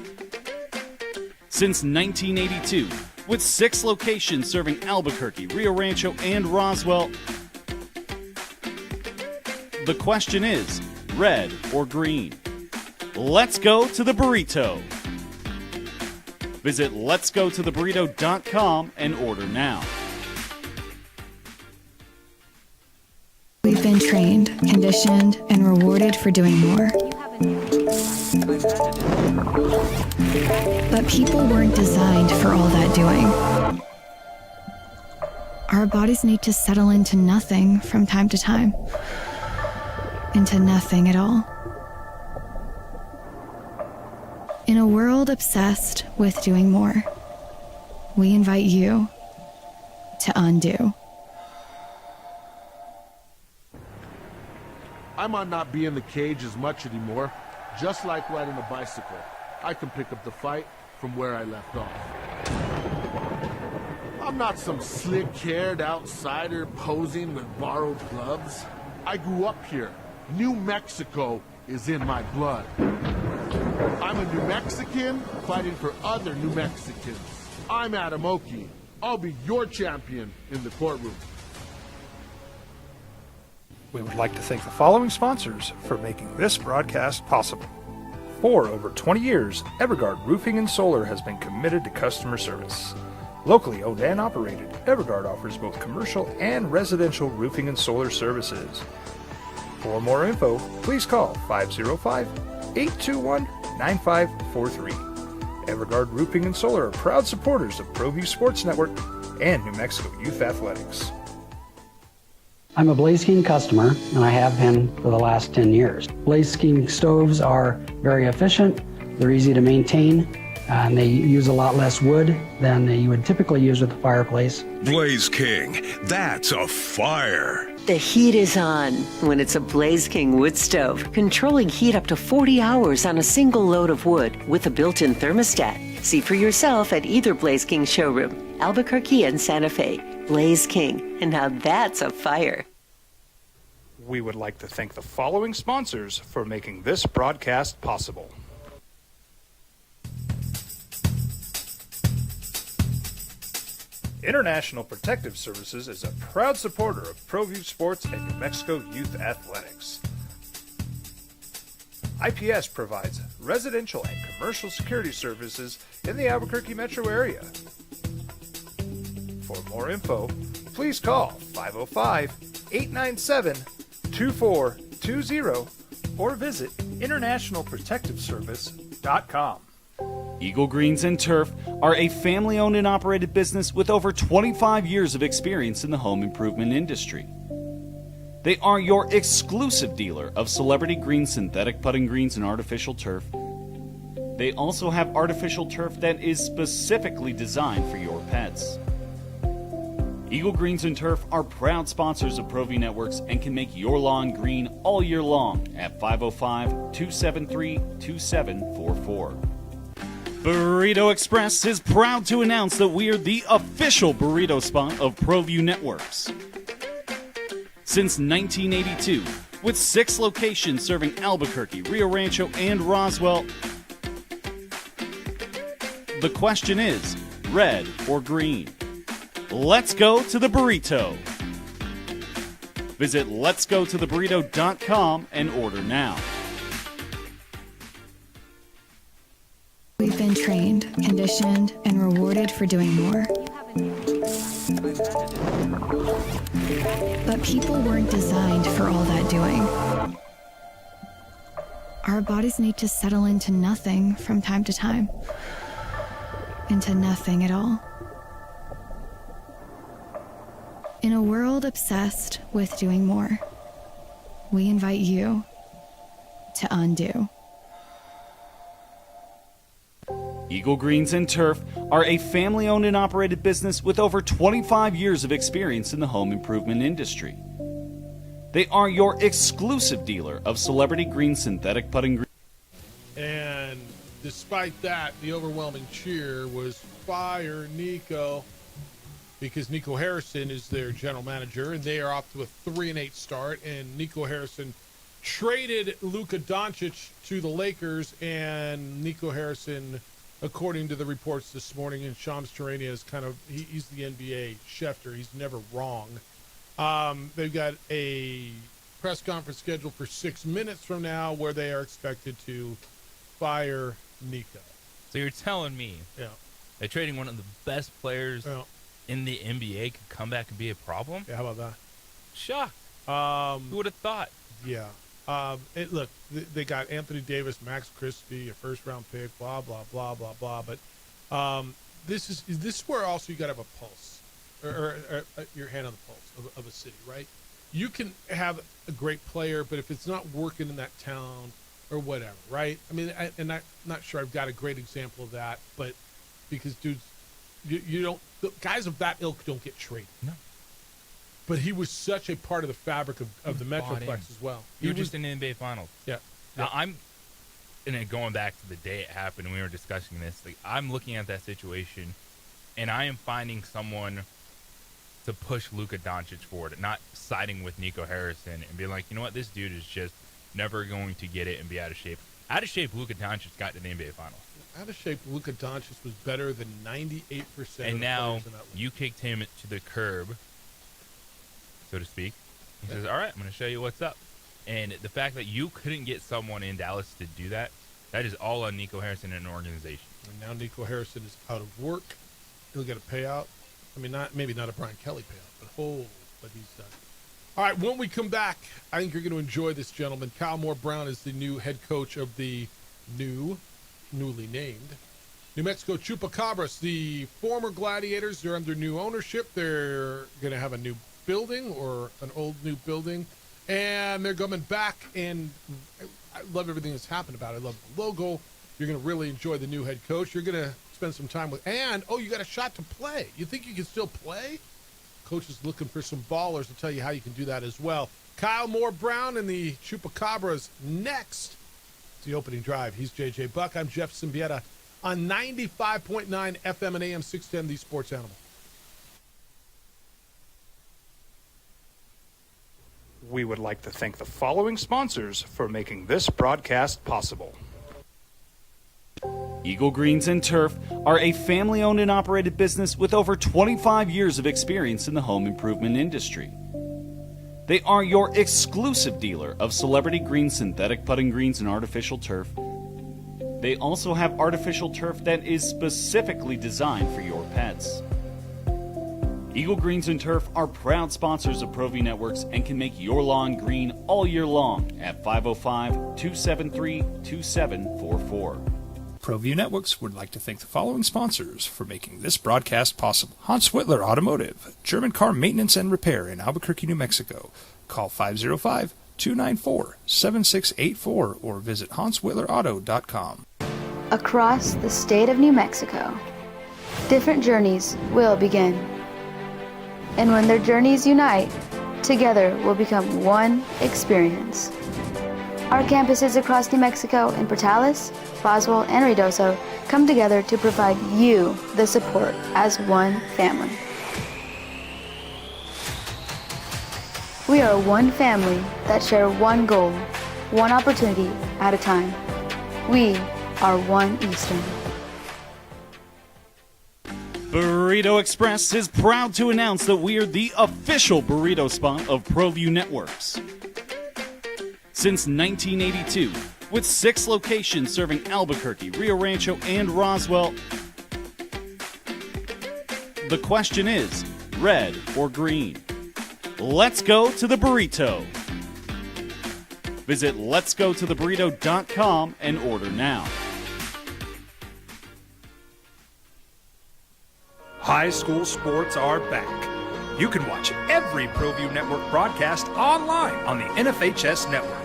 Since 1982, with 6 locations serving Albuquerque, Rio Rancho, and Roswell, the question is, red or green? Let's go to the burrito. Visit letsgototheburrito.com and order now. We've been trained, conditioned, and rewarded for doing more. But people weren't designed for all that doing. Our bodies need to settle into nothing from time to time. Into nothing at all. In a world obsessed with doing more, we invite you to undo. I might not be in the cage as much anymore. Just like riding a bicycle, I can pick up the fight from where I left off. I'm not some slick-haired outsider posing with borrowed gloves. I grew up here. New Mexico is in my blood. I'm a New Mexican fighting for other New Mexicans. I'm Adam Oki. I'll be your champion in the courtroom. We would like to thank the following sponsors for making this broadcast possible. For over 20 years, Evergard Roofing and Solar has been committed to customer service. Locally owned and operated, Evergard offers both commercial and residential roofing and solar services. For more info, please call 505-821-9543. Evergard Roofing and Solar are proud supporters of ProView Sports Network and New Mexico Youth Athletics. I'm a Blaze King customer, and I have been for the last 10 years. Blaze King stoves are very efficient, they're easy to maintain, and they use a lot less wood than you would typically use with a fireplace. Blaze King, that's a fire. The heat is on when it's a Blaze King wood stove, controlling heat up to 40 hours on a single load of wood with a built-in thermostat. See for yourself at either Blaze King showroom, Albuquerque and Santa Fe. Blaze King, and now that's a fire. We would like to thank the following sponsors for making this broadcast possible. International Protective Services is a proud supporter of ProView Sports and New Mexico Youth Athletics. IPS provides residential and commercial security services in the Albuquerque metro area. For more info, please call 505-897-2420 or visit internationalprotectiveservice.com. Eagle Greens and Turf are a family-owned and operated business with over 25 years of experience in the home improvement industry. They are your exclusive dealer of celebrity green synthetic putting greens and artificial turf. They also have artificial turf that is specifically designed for your pets. Eagle Greens and Turf are proud sponsors of ProView Networks and can make your lawn green all year long at 505-273-2744. Burrito Express is proud to announce that we are the official burrito spot of ProView Networks. Since 1982, with 6 locations serving Albuquerque, Rio Rancho, and Roswell, the question is, red or green? Let's go to the burrito. Visit letsgototheburrito.com and order now. We've been trained, conditioned, and rewarded for doing more. But people weren't designed for all that doing. Our bodies need to settle into nothing from time to time. Into nothing at all. In a world obsessed with doing more, we invite you to undo. Eagle Greens and Turf are a family-owned and operated business with over 25 years of experience in the home improvement industry. They are your exclusive dealer of celebrity green synthetic putting greens. And despite that, the overwhelming cheer was fire Nico, because Nico Harrison is their general manager, and they are off to a 3-8 start. And Nico Harrison traded Luka Doncic to the Lakers, and Nico Harrison, according to the reports this morning, and Shams Charania is he's the NBA Schefter. He's never wrong. They've got a press conference scheduled for 6 minutes from now where they are expected to fire Nico. So you're telling me that trading one of the best players in the NBA could come back and be a problem? Yeah, how about that? Shocked. Who would have thought? Yeah. Look, they got Anthony Davis, Max Christie, a first-round pick, blah, blah, blah, blah, blah. But this is where also you got to have a pulse, or your hand on the pulse of a city, right? You can have a great player, but if it's not working in that town or whatever, right? I mean, I'm not sure I've got a great example of that, but because, dudes, you don't – guys of that ilk don't get traded. No. But he was such a part of the fabric of the Metroplex as well. He was just in the NBA Finals. Yeah. Now, and then going back to the day it happened, and we were discussing this, I'm looking at that situation, and I am finding someone to push Luka Doncic forward, not siding with Nico Harrison and being like, you know what, this dude is just never going to get it and be out of shape. Out of shape, Luka Doncic got to the NBA Finals. Out of shape, Luka Doncic was better than 98% and of now the players in that league. You kicked him to the curb, so to speak. He says, all right, I'm going to show you what's up. And the fact that you couldn't get someone in Dallas to do that, that is all on Nico Harrison and an organization. And now Nico Harrison is out of work. He'll get a payout. I mean, maybe not a Brian Kelly payout, but he's done. All right, when we come back, I think you're going to enjoy this gentleman. Kyle Moore Brown is the new head coach of the newly named New Mexico Chupacabras. The former Gladiators, they're under new ownership. They're going to have a new building, or an old new building, and they're coming back, and I love everything that's happened about it. I love the logo. You're going to really enjoy the new head coach. You're going to spend some time with, and you got a shot to play. You think you can still play? coaches looking for some ballers to tell you how you can do that as well. Kyle Moore-Brown and the Chupacabras next. It's the opening drive. He's J.J. Buck. I'm Jeff Symbieta on 95.9 FM and AM 610, the Sports Animal. We would like to thank the following sponsors for making this broadcast possible. Eagle Greens and Turf are a family-owned and operated business with over 25 years of experience in the home improvement industry. They are your exclusive dealer of celebrity green, synthetic putting greens, and artificial turf. They also have artificial turf that is specifically designed for your pets. Eagle Greens and Turf are proud sponsors of ProView Networks and can make your lawn green all year long at 505-273-2744. ProView Networks would like to thank the following sponsors for making this broadcast possible. Hans Whitler Automotive, German car maintenance and repair in Albuquerque, New Mexico. Call 505-294-7684 or visit HansWhitlerAuto.com. Across the state of New Mexico, different journeys will begin. And when their journeys unite, together will become one experience. Our campuses across New Mexico in Portales, Roswell, and Ruidoso come together to provide you the support as one family. We are one family that share one goal, one opportunity at a time. We are one Eastern. Burrito Express is proud to announce that we are the official burrito spot of ProView Networks. Since 1982, with 6 locations serving Albuquerque, Rio Rancho, and Roswell, the question is, red or green? Let's go to the burrito. Visit letsgototheburrito.com and order now. High school sports are back. You can watch every ProView Network broadcast online on the NFHS network.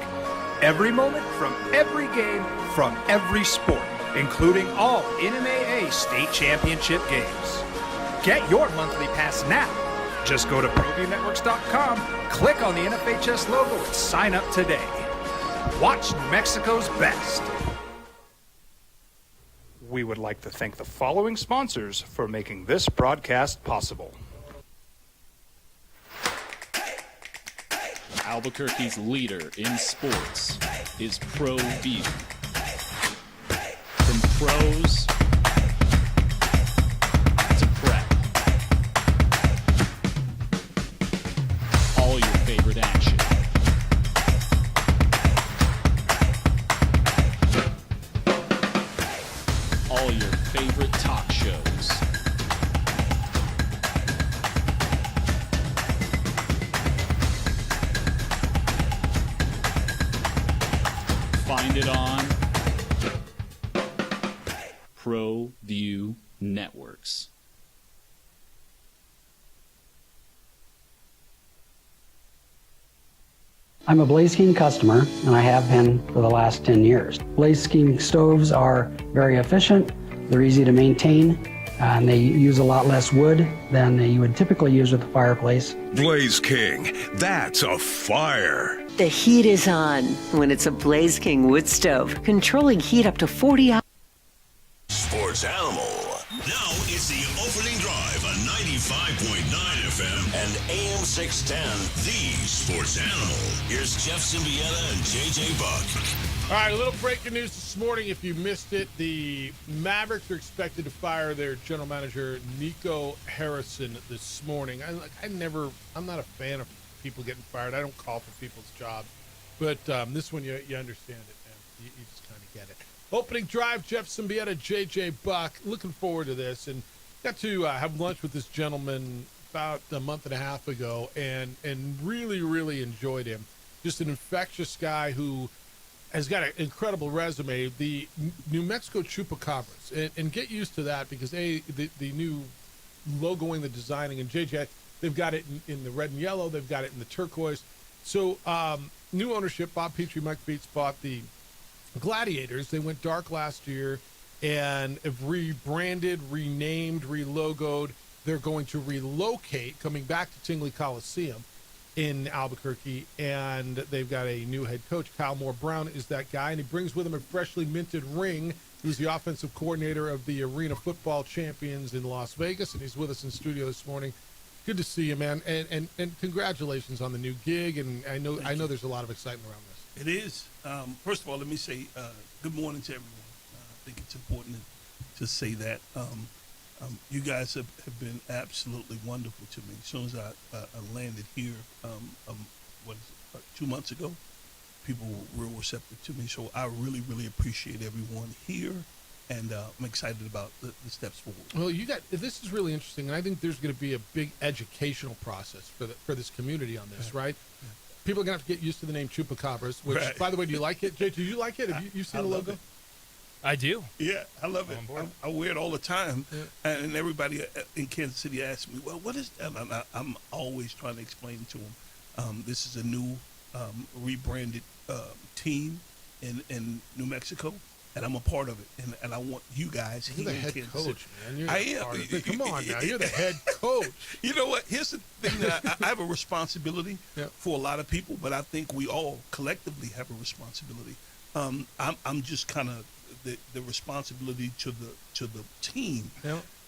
Every moment from every game from every sport, including all NMAA state championship games. Get your monthly pass now. Just go to ProViewNetworks.com, click on the NFHS logo, and sign up today. Watch New Mexico's best. We would like to thank the following sponsors for making this broadcast possible. Albuquerque's leader in sports is ProView. From pros to prep, all your favorite action. All your favorite talk shows. Find it on ProView Networks. I'm a Blaze King customer, and I have been for the last 10 years. Blaze King stoves are very efficient, they're easy to maintain, and they use a lot less wood than you would typically use with a fireplace. Blaze King, that's a fire. The heat is on when it's a Blaze King wood stove, controlling heat up to 40 hours. Sports Animal. Now it's the opening drive on 95.9 FM and AM 610, the Sports Animal. Here's Jeff Symbieta and J.J. Buck. All right, a little breaking news this morning. If you missed it, the Mavericks are expected to fire their general manager, Nico Harrison, this morning. I'm not a fan of people getting fired. I don't call for people's jobs. But this one, you understand it, man. You just kind of get it. Opening drive, Jeff Symbieta, J.J. Buck. Looking forward to this. And got to have lunch with this gentleman about a month and a half ago and really, really enjoyed him. Just an infectious guy who has got an incredible resume. The New Mexico Chupacabras. And get used to that because, the new logoing, the designing, and JJ, they've got it in the red and yellow. They've got it in the turquoise. So new ownership, Bob Petrie, Mike Beats bought the Gladiators. They went dark last year and have rebranded, renamed, relogoed. they're going to relocate, coming back to Tingley Coliseum in Albuquerque, and they've got a new head coach. Kyle Moore Brown is that guy, and he brings with him a freshly minted ring. He's the offensive coordinator of the Arena Football Champions in Las Vegas, and he's with us in studio this morning. Good to see you, man, and congratulations on the new gig. And I know there's a lot of excitement around this. It is. First of all, let me say good morning to everyone. I think it's important to say that. You guys have been absolutely wonderful to me. As soon as I landed here, 2 months ago, people were real receptive to me. So I really, really appreciate everyone here, and I'm excited about the steps forward. Well, this is really interesting, and I think there's going to be a big educational process for this community on this, right? Yeah. People are going to have to get used to the name Chupacabras, which, by the way, do you like it? Jay, do you like it? Have you seen the logo? It. I do. Yeah, I love it. I wear it all the time, and everybody in Kansas City asks me, "Well, what is that?" And I'm always trying to explain to them, this is a new rebranded team in New Mexico, and I'm a part of it, and I want you guys here in Kansas City. Man. You're Come on now, you're the head coach. You know what? Here's the thing that I have a responsibility for a lot of people, but I think we all collectively have a responsibility. I'm just kind of the responsibility to the team,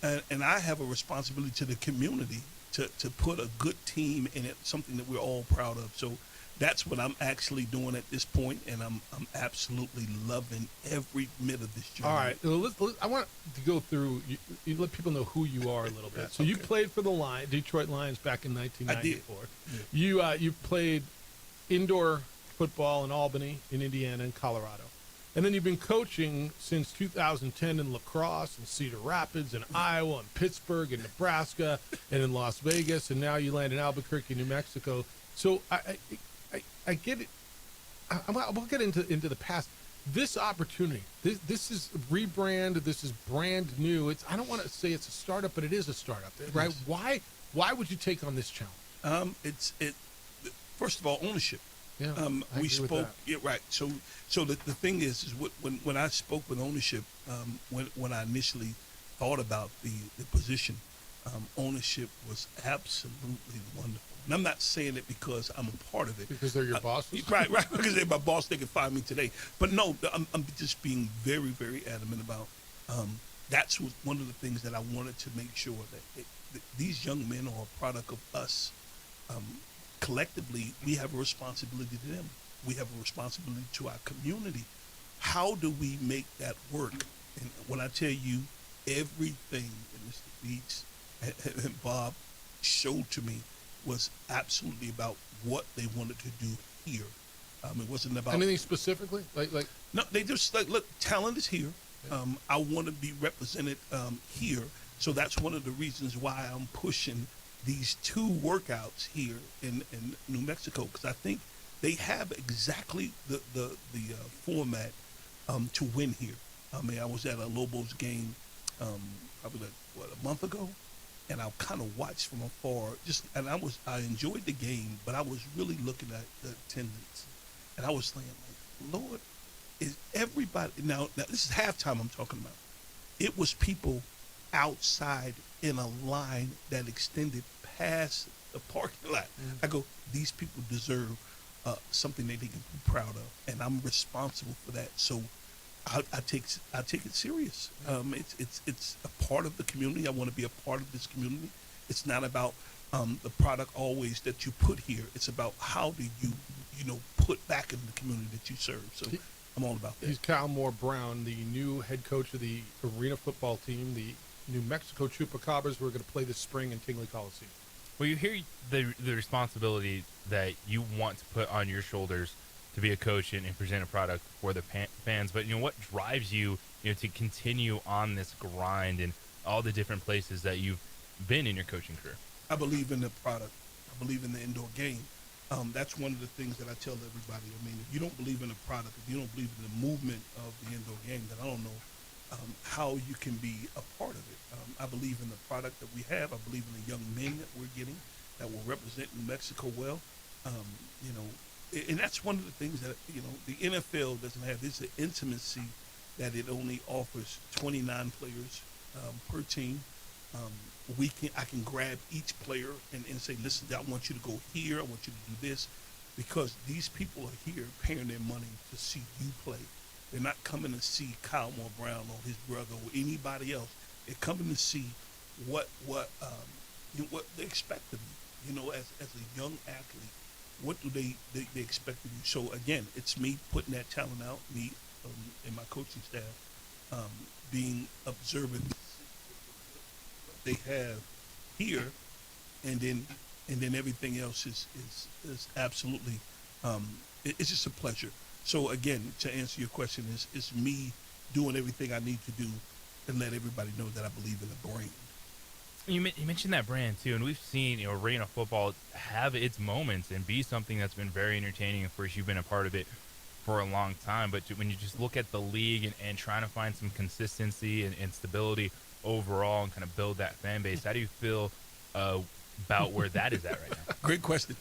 and I have a responsibility to the community to put a good team in it, something that we're all proud of. So that's what I'm actually doing at this point, and I'm absolutely loving every minute of this journey. All right, well, I want to go through. You let people know who you are a little bit. So you played for the Detroit Lions back in 1994. I did. You played indoor football in Albany, in Indiana, and Colorado. And then you've been coaching since 2010 in La Crosse and Cedar Rapids and Iowa and Pittsburgh and Nebraska and in Las Vegas, and now you land in Albuquerque, New Mexico. So I get it. We'll get into the past. This opportunity, this is rebrand. This is brand new. I don't want to say it's a startup, but it is a startup, right? Why would you take on this challenge? First of all, ownership. Yeah, we spoke. Yeah, right. So the thing is when I spoke with ownership, when I initially thought about the position, ownership was absolutely wonderful. And I'm not saying it because I'm a part of it. Because they're your bosses? Right. Because they're my boss, they can fire me today. But no, I'm just being very, very adamant about. That's one of the things that I wanted to make sure that these young men are a product of us. Collectively, we have a responsibility to them. We have a responsibility to our community. How do we make that work? And when I tell you everything that Mr. Beats and Bob showed to me was absolutely about what they wanted to do here. It wasn't about anything specifically. No, they just look. Talent is here. I want to be represented here. So that's one of the reasons why I'm pushing these 2 workouts here in New Mexico, because I think they have exactly the format to win here. I was at a Lobos game probably a month ago, and I kind of watched from afar. I enjoyed the game, but I was really looking at the attendance, and I was saying, Lord, is everybody now? This is halftime I'm talking about. It was people outside in a line that extended past the parking lot. I go, these people deserve something that they can be proud of, and I'm responsible for that. So I take it serious. It's a part of the community. I want to be a part of this community. It's not about the product always that you put here. It's about how do you put back in the community that you serve. So I'm all about that. He's Kyle Moore Brown, the new head coach of the Arena Football team, the New Mexico Chupacabras, who are going to play this spring in Tingley Coliseum. Well, you hear the responsibility that you want to put on your shoulders to be a coach and present a product for the fans, but what drives you, to continue on this grind and all the different places that you've been in your coaching career? I believe in the product. I believe in the indoor game. That's one of the things that I tell everybody. I mean, if you don't believe in the product, if you don't believe in the movement of the indoor game, then I don't know how you can be a part of it. I believe in the product that we have. I believe in the young men that we're getting that will represent New Mexico well. And that's one of the things that, the NFL doesn't have. It's the intimacy that it only offers 29 players per team. I can grab each player and say, listen, I want you to go here. I want you to do this, because these people are here paying their money to see you play. They're not coming to see Kyle Moore Brown or his brother or anybody else. They're coming to see what they expect of you. You know, as a young athlete, what do they expect of you? So again, it's me putting that talent out, me and my coaching staff being observant. They have here, and then everything else is absolutely it's just a pleasure. So again, to answer your question, is me doing everything I need to do and let everybody know that I believe in the brand. You mentioned that brand too, and we've seen Arena Football have its moments and be something that's been very entertaining. Of course, you've been a part of it for a long time, but when you just look at the league and trying to find some consistency and stability overall and kind of build that fan base, how do you feel about where that is at right now? Great question.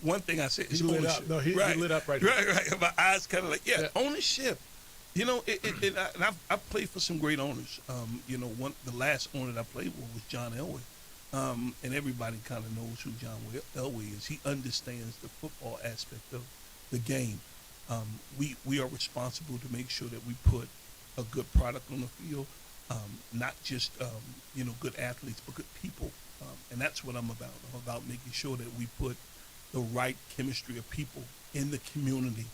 One thing I said is lit ownership. up. No, he lit up right now. Right. My eyes kind of like, ownership. You know, and I've played for some great owners. You know, the last owner that I played with was John Elway. And everybody kind of knows who John Elway is. He understands the football aspect of the game. We are responsible to make sure that we put a good product on the field, not just good athletes, but good people. And that's what I'm about. I'm about making sure that we put the right chemistry of people in the community.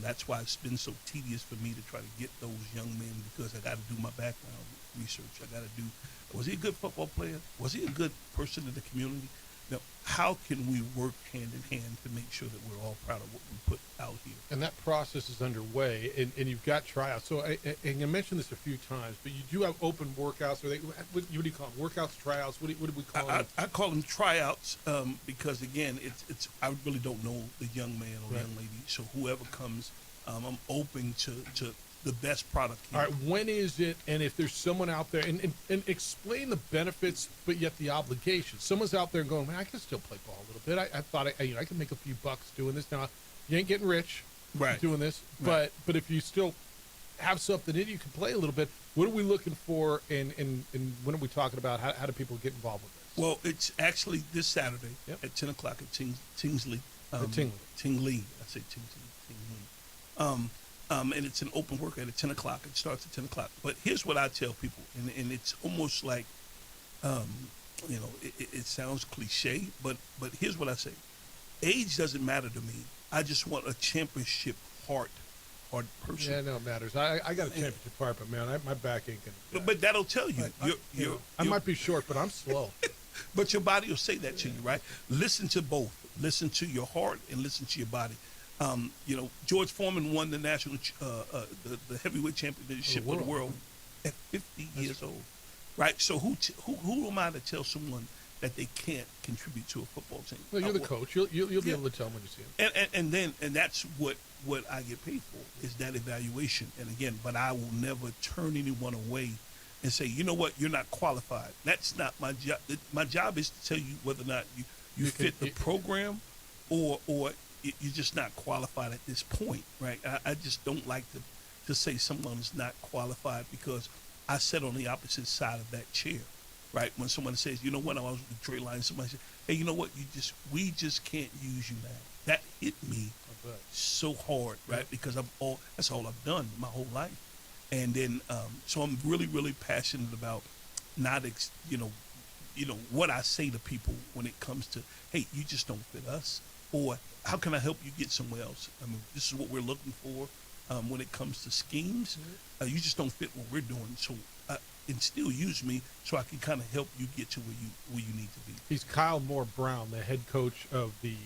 That's why it's been so tedious for me to try to get those young men, because I got to do my background research. I got to do, was he a good football player? Was he a good person in the community? Now, how can we work hand in hand to make sure that we're all proud of what we put out here? And that process is underway, and you've got tryouts. So, and you mentioned this a few times, but you do have open workouts. What do you call them? Workouts, tryouts? What do we call them? I call them tryouts because, again, it's I really don't know the young man or young lady. So whoever comes, I'm open to the best product here. All right, when is it, and if there's someone out there, and explain the benefits, but yet the obligations. Someone's out there going, man, I can still play ball a little bit. I thought I can make a few bucks doing this. Now, you ain't getting rich doing this, but if you still have something in you can play a little bit. What are we looking for, and when are we talking about? How do people get involved with this? Well, it's actually this Saturday at 10 o'clock at Tingsley. Tingley. I say Tingley. And it's an open workout at 10 o'clock. It starts at 10 o'clock. But here's what I tell people, and it's almost like, it sounds cliche, but here's what I say. Age doesn't matter to me. I just want a championship heart person. Yeah, no, it matters. I got a championship heart, but, man, my back ain't going to. But that'll tell you. I might be short, but I'm slow. But your body will say that to you, right? Listen to both. Listen to your heart and listen to your body. George Foreman won the national, the heavyweight championship of the world at 50 years old, right? So who am I to tell someone that they can't contribute to a football team? Well, you're the coach. You'll be able to tell them when you see them. And that's what I get paid for, is that evaluation. And again, but I will never turn anyone away and say, you know what, you're not qualified. That's not my job. My job is to tell you whether or not you fit the program or you're just not qualified at this point, right? I just don't like to say someone's not qualified, because I sat on the opposite side of that chair, right? When someone says, you know what, I was with the Detroit Lions, somebody said, hey, you know what, we just can't use you now. That hit me so hard, right? Because that's all I've done my whole life. And then, so I'm really, really passionate about not, what I say to people when it comes to, hey, you just don't fit us, or how can I help you get somewhere else? I mean, this is what we're looking for when it comes to schemes. You just don't fit what we're doing. So, and still use me so I can kind of help you get to where you need to be. He's Kyle Moore Brown, the head coach of the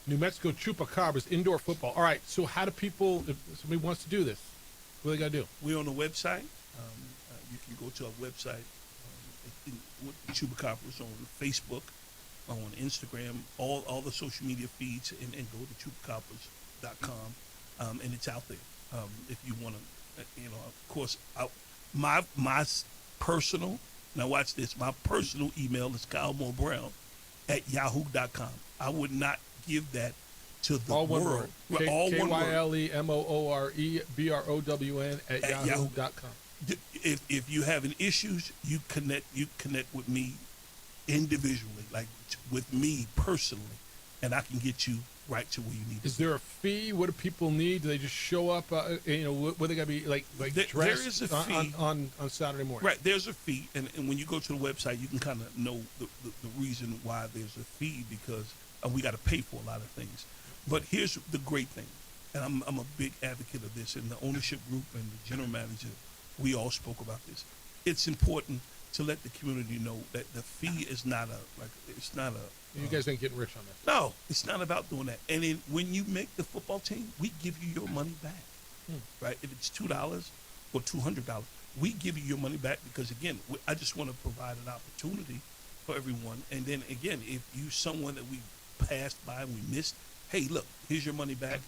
New Mexico Chupacabras indoor football. All right, so how do people, if somebody wants to do this, what do they got to do? We're on the website. You can go to our website, Chupacabras, on Facebook, on Instagram, all the social media feeds, and go to chupacabras.com, and it's out there. If you want to, of course, my personal, now watch this, my personal email is kylemoorebrown@yahoo.com. I would not give that to the all world. One word. All one word. KYLEMOOREBROWN at yahoo.com. if you having issues, you connect with me individually, like with me personally, and I can get you right to where you need to Is there a fee? What do people need? Do they just show up? What they got to be like dressed there is a fee on Saturday morning? Right, there's a fee, and when you go to the website, you can kind of know the reason why there's a fee, because we got to pay for a lot of things. But here's the great thing, and I'm a big advocate of this, and the ownership group and the general manager, we all spoke about this. It's important to let the community know that the fee is not You guys ain't getting rich on this. No, it's not about doing that. And then when you make the football team, we give you your money back, right? If it's $2 or $200, we give you your money back, because again, I just want to provide an opportunity for everyone. And then again, if you someone that we passed by and we missed, hey, look, here's your money back.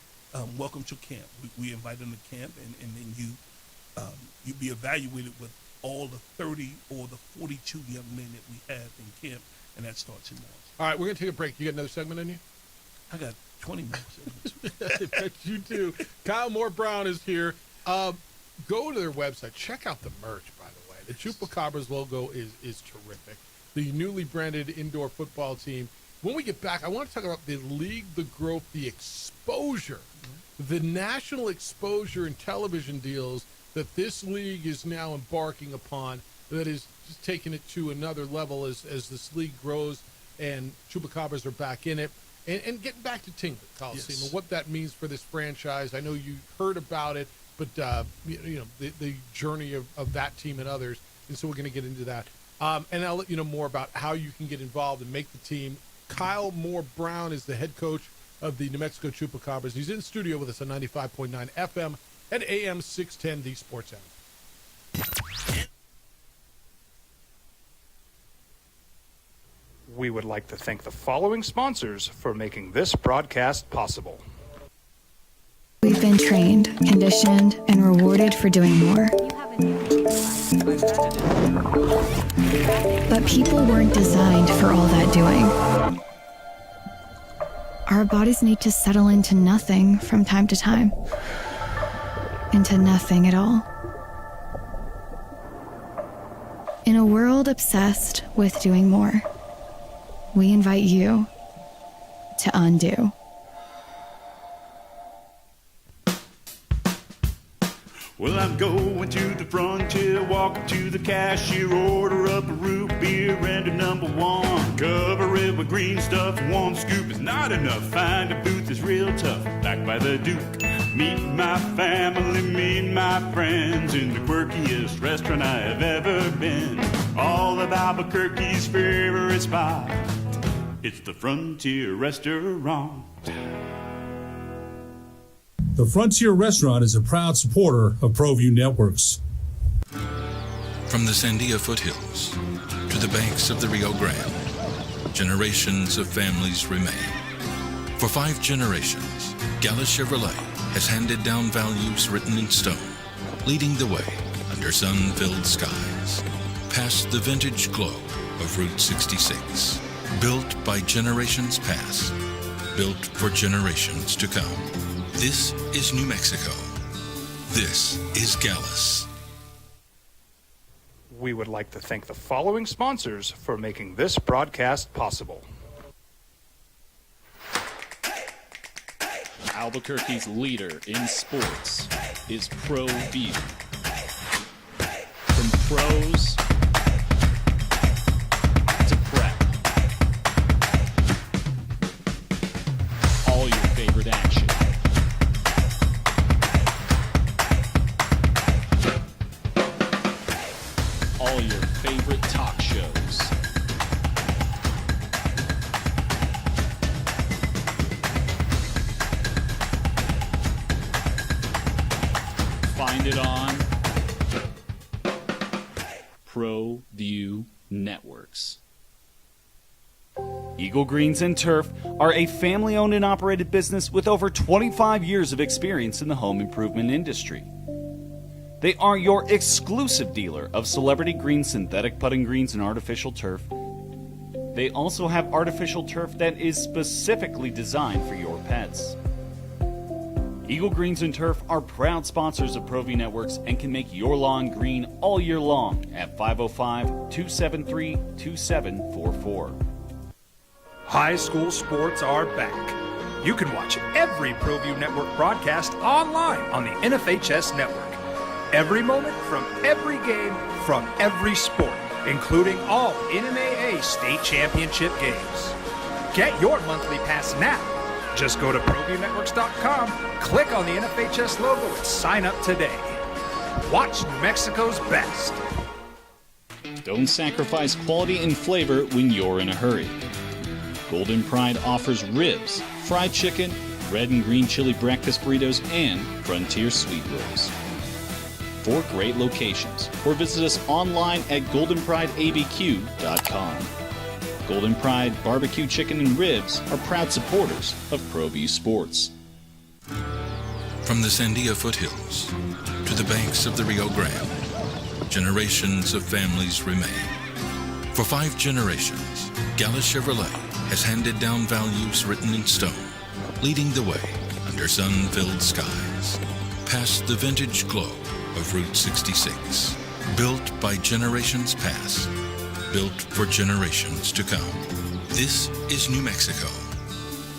Welcome to camp. We invite them to camp, and then you be evaluated with all the 30 or the 42 young men that we have in camp, and that starts in March. All right, we're going to take a break. You got another segment in you? I got 20 more segments. I bet you do. Kyle Moore Brown is here. Go to their website. Check out the merch, by the way. The Chupacabras logo is terrific. The newly branded indoor football team. When we get back, I want to talk about the league, the growth, the exposure, the national exposure and television deals that this league is now embarking upon, that is just taking it to another level as this league grows and Chupacabras are back in it. And getting back to Tingley Coliseum and what that means for this franchise. I know you heard about it, but the journey of that team and others, and so we're going to get into that. And I'll let you know more about how you can get involved and make the team. Kyle Moore Brown is the head coach of the New Mexico Chupacabras. He's in studio with us on 95.9 FM and AM 610, the Sports Animal. We would like to thank the following sponsors for making this broadcast possible. We've been trained, conditioned, and rewarded for doing more. But people weren't designed for all that doing. Our bodies need to settle into nothing from time to time. Into nothing at all. In a world obsessed with doing more, we invite you to undo. Well, I'm going to the frontier, walking to the cashier, order up a root beer and a number one. Cover it with green stuff, one scoop is not enough. Find a booth is real tough, back by the Duke. Meet my family, meet my friends in the quirkiest restaurant I have ever been. All of Albuquerque's favorite spot, it's the Frontier Restaurant. The Frontier Restaurant is a proud supporter of ProView Networks. From the Sandia foothills to the banks of the Rio Grande, generations of families remain. For 5 generations, Gala Chevrolet has handed down values written in stone, leading the way under sun-filled skies, past the vintage glow of Route 66. Built by generations past, built for generations to come. This is New Mexico. This is Gallus. We would like to thank the following sponsors for making this broadcast possible. Albuquerque's leader in sports is ProView. From pros to prep, all your favorite action. All your favorite talk shows. Find it on ProView Networks. Eagle Greens and Turf are a family-owned and operated business with over 25 years of experience in the home improvement industry. They are your exclusive dealer of celebrity green, synthetic putting greens, and artificial turf. They also have artificial turf that is specifically designed for your pets. Eagle Greens and Turf are proud sponsors of ProView Networks and can make your lawn green all year long at 505-273-2744. High school sports are back. You can watch every ProView Network broadcast online on the NFHS network. Every moment from every game from every sport, including all NMAA state championship games. Get your monthly pass now. Just go to ProViewNetworks.com, click on the NFHS logo, and sign up today. Watch New Mexico's best. Don't sacrifice quality and flavor when you're in a hurry. Golden Pride offers ribs, fried chicken, red and green chili breakfast burritos, and Frontier sweet rolls. 4 great locations, or visit us online at goldenprideabq.com. Golden Pride Barbecue Chicken and Ribs are proud supporters of ProView Sports. From the Sandia foothills to the banks of the Rio Grande, generations of families remain. For 5 generations, Gallus Chevrolet has handed down values written in stone, leading the way under sun-filled skies, past the vintage glow of Route 66, built by generations past, built for generations to come. This is New Mexico.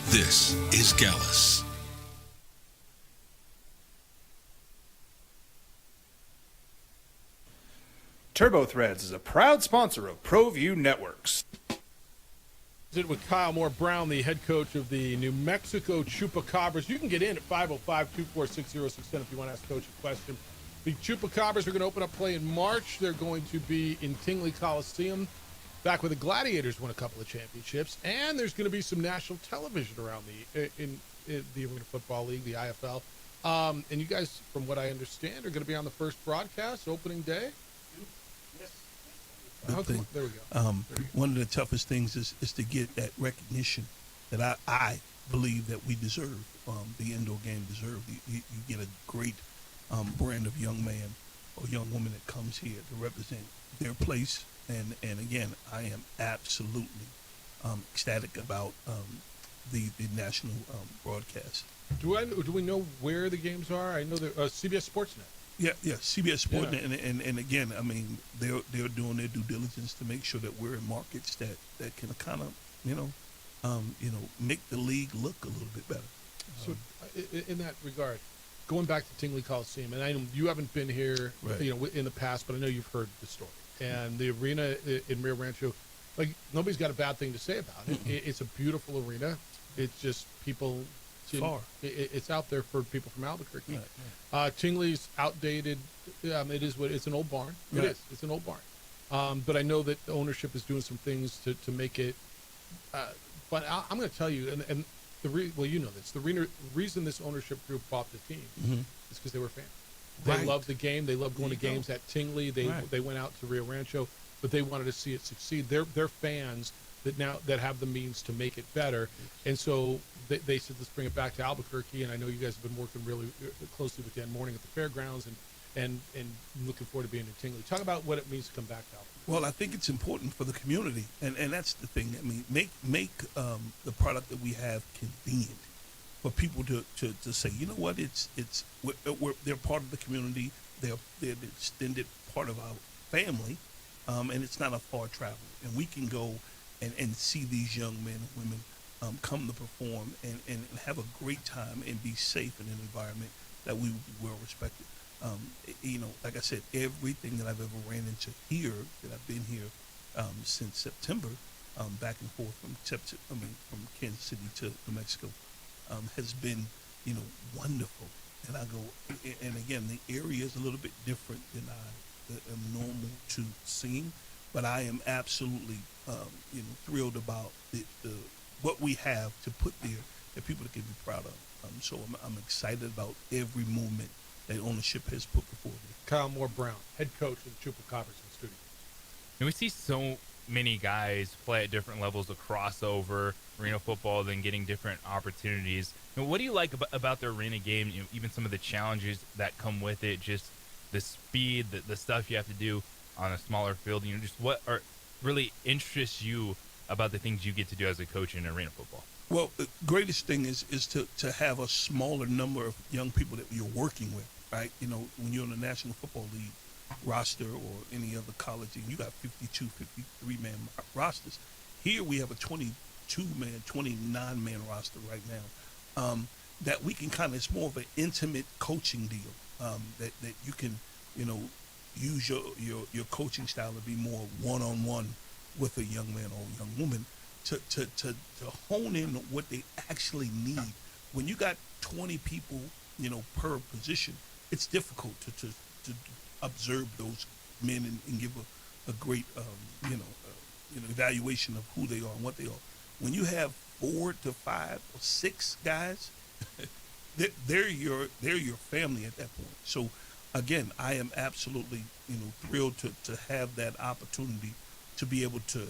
This is Gallus. TurboThreads is a proud sponsor of ProView Networks. Visit with Kyle Moore Brown, the head coach of the New Mexico Chupacabras. You can get in at 505-246-0610 if you want to ask Coach a question. The Chupacabras are going to open up play in March. They're going to be in Tingley Coliseum, back where the Gladiators won a couple of championships. And there's going to be some national television around in the Arena Football League, the IFL. And you guys, from what I understand, are going to be on the first broadcast, opening day? Thing. There we go. One of the toughest things is to get that recognition that I believe that we deserve, the indoor game deserve. You get a great brand of young man or young woman that comes here to represent their place. And again, I am absolutely ecstatic about the national broadcast. Do we know where the games are? I know they're CBS Sportsnet. Yeah, CBS Sportsnet, and again, I mean, they're doing their due diligence to make sure that we're in markets that can kind of, make the league look a little bit better. So, in that regard, going back to Tingley Coliseum, and I know you haven't been here, Right. In the past, but I know you've heard the story. And the arena in Rio Rancho, like nobody's got a bad thing to say about it. It's a beautiful arena. It's just people. Far. It's out there for people from Albuquerque. Right. Tingley's outdated. It's an old barn. It Right. is. It's an old barn. But I know that the ownership is doing some things to make it. But I'm going to tell you, and you know this. The reason this ownership group bought the team is because they were fans. They Right. loved the game. They loved going to There you games at Tingley. They went out to Rio Rancho, but they wanted to see it succeed. They're fans that have the means to make it better, and so they said let's bring it back to Albuquerque. And I know you guys have been working really closely with Dan Morning at the fairgrounds, and looking forward to being in Tingley. Talk about what it means to come back to Albuquerque. Well, I think it's important for the community, and that's the thing. I mean, make the product that we have convenient for people to say, you know what, they're part of the community. They're an extended part of our family, and it's not a far travel, and we can go and see these young men and women come to perform and have a great time and be safe in an environment that we will be well respected. Like I said, everything that I've ever ran into here, that I've been here since September, back and forth from Kansas City to New Mexico, has been, wonderful. And I go, and again, the area is a little bit different than I am normal to seeing, but I am absolutely, thrilled about what we have to put there that people can be proud of. So I'm excited about every movement that ownership has put before me. Kyle Moore Brown, head coach of the Chupacabras in the studio. And we see so many guys play at different levels of crossover arena football, then getting different opportunities. And what do you like about the arena game? Even some of the challenges that come with it, just the speed, the stuff you have to do on a smaller field. Just what really interests you about the things you get to do as a coach in arena football? Well, the greatest thing is to have a smaller number of young people that you're working with, right? You know, when you're in the National Football League roster or any other college, and you got 52, 53-man rosters. Here we have a 22-man, 29-man roster right now. That we can kind of, it's more of an intimate coaching deal. That you can, you know, use your coaching style to be more one-on-one with a young man or a young woman to hone in on what they actually need. When you got 20 people, you know, per position, it's difficult to observe those men and give a great, evaluation of who they are and what they are. When you have 4 to 5 or 6 guys, they're your family at that point. So, again, I am absolutely, thrilled to have that opportunity to be able to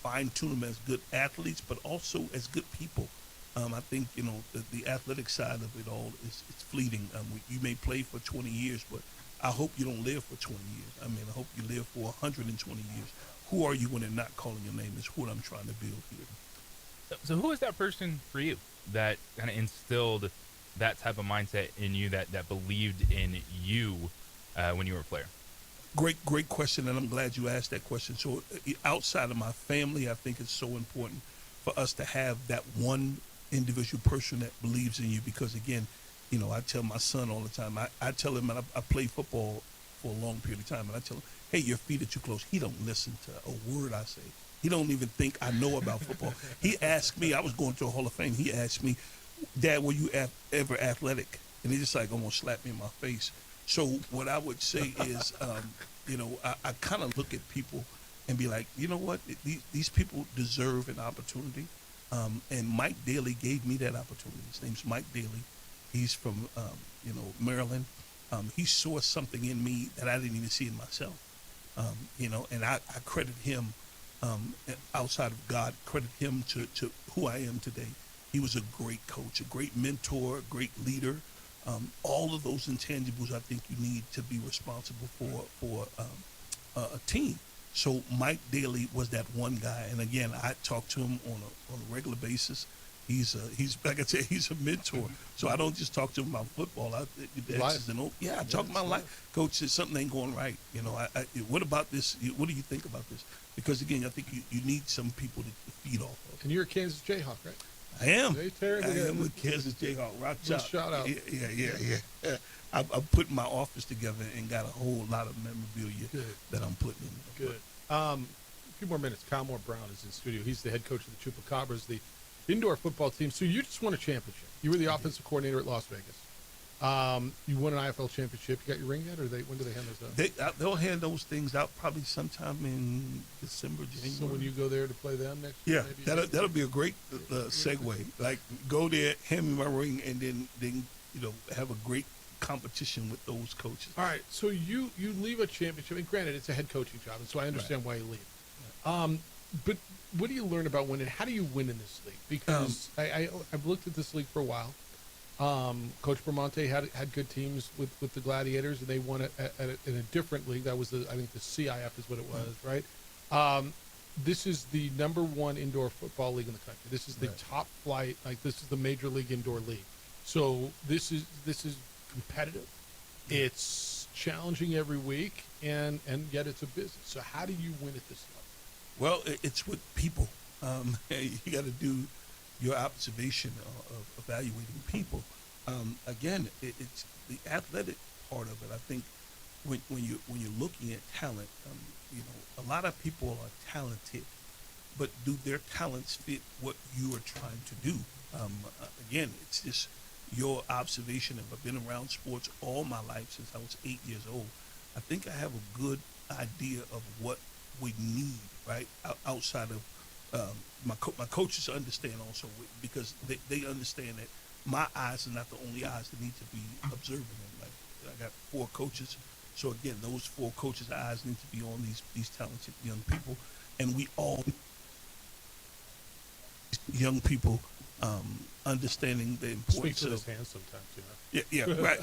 fine-tune them as good athletes, but also as good people. I think, the athletic side of it all is fleeting. You may play for 20 years, but I hope you don't live for 20 years. I mean, I hope you live for 120 years. Who are you when they're not calling your name is what I'm trying to build here. So who was that person for you that kind of instilled that type of mindset in you, that believed in you when you were a player? Great question, and I'm glad you asked that question. So outside of my family, I think it's so important for us to have that one individual person that believes in you, because, again, I tell my son all the time, I tell him, and I play football for a long period of time, and I tell him, hey, your feet are too close. He don't listen to a word I say. He don't even think I know about football. He asked me, I was going to a Hall of Fame, he asked me, Dad, were you ever athletic? And he just like almost slapped me in my face. So what I would say is, I kind of look at people and be like, you know what, these people deserve an opportunity. And Mike Daly gave me that opportunity. His name's Mike Daly. He's from, Maryland. He saw something in me that I didn't even see in myself. And I credit him, outside of God, credit him to who I am today. He was a great coach, a great mentor, a great leader. All of those intangibles I think you need to be responsible for a team. So Mike Daly was that one guy, and again, I talk to him on a regular basis. He's like I said, he's a mentor. So I don't just talk to him about football. I talk about life. Coach, something ain't going right. What about this? What do you think about this? Because again, I think you need some people to feed off of. And you're a Kansas Jayhawk, right? I am. I am a Kansas Jayhawk. Rock chop. Shout out. Yeah. I'm putting my office together and got a whole lot of memorabilia that I'm putting in. Good. A few more minutes. Kyle Moore Brown is in studio. He's the head coach of the Chupacabras, the indoor football team. So you just won a championship. You were the offensive coordinator at Las Vegas. You won an IFL championship. You got your ring yet, or when do they hand those out? They'll hand those things out probably sometime in December, January. So when you go there to play them next year? Yeah, that'll be a great segue. Like, go there, hand me my ring, and then have a great competition with those coaches. All right, so you leave a championship, and granted, it's a head coaching job, and so I understand why you leave. But what do you learn about winning? How do you win in this league? Because I've looked at this league for a while. Coach Bramante had good teams with the Gladiators, and they won in a different league. That was I think the CIF is what it was, right? This is the number one indoor football league in the country. This is the top flight. Like, this is the major league indoor league. So this is competitive. It's challenging every week, and yet it's a business. So how do you win at this level? Well, it's with people. You got to do your observation of evaluating people. Again, it's the athletic part of it. I think when you're looking at talent, a lot of people are talented, but do their talents fit what you are trying to do? Again, it's just your observation. If I've been around sports all my life since I was 8 years old, I think I have a good idea of what we need, right? Outside of my coaches understand also, because they understand that my eyes are not the only eyes that need to be observing them. Like, I got 4 coaches, so again, those 4 coaches' eyes need to be on these talented young people, and we all young people understanding the importance. Speak with his hands sometimes, Yeah, right.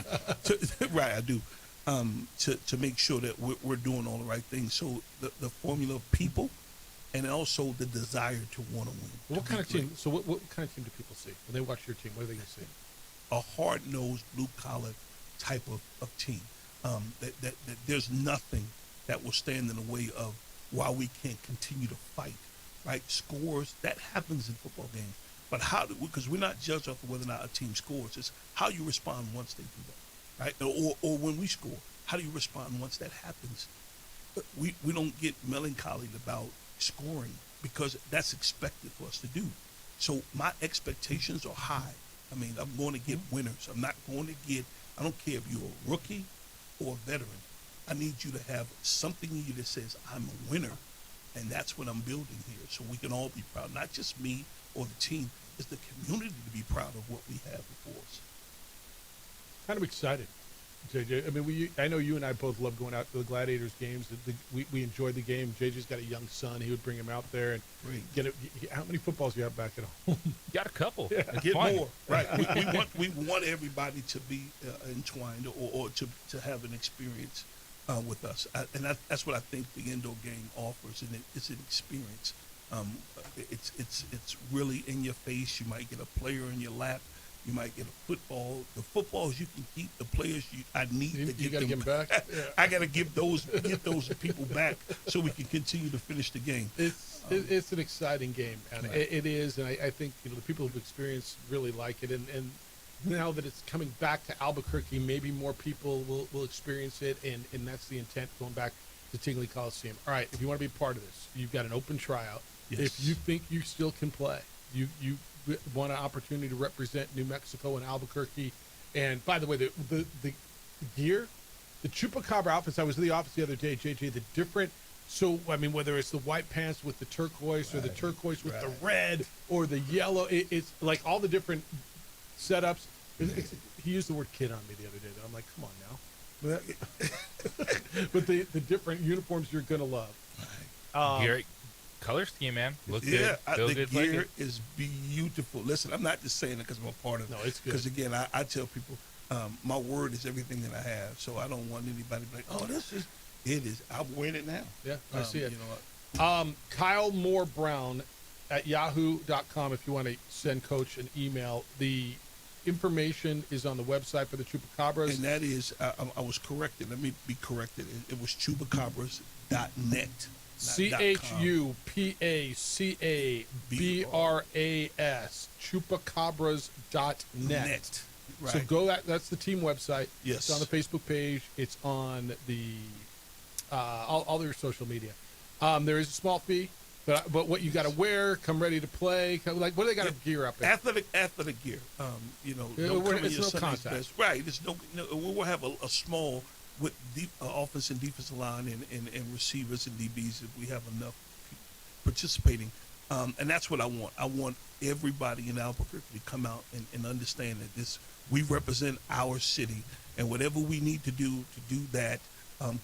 Right, I do. To make sure that we're doing all the right things. So the formula of people and also the desire to want to win. What kind of team? So what kind of team do people see when they watch your team? What are they going to see? A hard-nosed, blue-collar type of team. That there's nothing that will stand in the way of why we can't continue to fight. Right? Scores, that happens in football games. But because we're not judged off of whether or not a team scores. It's how you respond once they do that. Right? Or when we score, how do you respond once that happens? We don't get melancholy about scoring because that's expected for us to do. So my expectations are high. I mean, I'm going to get winners. I'm not going to get, I don't care if you're a rookie or a veteran. I need you to have something in you that says, I'm a winner. And that's what I'm building here. So we can all be proud, not just me or the team, it's the community to be proud of what we have before us. Kind of excited, JJ. I mean, I know you and I both love going out to the Gladiators games. We enjoyed the game. JJ's got a young son. He would bring him out there and get it. How many footballs do you have back at home? Got a couple. Yeah. Get more. Right. we want everybody to be entwined or to have an experience with us. And that's what I think the indoor game offers, and it's an experience. It's really in your face. You might get a player in your lap. You might get a football. The footballs you can keep. The players I need to get them. Give them back. Yeah. I got to get those people back so we can continue to finish the game. It's an exciting game, and right. It is. And I think the people who've experienced really like it. And now that it's coming back to Albuquerque, maybe more people will experience it. And that's the intent going back to Tingley Coliseum. All right, if you want to be part of this, you've got an open tryout. Yes. If you think you still can play, you want an opportunity to represent New Mexico and Albuquerque. And by the way, the gear, the Chupacabra outfits, I was in the office the other day, JJ, the different, so, I mean, whether it's the white pants with the turquoise or the turquoise with the red or the yellow, it's like all the different setups. He used the word kid on me the other day, though. I'm like, come on now. But the different uniforms you're going to love. Gary, color scheme, man. Look good. Yeah, Feel the good. gear is beautiful. Listen, I'm not just saying it because I'm a part of it. No, it's good. Because, again, I tell people my word is everything that I have. So I don't want anybody to be like, oh, it is. I'm wearing it now. Yeah, I see it. You know, Kyle Moore Brown at yahoo.com if you want to send Coach an email. The information is on the website for the Chupacabras. And that is, I was corrected. Let me be corrected. It was chupacabras.net. CHUPACABRAS, chupacabras.net. Right. So go that's the team website. Yes. It's on the Facebook page. It's on the all their social media. There is a small fee, but what you got to wear, come ready to play. Like, what do they got to gear up in? Athletic gear. It's no contact. Best. Right. It's we'll have a small with deep offense and defensive line and receivers and DBs if we have enough participating. And that's what I want. I want everybody in Albuquerque to come out and understand that we represent our city, and whatever we need to do that,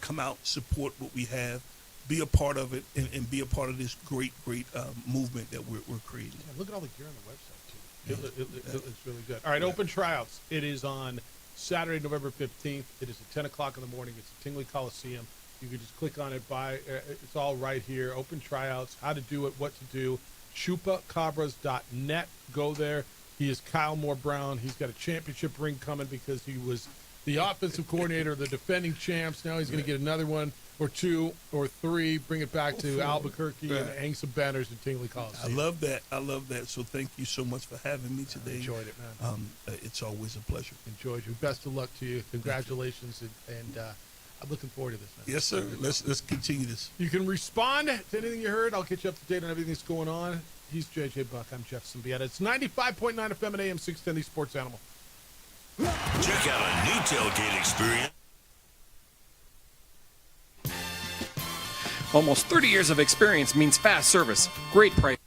come out, support what we have, be a part of it, and be a part of this great movement that we're creating. Yeah, look at all the gear on the website, too. It looks really good. All right, open tryouts. It is on Saturday, November 15th. It is at 10 o'clock in the morning. It's at Tingley Coliseum. You can just click on it. It's all right here. Open tryouts, how to do it, what to do. Chupacabras.net. Go there. He is Kyle Moore Brown. He's got a championship ring coming because he was the offensive coordinator of the defending champs. Now he's going to get another one or two or three, bring it back to Albuquerque and hang some banners in Tingley Coliseum. I love that. So thank you so much for having me today. I enjoyed it, man. It's always a pleasure. Enjoyed you. Best of luck to you. Congratulations, and I'm looking forward to this, man. Yes, sir. Let's continue this. You can respond to anything you heard. I'll get you up to date on everything that's going on. He's JJ Buck. I'm Jeff Symbieta. It's 95.9 FM and AM 610, the Sports Animal. Check out a new tailgate experience. Almost 30 years of experience means fast service, great price.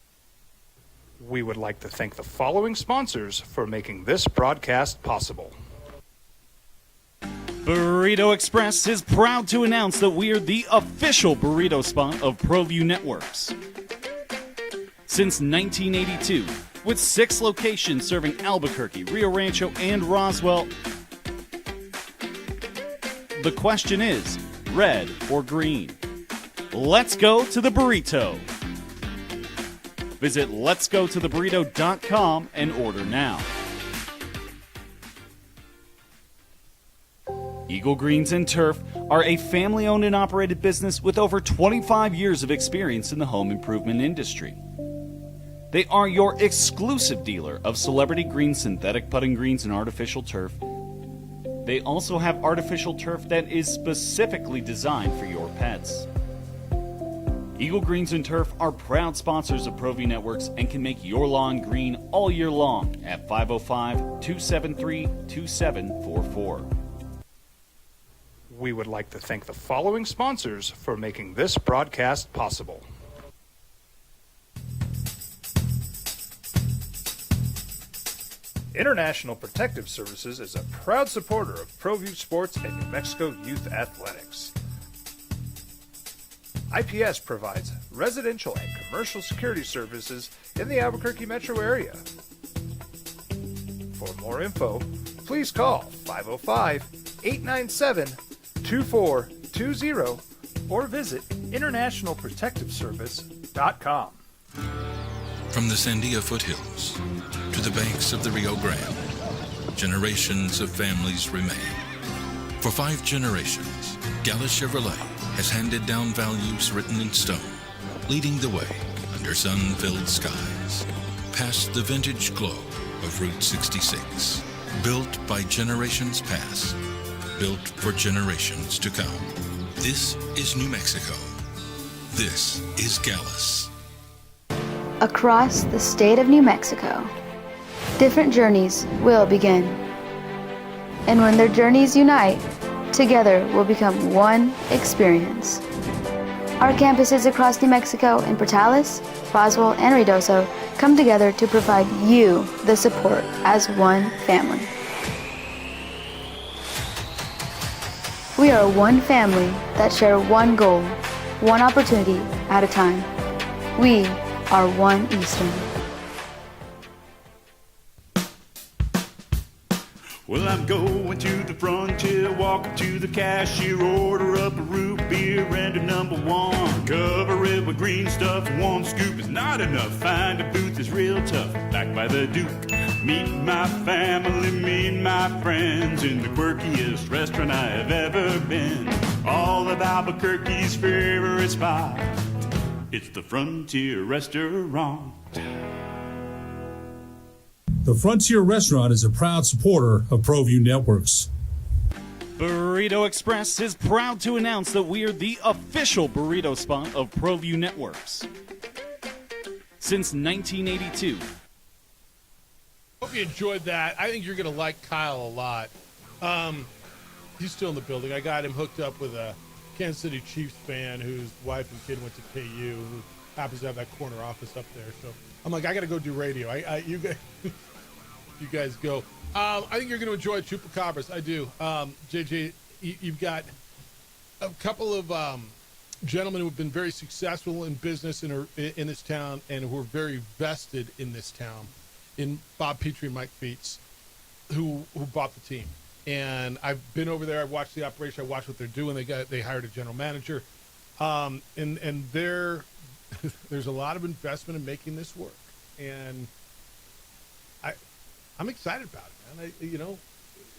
We would like to thank the following sponsors for making this broadcast possible. Burrito Express is proud to announce that we are the official burrito spot of ProView Networks. Since 1982, with 6 locations serving Albuquerque, Rio Rancho, and Roswell, the question is, red or green? Let's go to the burrito. Visit letsgototheburrito.com and order now. Eagle Greens and Turf are a family-owned and operated business with over 25 years of experience in the home improvement industry. They are your exclusive dealer of celebrity green, synthetic putting greens, and artificial turf. They also have artificial turf that is specifically designed for your pets. Eagle Greens and Turf are proud sponsors of ProView Networks and can make your lawn green all year long at 505-273-2744. We would like to thank the following sponsors for making this broadcast possible. International Protective Services is a proud supporter of ProView Sports and New Mexico Youth Athletics. IPS provides residential and commercial security services in the Albuquerque metro area. For more info, please call 505-897-2420 or visit internationalprotectiveservice.com. From the Sandia foothills to the banks of the Rio Grande, generations of families remain. For 5 generations, Gallus Chevrolet has handed down values written in stone, leading the way under sun-filled skies, past the vintage glow of Route 66. Built by generations past, built for generations to come. This is New Mexico. This is Gallus. Across the state of New Mexico, different journeys will begin. And when their journeys unite, together will become one experience. Our campuses across New Mexico in Portales, Roswell, and Ruidoso come together to provide you the support as one family. We are one family that share one goal, one opportunity at a time. We are one Eastern. Well, I'm going to the frontier, walk up to the cashier, order up a root beer and a number 1. Cover it with green stuff, 1 scoop is not enough. Find a booth is real tough, back by the Duke. Meet my family, meet my friends in the quirkiest restaurant I have ever been. All of Albuquerque's favorite spot, it's the Frontier Restaurant. The Frontier Restaurant is a proud supporter of ProView Networks. Burrito Express is proud to announce that we are the official burrito spot of ProView Networks. Since 1982. Hope you enjoyed that. I think you're going to like Kyle a lot. He's still in the building. I got him hooked up with a Kansas City Chiefs fan whose wife and kid went to KU, who happens to have that corner office up there. So I'm like, I got to go do radio. You guys go. I think you're going to enjoy Chupacabras. I do. JJ, you've got a couple of gentlemen who have been very successful in business in this town and who are very vested in this town, in Bob Petrie and Mike Feets, who bought the team. And I've been over there. I've watched the operation. I watched what they're doing. They hired a general manager, and there's a lot of investment in making this work. And I'm excited about it, man.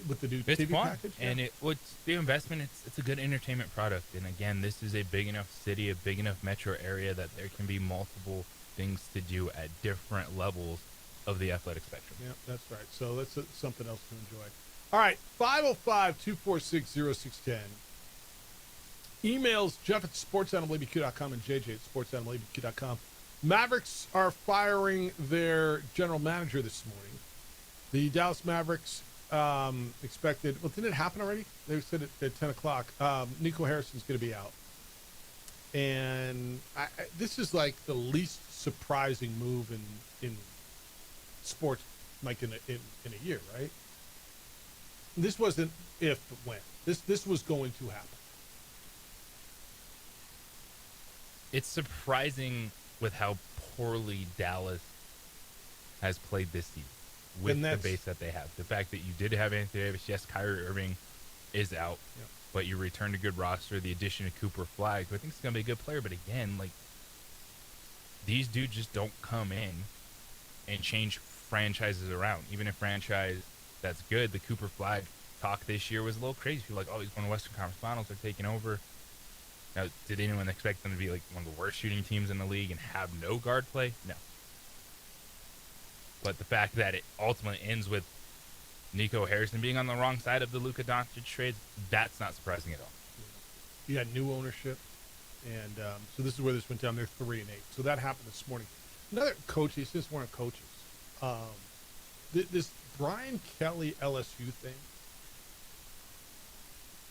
With the new it's TV fun. package, and what's the investment? It's a good entertainment product. And again, this is a big enough city, a big enough metro area that there can be multiple things to do at different levels of the athletic spectrum. Yeah, that's right. So that's something else to enjoy. All right, 505-246-0610. Emails, Jeff at sportsanimalabq.com and JJ at sportsanimalabq.com. Mavericks are firing their general manager this morning. The Dallas Mavericks expected, well, didn't it happen already? They said at 10 o'clock. Nico Harrison's going to be out. And this is like the least surprising move in sports, like in a year, right? This wasn't if, but when. This was going to happen. It's surprising with how poorly Dallas has played this season with the base that they have. The fact that you did have Anthony Davis, yes, Kyrie Irving is out, but you returned a good roster. The addition of Cooper Flagg, who I think is going to be a good player, but again, like these dudes just don't come in and change franchises around. Even a franchise that's good, the Cooper Flag talk this year was a little crazy. People were like, oh, he's going to Western Conference Finals. They're taking over. Now, did anyone expect them to be like one of the worst shooting teams in the league and have no guard play? No. But the fact that it ultimately ends with Nico Harrison being on the wrong side of the Luka Doncic trades, that's not surprising at all. You got new ownership, and so this is where this went down. They're 3-8. So that happened this morning. Another coach, he's just one of coaches. This Brian Kelly LSU thing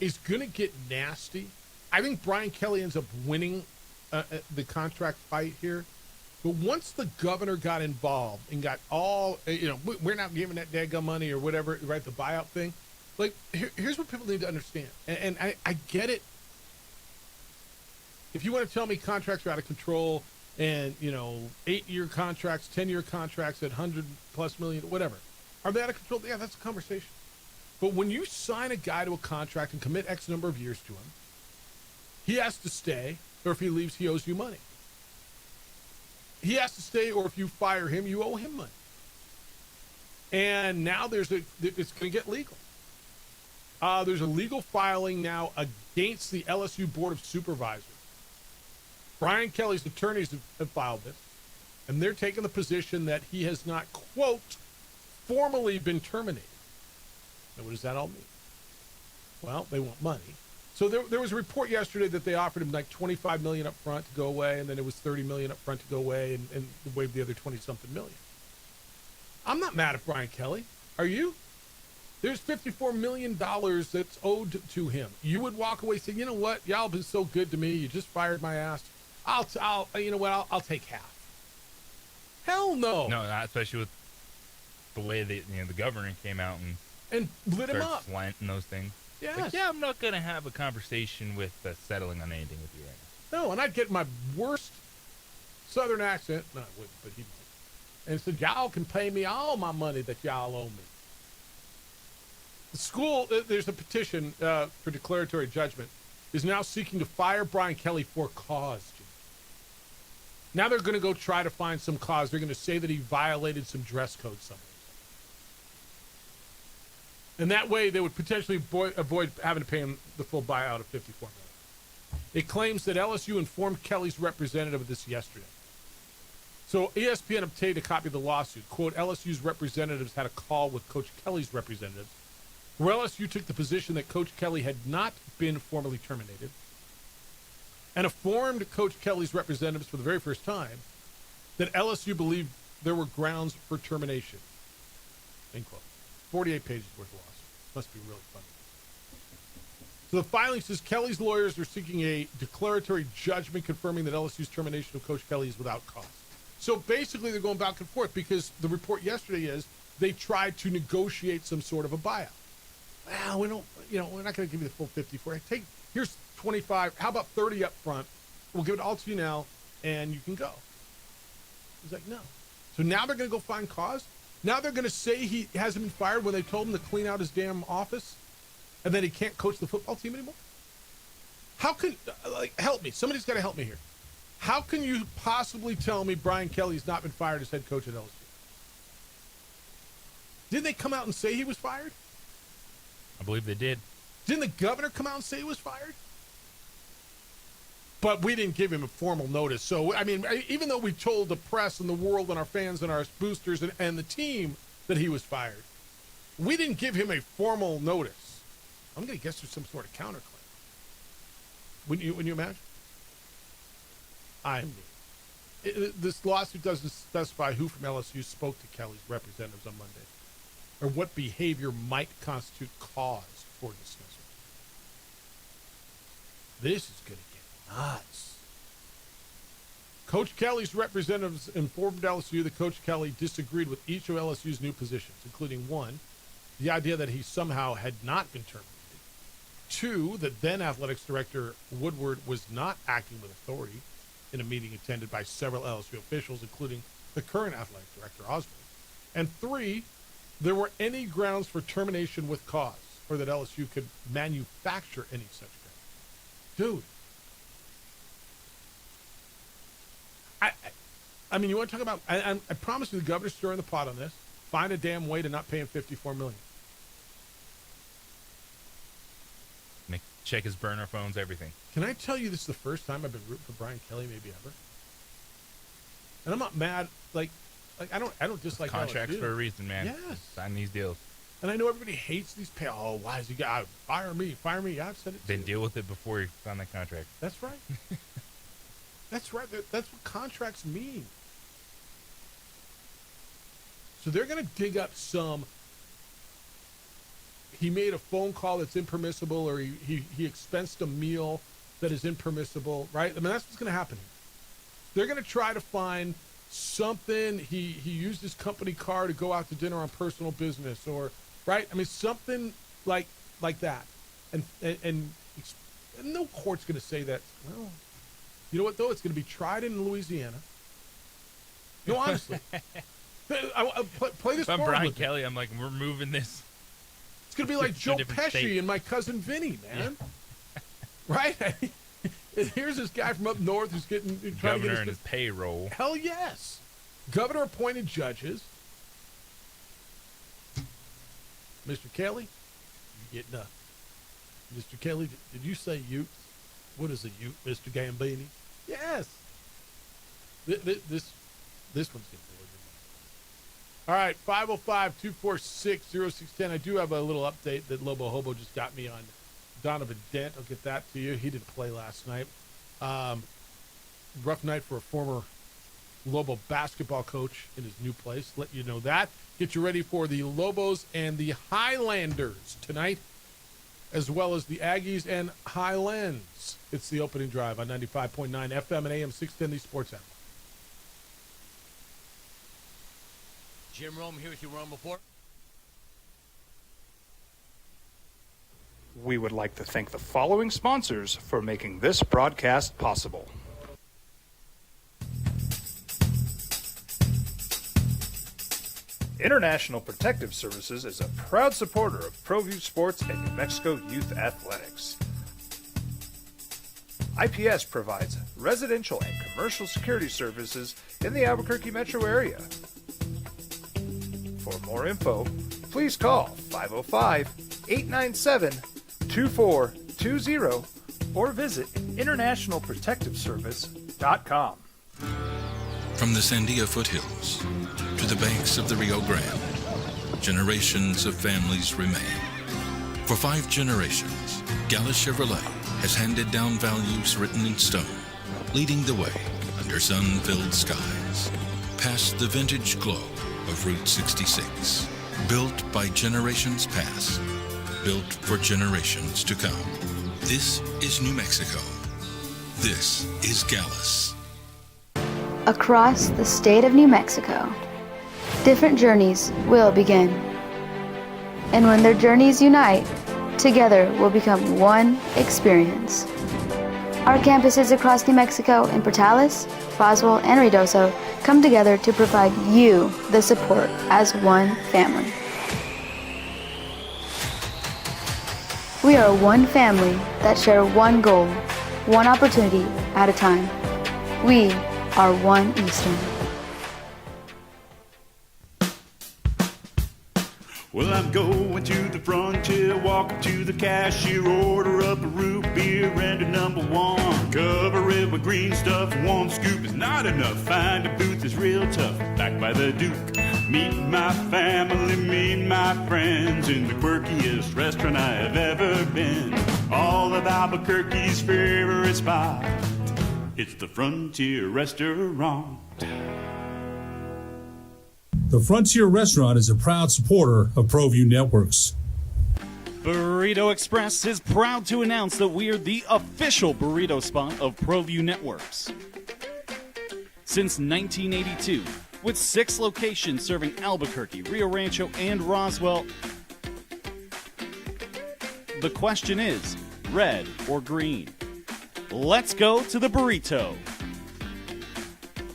is going to get nasty. I think Brian Kelly ends up winning the contract fight here. But once the governor got involved and got all, we're not giving that daggum money or whatever, right, the buyout thing. Like, here's what people need to understand. And I get it. If you want to tell me contracts are out of control and, 8-year contracts, 10-year contracts at $100+ million, whatever, are they out of control? Yeah, that's a conversation. But when you sign a guy to a contract and commit X number of years to him, he has to stay, or if he leaves, he owes you money. He has to stay, or if you fire him, you owe him money. And now it's going to get legal. There's a legal filing now against the LSU Board of Supervisors. Brian Kelly's attorneys have filed this, and they're taking the position that he has not, quote, formally been terminated. Now, what does that all mean? Well, they want money. So there was a report yesterday that they offered him like $25 million up front to go away, and then it was $30 million up front to go away, and waive the other 20-something million. I'm not mad at Brian Kelly. Are you? There's $54 million that's owed to him. You would walk away saying, you know what? Y'all have been so good to me. You just fired my ass. I'll take half. Hell no. No, not especially with the way the governor came out and lit him up, slanting those things. Yes. Like, I'm not gonna have a conversation with settling on anything with you right now. No, and I'd get my worst Southern accent. No, I wouldn't, but he might. And said, y'all can pay me all my money that y'all owe me. The school, there's a petition for declaratory judgment, is now seeking to fire Brian Kelly for cause. Jimmy. Now they're going to go try to find some cause. They're going to say that he violated some dress code somewhere. And that way they would potentially avoid having to pay him the full buyout of $54 million. It claims that LSU informed Kelly's representative of this yesterday. So ESPN obtained a copy of the lawsuit. Quote, LSU's representatives had a call with Coach Kelly's representatives, where LSU took the position that Coach Kelly had not been formally terminated and informed Coach Kelly's representatives for the very first time that LSU believed there were grounds for termination. End quote. 48 pages worth of lawsuit. Must be really funny. So the filing says Kelly's lawyers are seeking a declaratory judgment confirming that LSU's termination of Coach Kelly is without cause. So basically they're going back and forth because the report yesterday is they tried to negotiate some sort of a buyout. Well, we don't, we're not going to give you the full 54. Here's 25. How about 30 up front? We'll give it all to you now, and you can go. He's like, no. So now they're going to go find cause? Now they're going to say he hasn't been fired when they told him to clean out his damn office and that he can't coach the football team anymore? How can, help me. Somebody's got to help me here. How can you possibly tell me Brian Kelly's not been fired as head coach at LSU? Didn't they come out and say he was fired? I believe they did. Didn't the governor come out and say he was fired? But we didn't give him a formal notice. So, I mean, even though we told the press and the world and our fans and our boosters and the team that he was fired, we didn't give him a formal notice. I'm going to guess there's some sort of counterclaim. Wouldn't you imagine? This lawsuit doesn't specify who from LSU spoke to Kelly's representatives on Monday or what behavior might constitute cause for dismissal. This is going to get nuts. Coach Kelly's representatives informed LSU that Coach Kelly disagreed with each of LSU's new positions, including 1, the idea that he somehow had not been terminated. 2, that then athletics director Woodward was not acting with authority in a meeting attended by several LSU officials, including the current athletic director, Osborne. And 3, there were any grounds for termination with cause, or that LSU could manufacture any such grounds. Dude. I mean, you want to talk about? I promise you, the governor's stirring the pot on this. Find a damn way to not pay him $54 million. Check his burner phones, everything. Can I tell you this is the first time I've been rooting for Brian Kelly, maybe ever? And I'm not mad. Like I don't dislike contracts LSU. for a reason, man. Yes. Sign these deals. And I know everybody hates these pay. Oh, why is he got fire me? Yeah, I've said it. Then deal with it before you sign that contract. That's right. That's right. That's what contracts mean. So they're going to dig up some. He made a phone call that's impermissible, or he expensed a meal that is impermissible, right? I mean, that's what's going to happen. They're going to try to find something. He used his company car to go out to dinner on personal business, or right? I mean, something like that. And no court's going to say that. Well, you know what though? It's going to be tried in Louisiana. No, honestly. Play this. If I'm Brian Kelly, I'm like, we're moving this. It's going to be like Joe Pesci and My Cousin Vinny, man. Yeah. Right? And here's this guy from up north who's trying to get his payroll. Hell yes. Governor appointed judges. Mr. Kelly, you get nothing. Mr. Kelly, did you say youth? What is a youth, Mr. Gambini? Yes. This one's going to blow your mind. All right, 505-246-0610. I do have a little update that Lobo Hobo just got me on Donovan Dent. I'll get that to you. He didn't play last night. Rough night for a former Lobo basketball coach in his new place. Let you know that. Get you ready for the Lobos and the Highlanders tonight, as well as the Aggies and Highlands. It's the opening drive on 95.9 FM and AM 610, the Sports Animal. Jim Rome here with your Rome Report. We would like to thank the following sponsors for making this broadcast possible. International Protective Services is a proud supporter of ProView Sports and New Mexico Youth Athletics. IPS provides residential and commercial security services in the Albuquerque metro area. For more info, please call 505-897-2420 or visit internationalprotectiveservice.com. From the Sandia foothills to the banks of the Rio Grande, generations of families remain. For 5 generations, Gallus Chevrolet has handed down values written in stone, leading the way under sun-filled skies, past the vintage glow of Route 66. Built by generations past, built for generations to come. This is New Mexico. This is Gallus. Across the state of New Mexico, different journeys will begin. And when their journeys unite, together will become one experience. Our campuses across New Mexico in Portales, Roswell, and Ruidoso come together to provide you the support as one family. We are one family that share one goal, one opportunity at a time. We are One Eastern. Well, I'm going to the frontier, walk up to the cashier, order up a root beer and a number 1. Cover it with green stuff, 1 scoop is not enough. Find a booth is real tough, back by the Duke. Meet my family, meet my friends in the quirkiest restaurant I have ever been. All of Albuquerque's favorite spot, it's the Frontier Restaurant. The Frontier Restaurant is a proud supporter of ProView Networks. Burrito Express is proud to announce that we are the official burrito spot of ProView Networks. Since 1982, with 6 locations serving Albuquerque, Rio Rancho, and Roswell, the question is, red or green? Let's go to the burrito.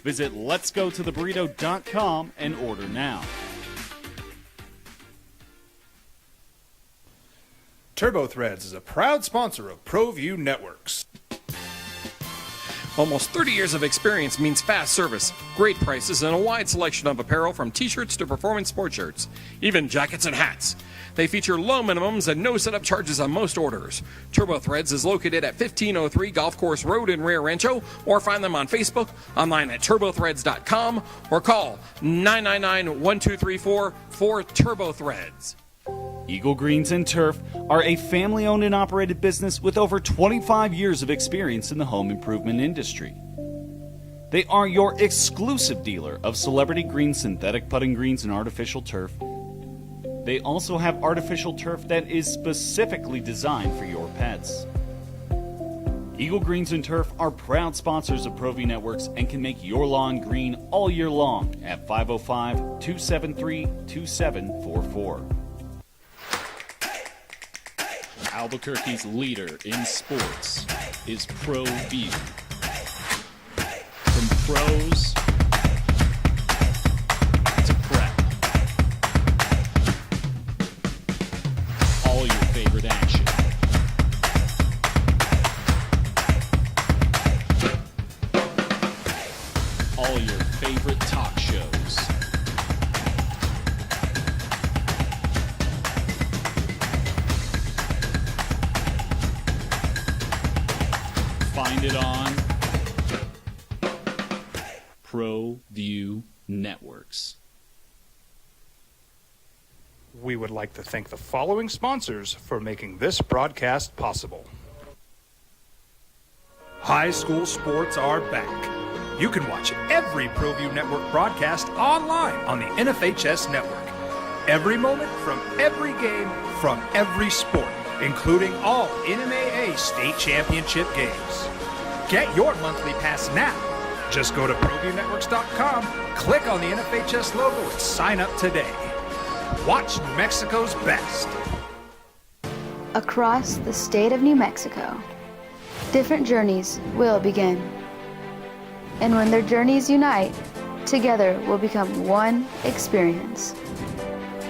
Visit letsgototheburrito.com and order now. Turbo Threads is a proud sponsor of ProView Networks. Almost 30 years of experience means fast service, great prices, and a wide selection of apparel from t-shirts to performance sport shirts, even jackets and hats. They feature low minimums and no setup charges on most orders. Turbo Threads is located at 1503 Golf Course Road in Rio Rancho, or find them on Facebook, online at turbothreads.com, or call 999-1234 for Turbo Threads. Eagle Greens and Turf are a family-owned and operated business with over 25 years of experience in the home improvement industry. They are your exclusive dealer of celebrity green, synthetic putting greens, and artificial turf. They also have artificial turf that is specifically designed for your pets. Eagle Greens and Turf are proud sponsors of ProView Networks and can make your lawn green all year long at 505-273-2744. Albuquerque's leader in sports is ProView. From pros to prep, all your favorite action. All your favorite talk shows. Find it on ProView Networks. We would like to thank the following sponsors for making this broadcast possible. High school sports are back. You can watch every ProView Network broadcast online on the NFHS network. Every moment from every game from every sport, including all NMAA state championship games. Get your monthly pass now. Just go to ProViewNetworks.com, click on the NFHS logo, and sign up today. Watch New Mexico's best. Across the state of New Mexico, different journeys will begin. And when their journeys unite, together will become one experience.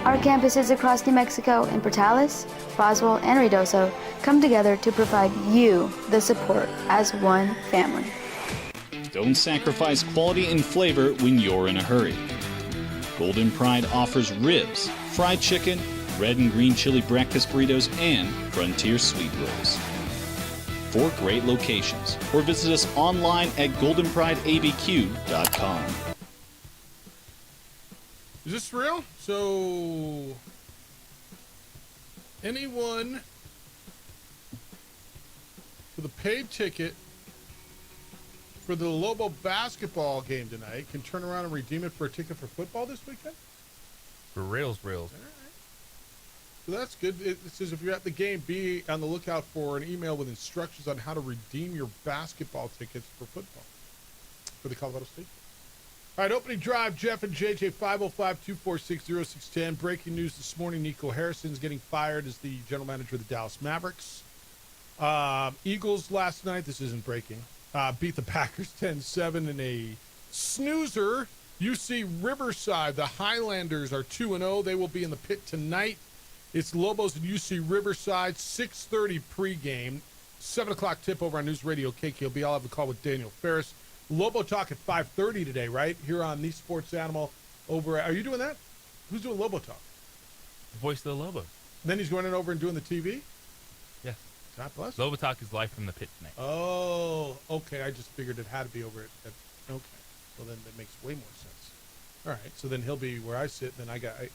Our campuses across New Mexico in Portales, Roswell, and Ruidoso come together to provide you the support as one family. Don't sacrifice quality and flavor when you're in a hurry. Golden Pride offers ribs, fried chicken, red and green chili breakfast burritos, and Frontier sweet rolls. 4 great locations, or visit us online at goldenprideabq.com. Is this real? So, anyone with a paid ticket for the Lobo basketball game tonight can turn around and redeem it for a ticket for football this weekend? For reals. So that's good. It says if you're at the game, be on the lookout for an email with instructions on how to redeem your basketball tickets for football for the Colorado State. All right, opening drive, Jeff and JJ, 505-246-0610. Breaking news this morning, Nico Harrison's getting fired as the general manager of the Dallas Mavericks. Eagles last night, this isn't breaking, beat the Packers 10-7 in a snoozer. UC Riverside, the Highlanders are 2-0. They will be in the pit tonight. It's Lobos and UC Riverside, 6:30 pregame, 7 o'clock tip over on News Radio KKLB. I'll have a call with Daniel Ferris. Lobo Talk at 5:30 today, right? Here on the Sports Animal over. Are you doing that? Who's doing Lobo Talk? The voice of the Lobos. Then he's running over and doing the TV? Yes. God bless. Lobo Talk is live from the pit tonight. Oh, okay. I just figured it had to be over at okay. Well, then that makes way more sense. All right. So then he'll be where I sit. Then I get it.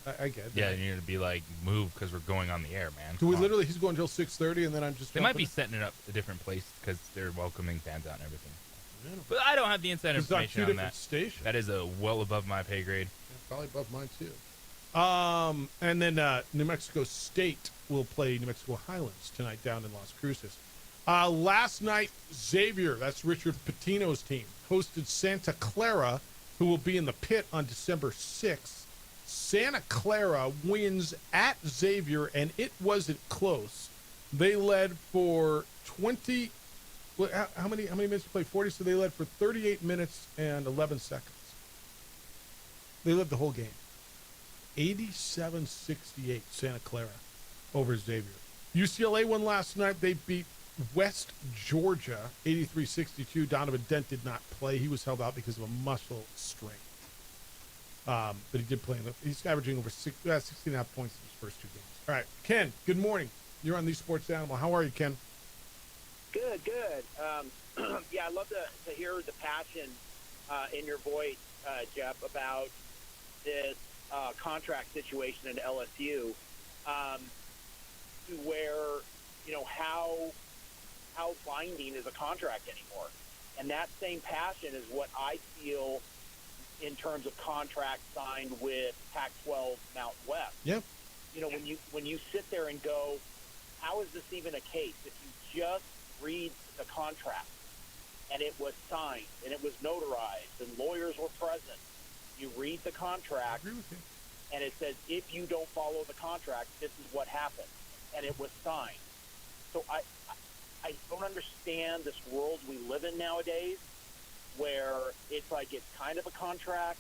Yeah, and you're going to be like, move because we're going on the air, man. Do we literally, he's going until 6:30 and then I'm just. They might be setting it up a different place because they're welcoming fans out and everything. But I don't have the inside information on that. Stations. That is well above my pay grade. Yeah, probably above mine too. And then New Mexico State will play New Mexico Highlands tonight down in Las Cruces. Last night, Xavier, that's Richard Pitino's team, hosted Santa Clara, who will be in the pit on December 6th. Santa Clara wins at Xavier, and it wasn't close. They led for 20. How many minutes to play? 40. So they led for 38 minutes and 11 seconds. They led the whole game. 87-68 Santa Clara over Xavier. UCLA won last night. They beat West Georgia, 83-62. Donovan Dent did not play. He was held out because of a muscle strain. But he did play. He's averaging over 16.5 points in his first 2 games. All right, Ken, good morning. You're on the Sports Animal. How are you, Ken? Good. Yeah, I love to hear the passion in your voice, Jeff, about this contract situation at LSU, where, how binding is a contract anymore. And that same passion is what I feel in terms of contracts signed with Pac-12 Mountain West. Yep. When you sit there and go, how is this even a case? If you just read the contract and it was signed and it was notarized and lawyers were present, you read the contract and it says, if you don't follow the contract, this is what happens. And it was signed. So I don't understand this world we live in nowadays where it's like it's kind of a contract,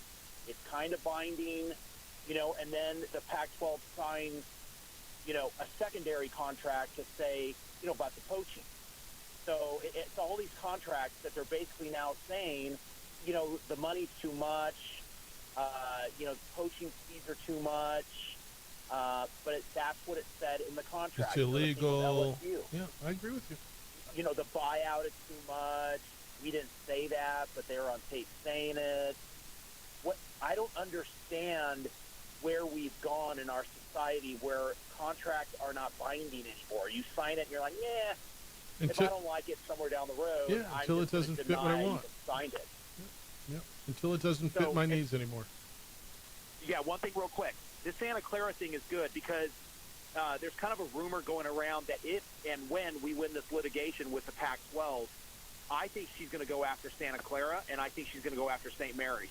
it's kind of binding, and then the Pac-12 signs, a secondary contract to say, about the poaching. So it's all these contracts that they're basically now saying, the money's too much, poaching fees are too much, but that's what it said in the contract. It's illegal. Yeah, I agree with you. The buyout is too much. We didn't say that, but they were on tape saying it. I don't understand where we've gone in our society where contracts are not binding anymore. You sign it and you're like, if I don't like it somewhere down the road, until it doesn't fit what I want. Signed it. Yeah, until it doesn't fit my needs anymore. Yeah, one thing real quick. This Santa Clara thing is good because there's kind of a rumor going around that if and when we win this litigation with the Pac-12, I think she's going to go after Santa Clara, and I think she's going to go after St. Mary's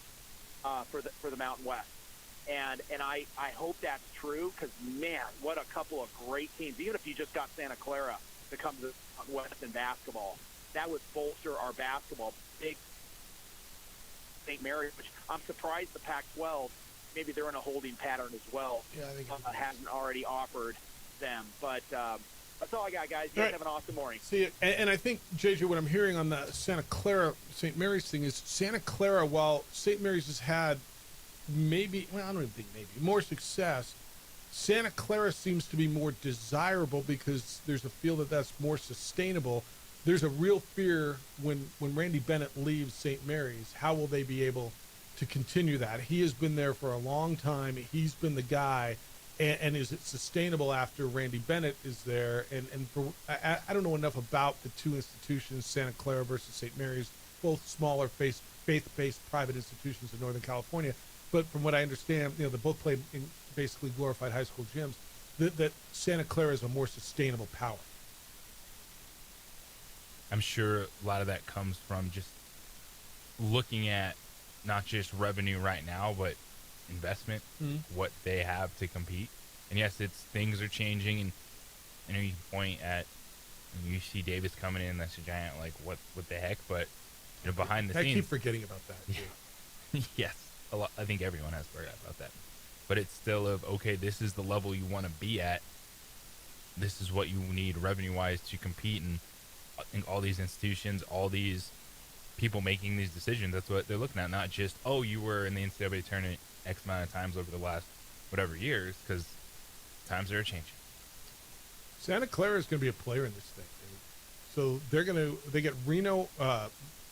for the Mountain West. And I hope that's true because, man, what a couple of great teams. Even if you just got Santa Clara to come to the Mountain West in basketball, that would bolster our basketball. Big St. Mary's, which I'm surprised the Pac-12, maybe they're in a holding pattern as well. Yeah, I think hasn't already offered them. But that's all I got, guys. You guys have an awesome morning. See it, and I think, JJ, what I'm hearing on the Santa Clara St. Mary's thing is Santa Clara, while St. Mary's has had I don't even think more success, Santa Clara seems to be more desirable because there's a feel that that's more sustainable. There's a real fear when Randy Bennett leaves St. Mary's, how will they be able to continue that? He has been there for a long time. He's been the guy. And is it sustainable after Randy Bennett is there? I don't know enough about the two institutions, Santa Clara versus St. Mary's, both smaller faith-based private institutions in Northern California. But from what I understand, they both play in basically glorified high school gyms, that Santa Clara is a more sustainable power. I'm sure a lot of that comes from just looking at not just revenue right now, but investment, what they have to compete. And yes, things are changing, and you point at UC Davis coming in, that's a giant, like what the heck, but behind the scenes, I keep forgetting about that. Yes, a lot. I think everyone has forgot about that, but it's still okay, this is the level you want to be at, this is what you need revenue wise to compete. And I think all these institutions, all these people making these decisions, that's what they're looking at, not just, you were in the NCAA tournament X amount of times over the last whatever years, because times are changing. Santa Clara is going to be a player in this thing. So they get Reno,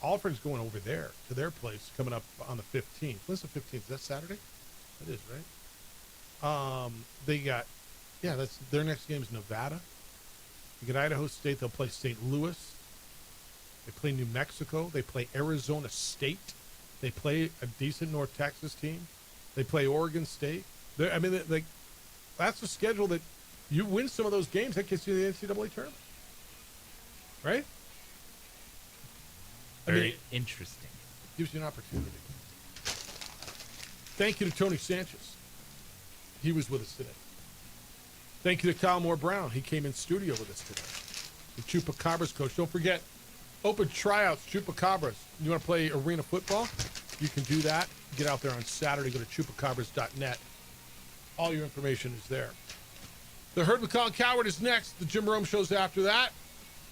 Alfred's going over there to their place coming up on the 15th. When's the 15th? Is that Saturday? That is, right? They got, that's their next game is Nevada. They get Idaho State. They'll play St. Louis. They play New Mexico. They play Arizona State. They play a decent North Texas team. They play Oregon State. That's a schedule that you win some of those games, that gets you the NCAA tournament. Right? Very interesting. Gives you an opportunity. Thank you to Tony Sanchez. He was with us today. Thank you to Kyle Moore Brown. He came in studio with us today. The Chupacabras coach. Don't forget, open tryouts, Chupacabras. You want to play arena football? You can do that. Get out there on Saturday. Go to chupacabras.net. All your information is there. The Herd with Colin Cowherd is next. The Jim Rome Show's after that.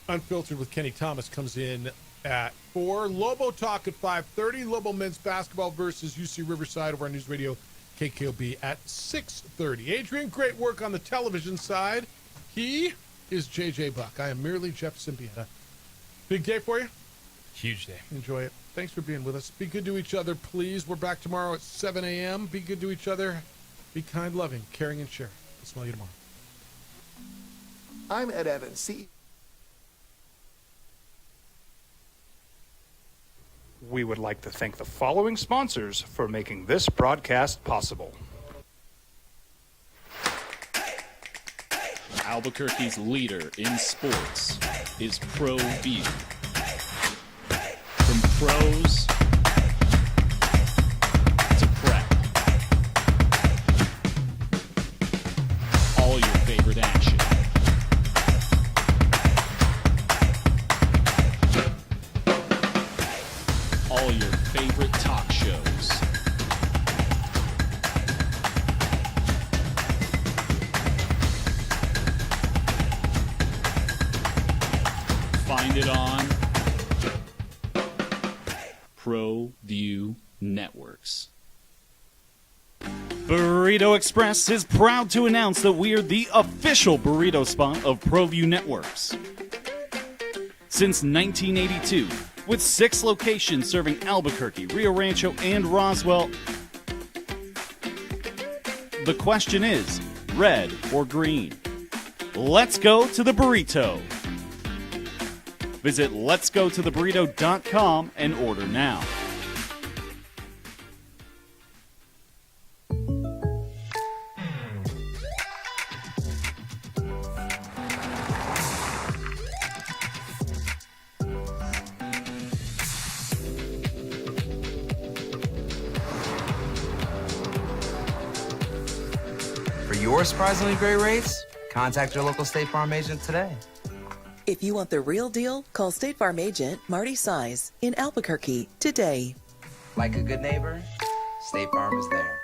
Unfiltered with Kenny Thomas comes in at 4. Lobo Talk at 5:30. Lobo men's basketball versus UC Riverside over on News Radio KKOB at 6:30. Adrian, great work on the television side. He is JJ Buck. I am merely Jeff Symbieta. Big day for you? Huge day. Enjoy it. Thanks for being with us. Be good to each other, please. We're back tomorrow at 7 a.m. Be good to each other. Be kind, loving, caring, and sharing. I'll smell you tomorrow. I'm Ed Evans, We would like to thank the following sponsors for making this broadcast possible. Albuquerque's leader in sports is ProView. From pros to prep, all your favorite action. All your favorite talk shows. Find it on ProView Networks. Burrito Express is proud to announce that we are the official burrito spot of ProView Networks. Since 1982, with 6 locations serving Albuquerque, Rio Rancho, and Roswell, the question is, red or green? Let's go to the burrito. Visit letsgototheburrito.com and order now. For your surprisingly great rates, contact your local State Farm agent today. If you want the real deal, call State Farm agent Marty Size in Albuquerque today. Like a good neighbor, State Farm is there.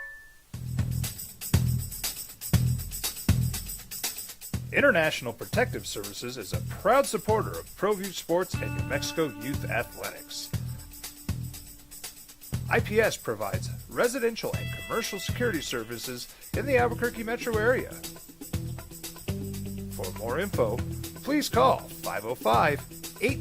International Protective Services is a proud supporter of ProView Sports and New Mexico Youth Athletics. IPS provides residential and commercial security services in the Albuquerque metro area. For more info, please call 505-89